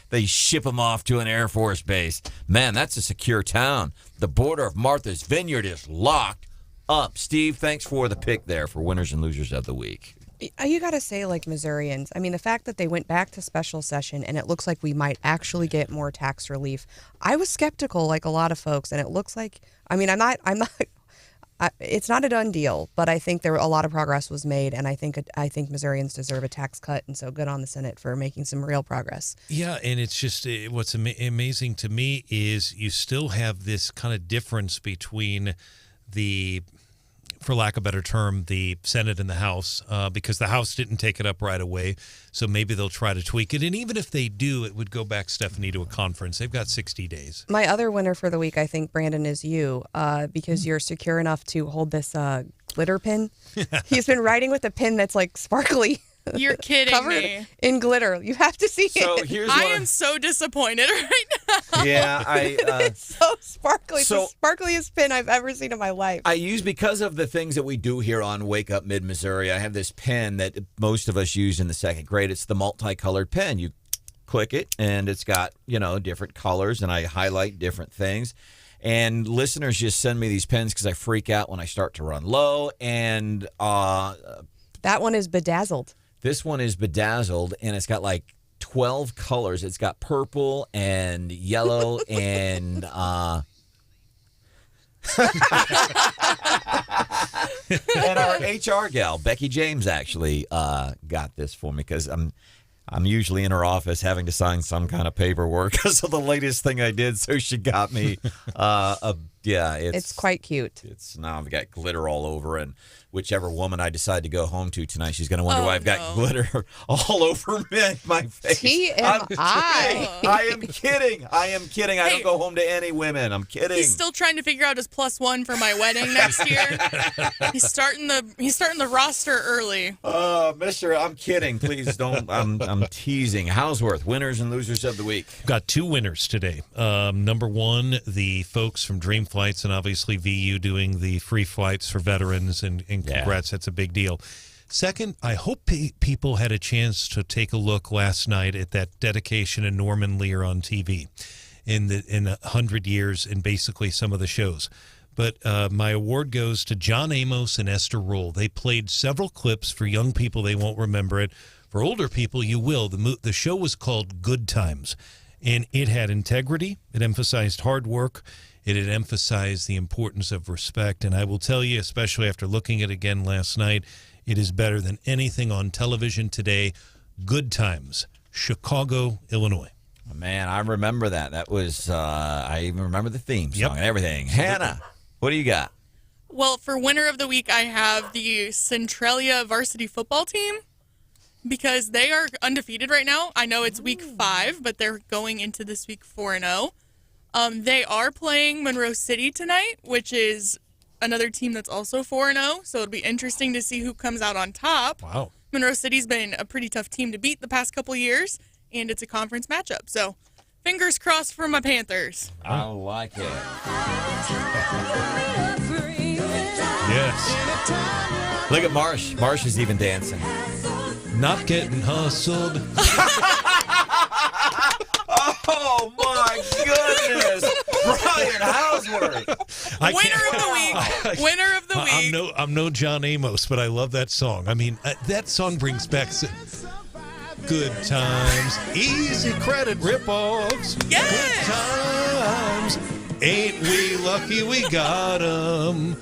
they ship them off to an Air Force base. Man, that's a secure town. The border of Martha's Vineyard is locked up. Steve, thanks for the pick there for winners and losers of the week. You got to say, like Missourians, I mean, the fact that they went back to special session and it looks like we might actually get more tax relief. I was skeptical, like a lot of folks, and it looks like, I mean, I'm not it's not a done deal, but I think a lot of progress was made, and I think Missourians deserve a tax cut, and so good on the Senate for making some real progress. Yeah, and it's just what's amazing to me is you still have this kind of difference between the, for lack of a better term, the Senate and the House, because the House didn't take it up right away. So maybe they'll try to tweak it. And even if they do, it would go back, Stephanie, to a conference. They've got 60 days. My other winner for the week, I think, Brandon, is you, because you're secure enough to hold this glitter pin. He's been writing with a pin that's like sparkly. You're kidding covered me. in glitter. You have to see So it. here's I what am so disappointed right now. Yeah, It's so sparkly. So- It's the sparkliest pin I've ever seen in my life. I use, because of the things that we do here on Wake Up Mid-Missouri, I have this pen that most of us use in the second grade. It's the multicolored pen. You click it, and it's got, different colors, and I highlight different things. And listeners just send me these pens because I freak out when I start to run low. And That one is bedazzled. this one is bedazzled, and it's got like 12 colors. It's got purple and yellow and and our HR gal, Becky James, actually got this for me because I'm usually in her office having to sign some kind of paperwork because of the latest thing I did. So she got me It's quite cute. It's now I've got glitter all over, and whichever woman I decide to go home to tonight, she's going to wonder why I've got glitter all over my face. TMI. I am kidding. I am kidding. I don't go home to any women. I'm kidding. He's still trying to figure out his +1 for my wedding next year. He's starting the roster early. Mister, I'm kidding. Please don't. I'm teasing. Houseworth, winners and losers of the week. Got two winners today. Number one, the folks from Dream Flights, and obviously VU doing the free flights for veterans, and congrats. That's a big deal. Second, I hope people had a chance to take a look last night at that dedication of Norman Lear on TV in 100 years and basically some of the shows. But my award goes to John Amos and Esther Roll. They played several clips. For young people, they won't remember it. For older people, you will. The show was called Good Times, and it had integrity. It emphasized hard work. It had emphasized the importance of respect. And I will tell you, especially after looking at it again last night, it is better than anything on television today. Good Times, Chicago, Illinois. Man, I remember that. That was, I even remember the theme song and everything. Hannah, what do you got? Well, for winner of the week, I have the Centralia varsity football team because they are undefeated right now. I know it's week 5, but they're going into this week 4-0. They are playing Monroe City tonight, which is another team that's also 4-0, so it'll be interesting to see who comes out on top. Wow. Monroe City's been a pretty tough team to beat the past couple years, and it's a conference matchup. So fingers crossed for my Panthers. I like it. Yes. Look at Marsh. Marsh is even dancing. Not getting hustled. Oh, my goodness. Brian Houseworth. Winner of the week. I'm no John Amos, but I love that song. I mean, that song brings back good times, easy credit ripoffs. Yes. Good times, ain't we lucky we got 'em.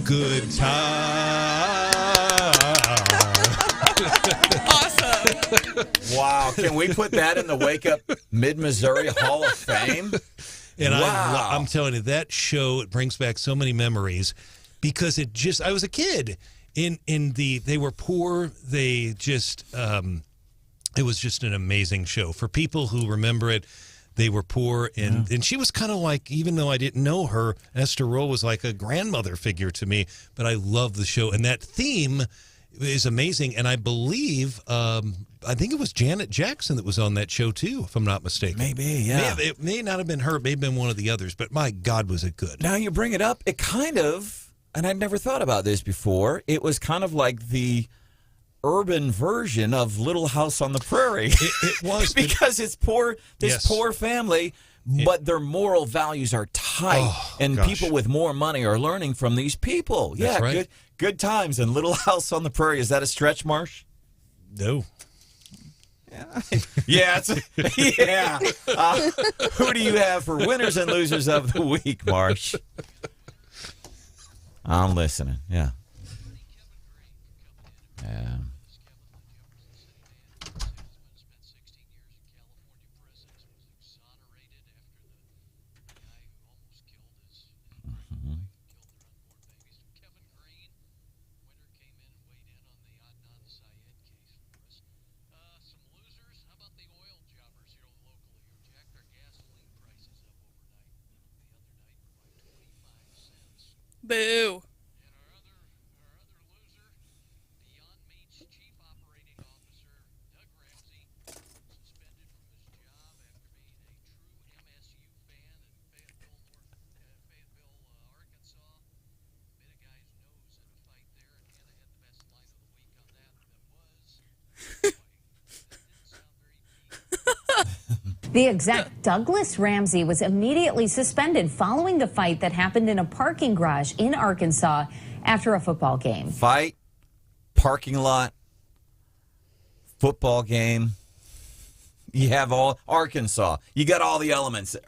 Good times. Awesome. Wow. Can we put that in the Wake Up Mid-Missouri Hall of Fame? And wow. I'm telling you, that show, it brings back so many memories because I was a kid. They were poor. They just, it was just an amazing show. For people who remember it, they were poor. And she was kind of like, even though I didn't know her, Esther Roll was like a grandmother figure to me. But I love the show. And that theme is amazing. And I believe, I think it was Janet Jackson that was on that show too, if I'm not mistaken. Maybe, yeah. It may not have been her. It may have been one of the others. But my God, was it good. Now you bring it up, it kind of, and I'd never thought about this before, it was kind of like the urban version of Little House on the Prairie. It was. Because it's poor, poor family, but their moral values are tight, and people with more money are learning from these people. That's right. Good times and Little House on the Prairie. Is that a stretch, Marsh? No. Yeah. Who do you have for winners and losers of the week, Marsh? I'm listening. Yeah. Yeah. Mhm. Boo. The exec Douglas Ramsey was immediately suspended following the fight that happened in a parking garage in Arkansas after a football game. Fight, parking lot, football game. You have all Arkansas. You got all the elements there.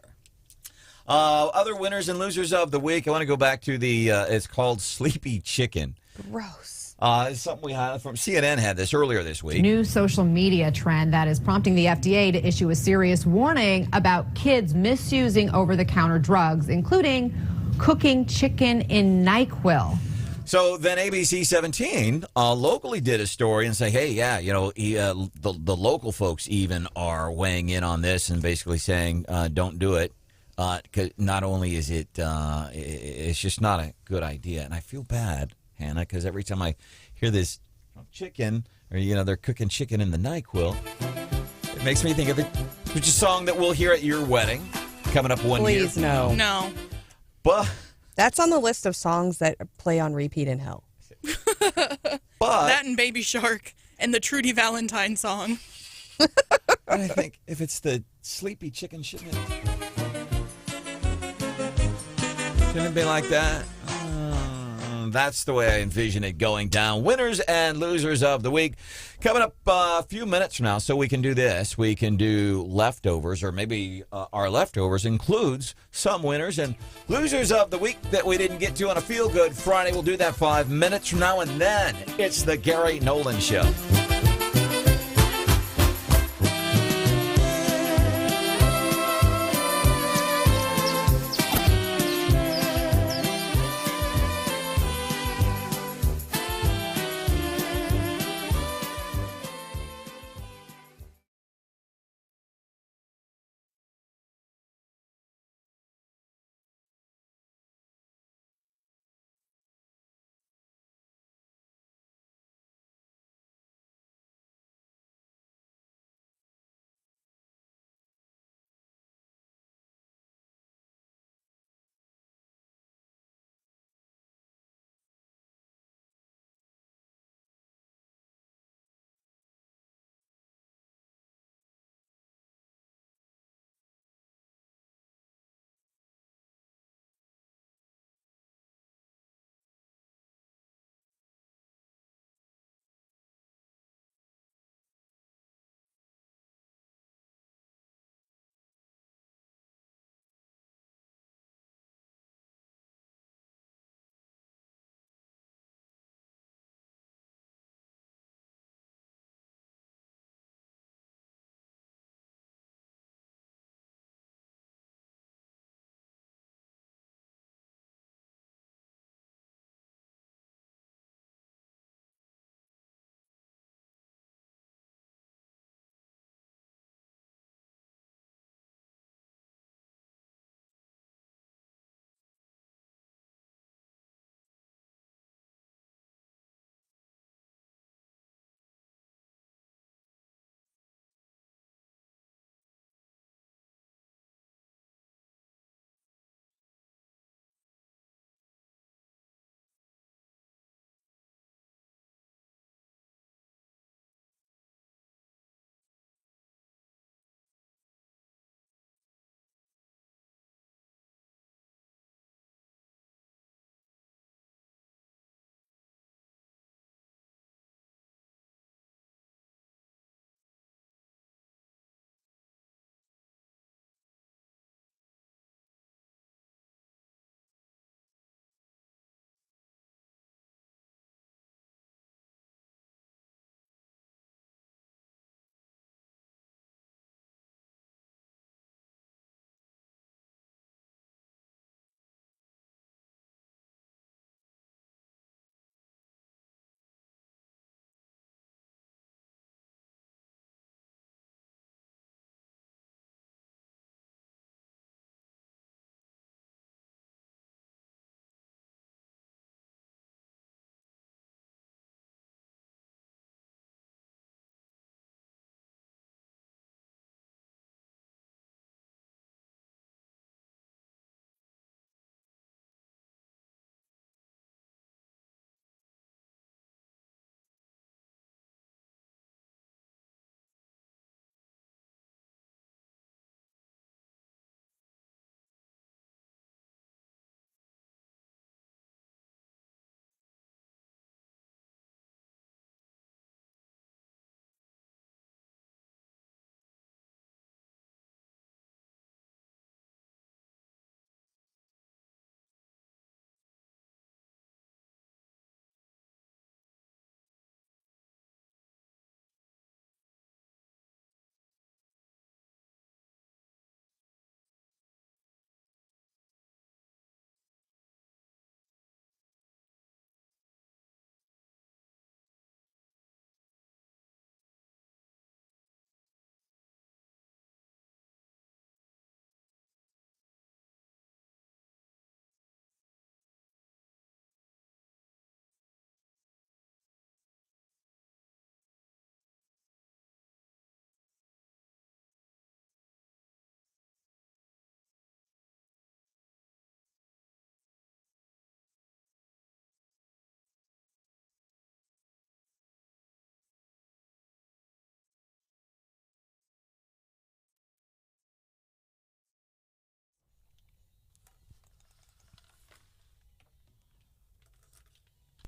Other winners and losers of the week. I want to go back to the, it's called Sleepy Chicken. Gross. It's something we had from CNN had this earlier this week. New social media trend that is prompting the FDA to issue a serious warning about kids misusing over-the-counter drugs, including cooking chicken in NyQuil. So then ABC 17 locally did a story and say, hey, yeah, you know, the local folks even are weighing in on this and basically saying, don't do it. 'Cause not only is it, it's just not a good idea. And I feel bad, Hannah, because every time I hear this chicken, or, you know, they're cooking chicken in the NyQuil, it makes me think of it, which is a song that we'll hear at your wedding coming up one year. Please, no. No. But that's on the list of songs that play on repeat in hell. But that and Baby Shark and the Trudy Valentine song. I think if it's the sleepy chicken, shouldn't it be like that? That's the way I envision it going down. Winners and losers of the week. Coming up a few minutes from now, so we can do this. We can do leftovers, or maybe our leftovers includes some winners and losers of the week that we didn't get to on a Feel Good Friday. We'll do that 5 minutes from now, and then it's the Gary Nolan Show.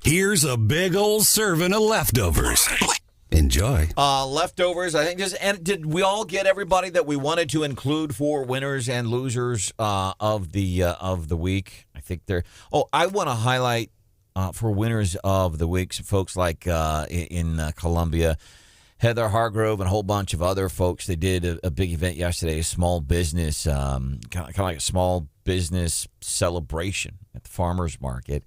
Here's a big old serving of leftovers. Enjoy. Leftovers, I think. Did we all get everybody that we wanted to include for winners and losers of the week? I think they're. Oh, I want to highlight for winners of the week some folks like in Columbia, Heather Hargrove and a whole bunch of other folks. They did a big event yesterday, a small business, kind of like a small business celebration at the farmers market.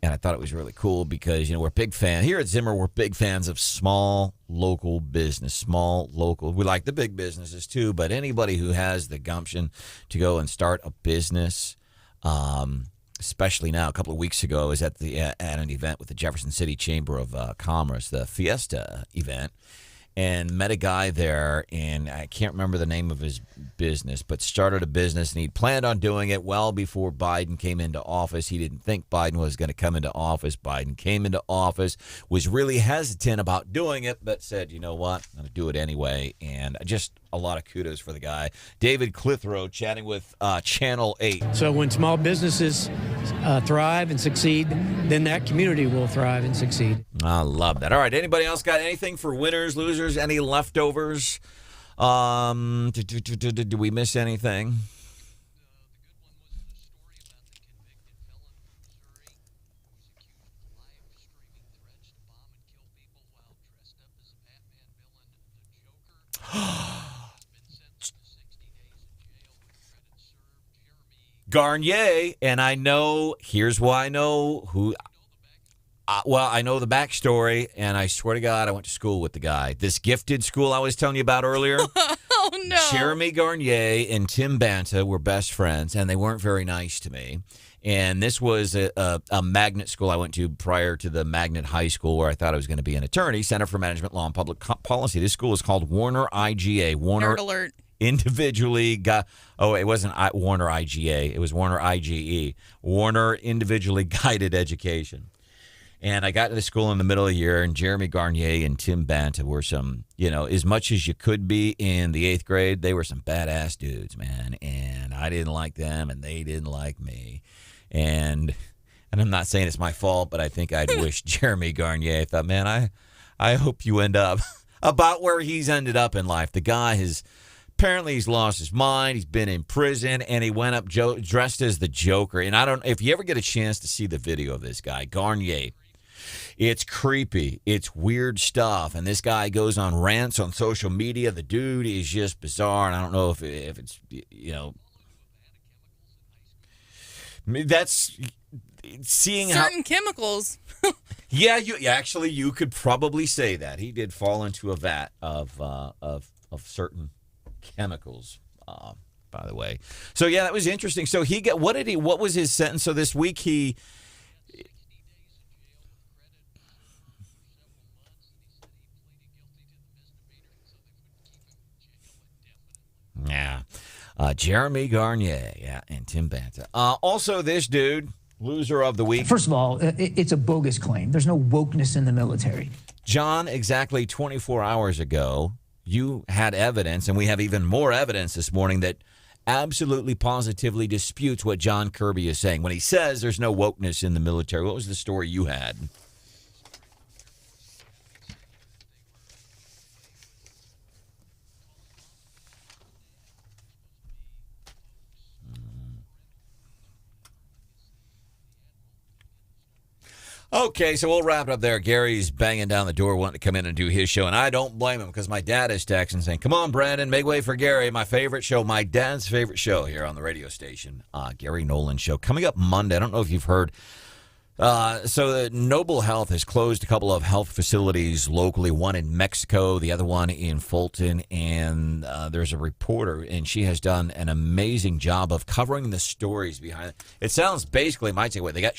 And I thought it was really cool because, we're big fans. Here at Zimmer, we're big fans of small local business, small local. We like the big businesses too, but anybody who has the gumption to go and start a business, especially now, a couple of weeks ago, I was at an event with the Jefferson City Chamber of Commerce, the Fiesta event, and met a guy there, and I can't remember the name of his business, but started a business, and he planned on doing it well before Biden came into office. He didn't think Biden was going to come into office. Biden came into office, was really hesitant about doing it, but said, you know what, I'm going to do it anyway, and just a lot of kudos for the guy. David Clithrow chatting with Channel 8. So when small businesses thrive and succeed, then that community will thrive and succeed. I love that. All right, anybody else got anything for winners, losers, any leftovers? Did we miss anything? Garnier, and I know, here's why I know who. I know the backstory, and I swear to God, I went to school with the guy. This gifted school I was telling you about earlier. Oh, no. Jeremy Garnier and Tim Banta were best friends, and they weren't very nice to me. And this was a magnet school I went to prior to the magnet high school where I thought I was going to be an attorney, Center for Management Law and Public Policy. This school is called Warner IGA. Warner Nerd alert. Individually got, it wasn't Warner IGA. It was Warner IGE. Warner Individually Guided Education. And I got to the school in the middle of the year, and Jeremy Garnier and Tim Banta were some, as much as you could be in the 8th grade, they were some badass dudes, man. And I didn't like them, and they didn't like me. And I'm not saying it's my fault, but I think I'd wish Jeremy Garnier. I thought, man, I hope you end up about where he's ended up in life. The guy apparently he's lost his mind. He's been in prison, and he went up dressed as the Joker. And I don't, if you ever get a chance to see the video of this guy, Garnier, it's creepy. It's weird stuff. And this guy goes on rants on social media. The dude is just bizarre. And I don't know if it's, that's seeing certain chemicals. Yeah, you could probably say that. He did fall into a vat of certain chemicals, by the way. So yeah, that was interesting. So what was his sentence? So this week Jeremy Garnier, and Tim Banta. Also, this dude, loser of the week. First of all, it's a bogus claim. There's no wokeness in the military. John, exactly 24 hours ago, you had evidence, and we have even more evidence this morning that absolutely positively disputes what John Kirby is saying when he says there's no wokeness in the military. What was the story you had? Okay, so we'll wrap it up there. Gary's banging down the door wanting to come in and do his show, and I don't blame him because my dad is texting saying, come on, Brandon, make way for Gary, my favorite show, my dad's favorite show here on the radio station, Gary Nolan Show. Coming up Monday, I don't know if you've heard, so Noble Health has closed a couple of health facilities locally, one in Mexico, the other one in Fulton, and there's a reporter, and she has done an amazing job of covering the stories behind it. It sounds basically, might say, what, they got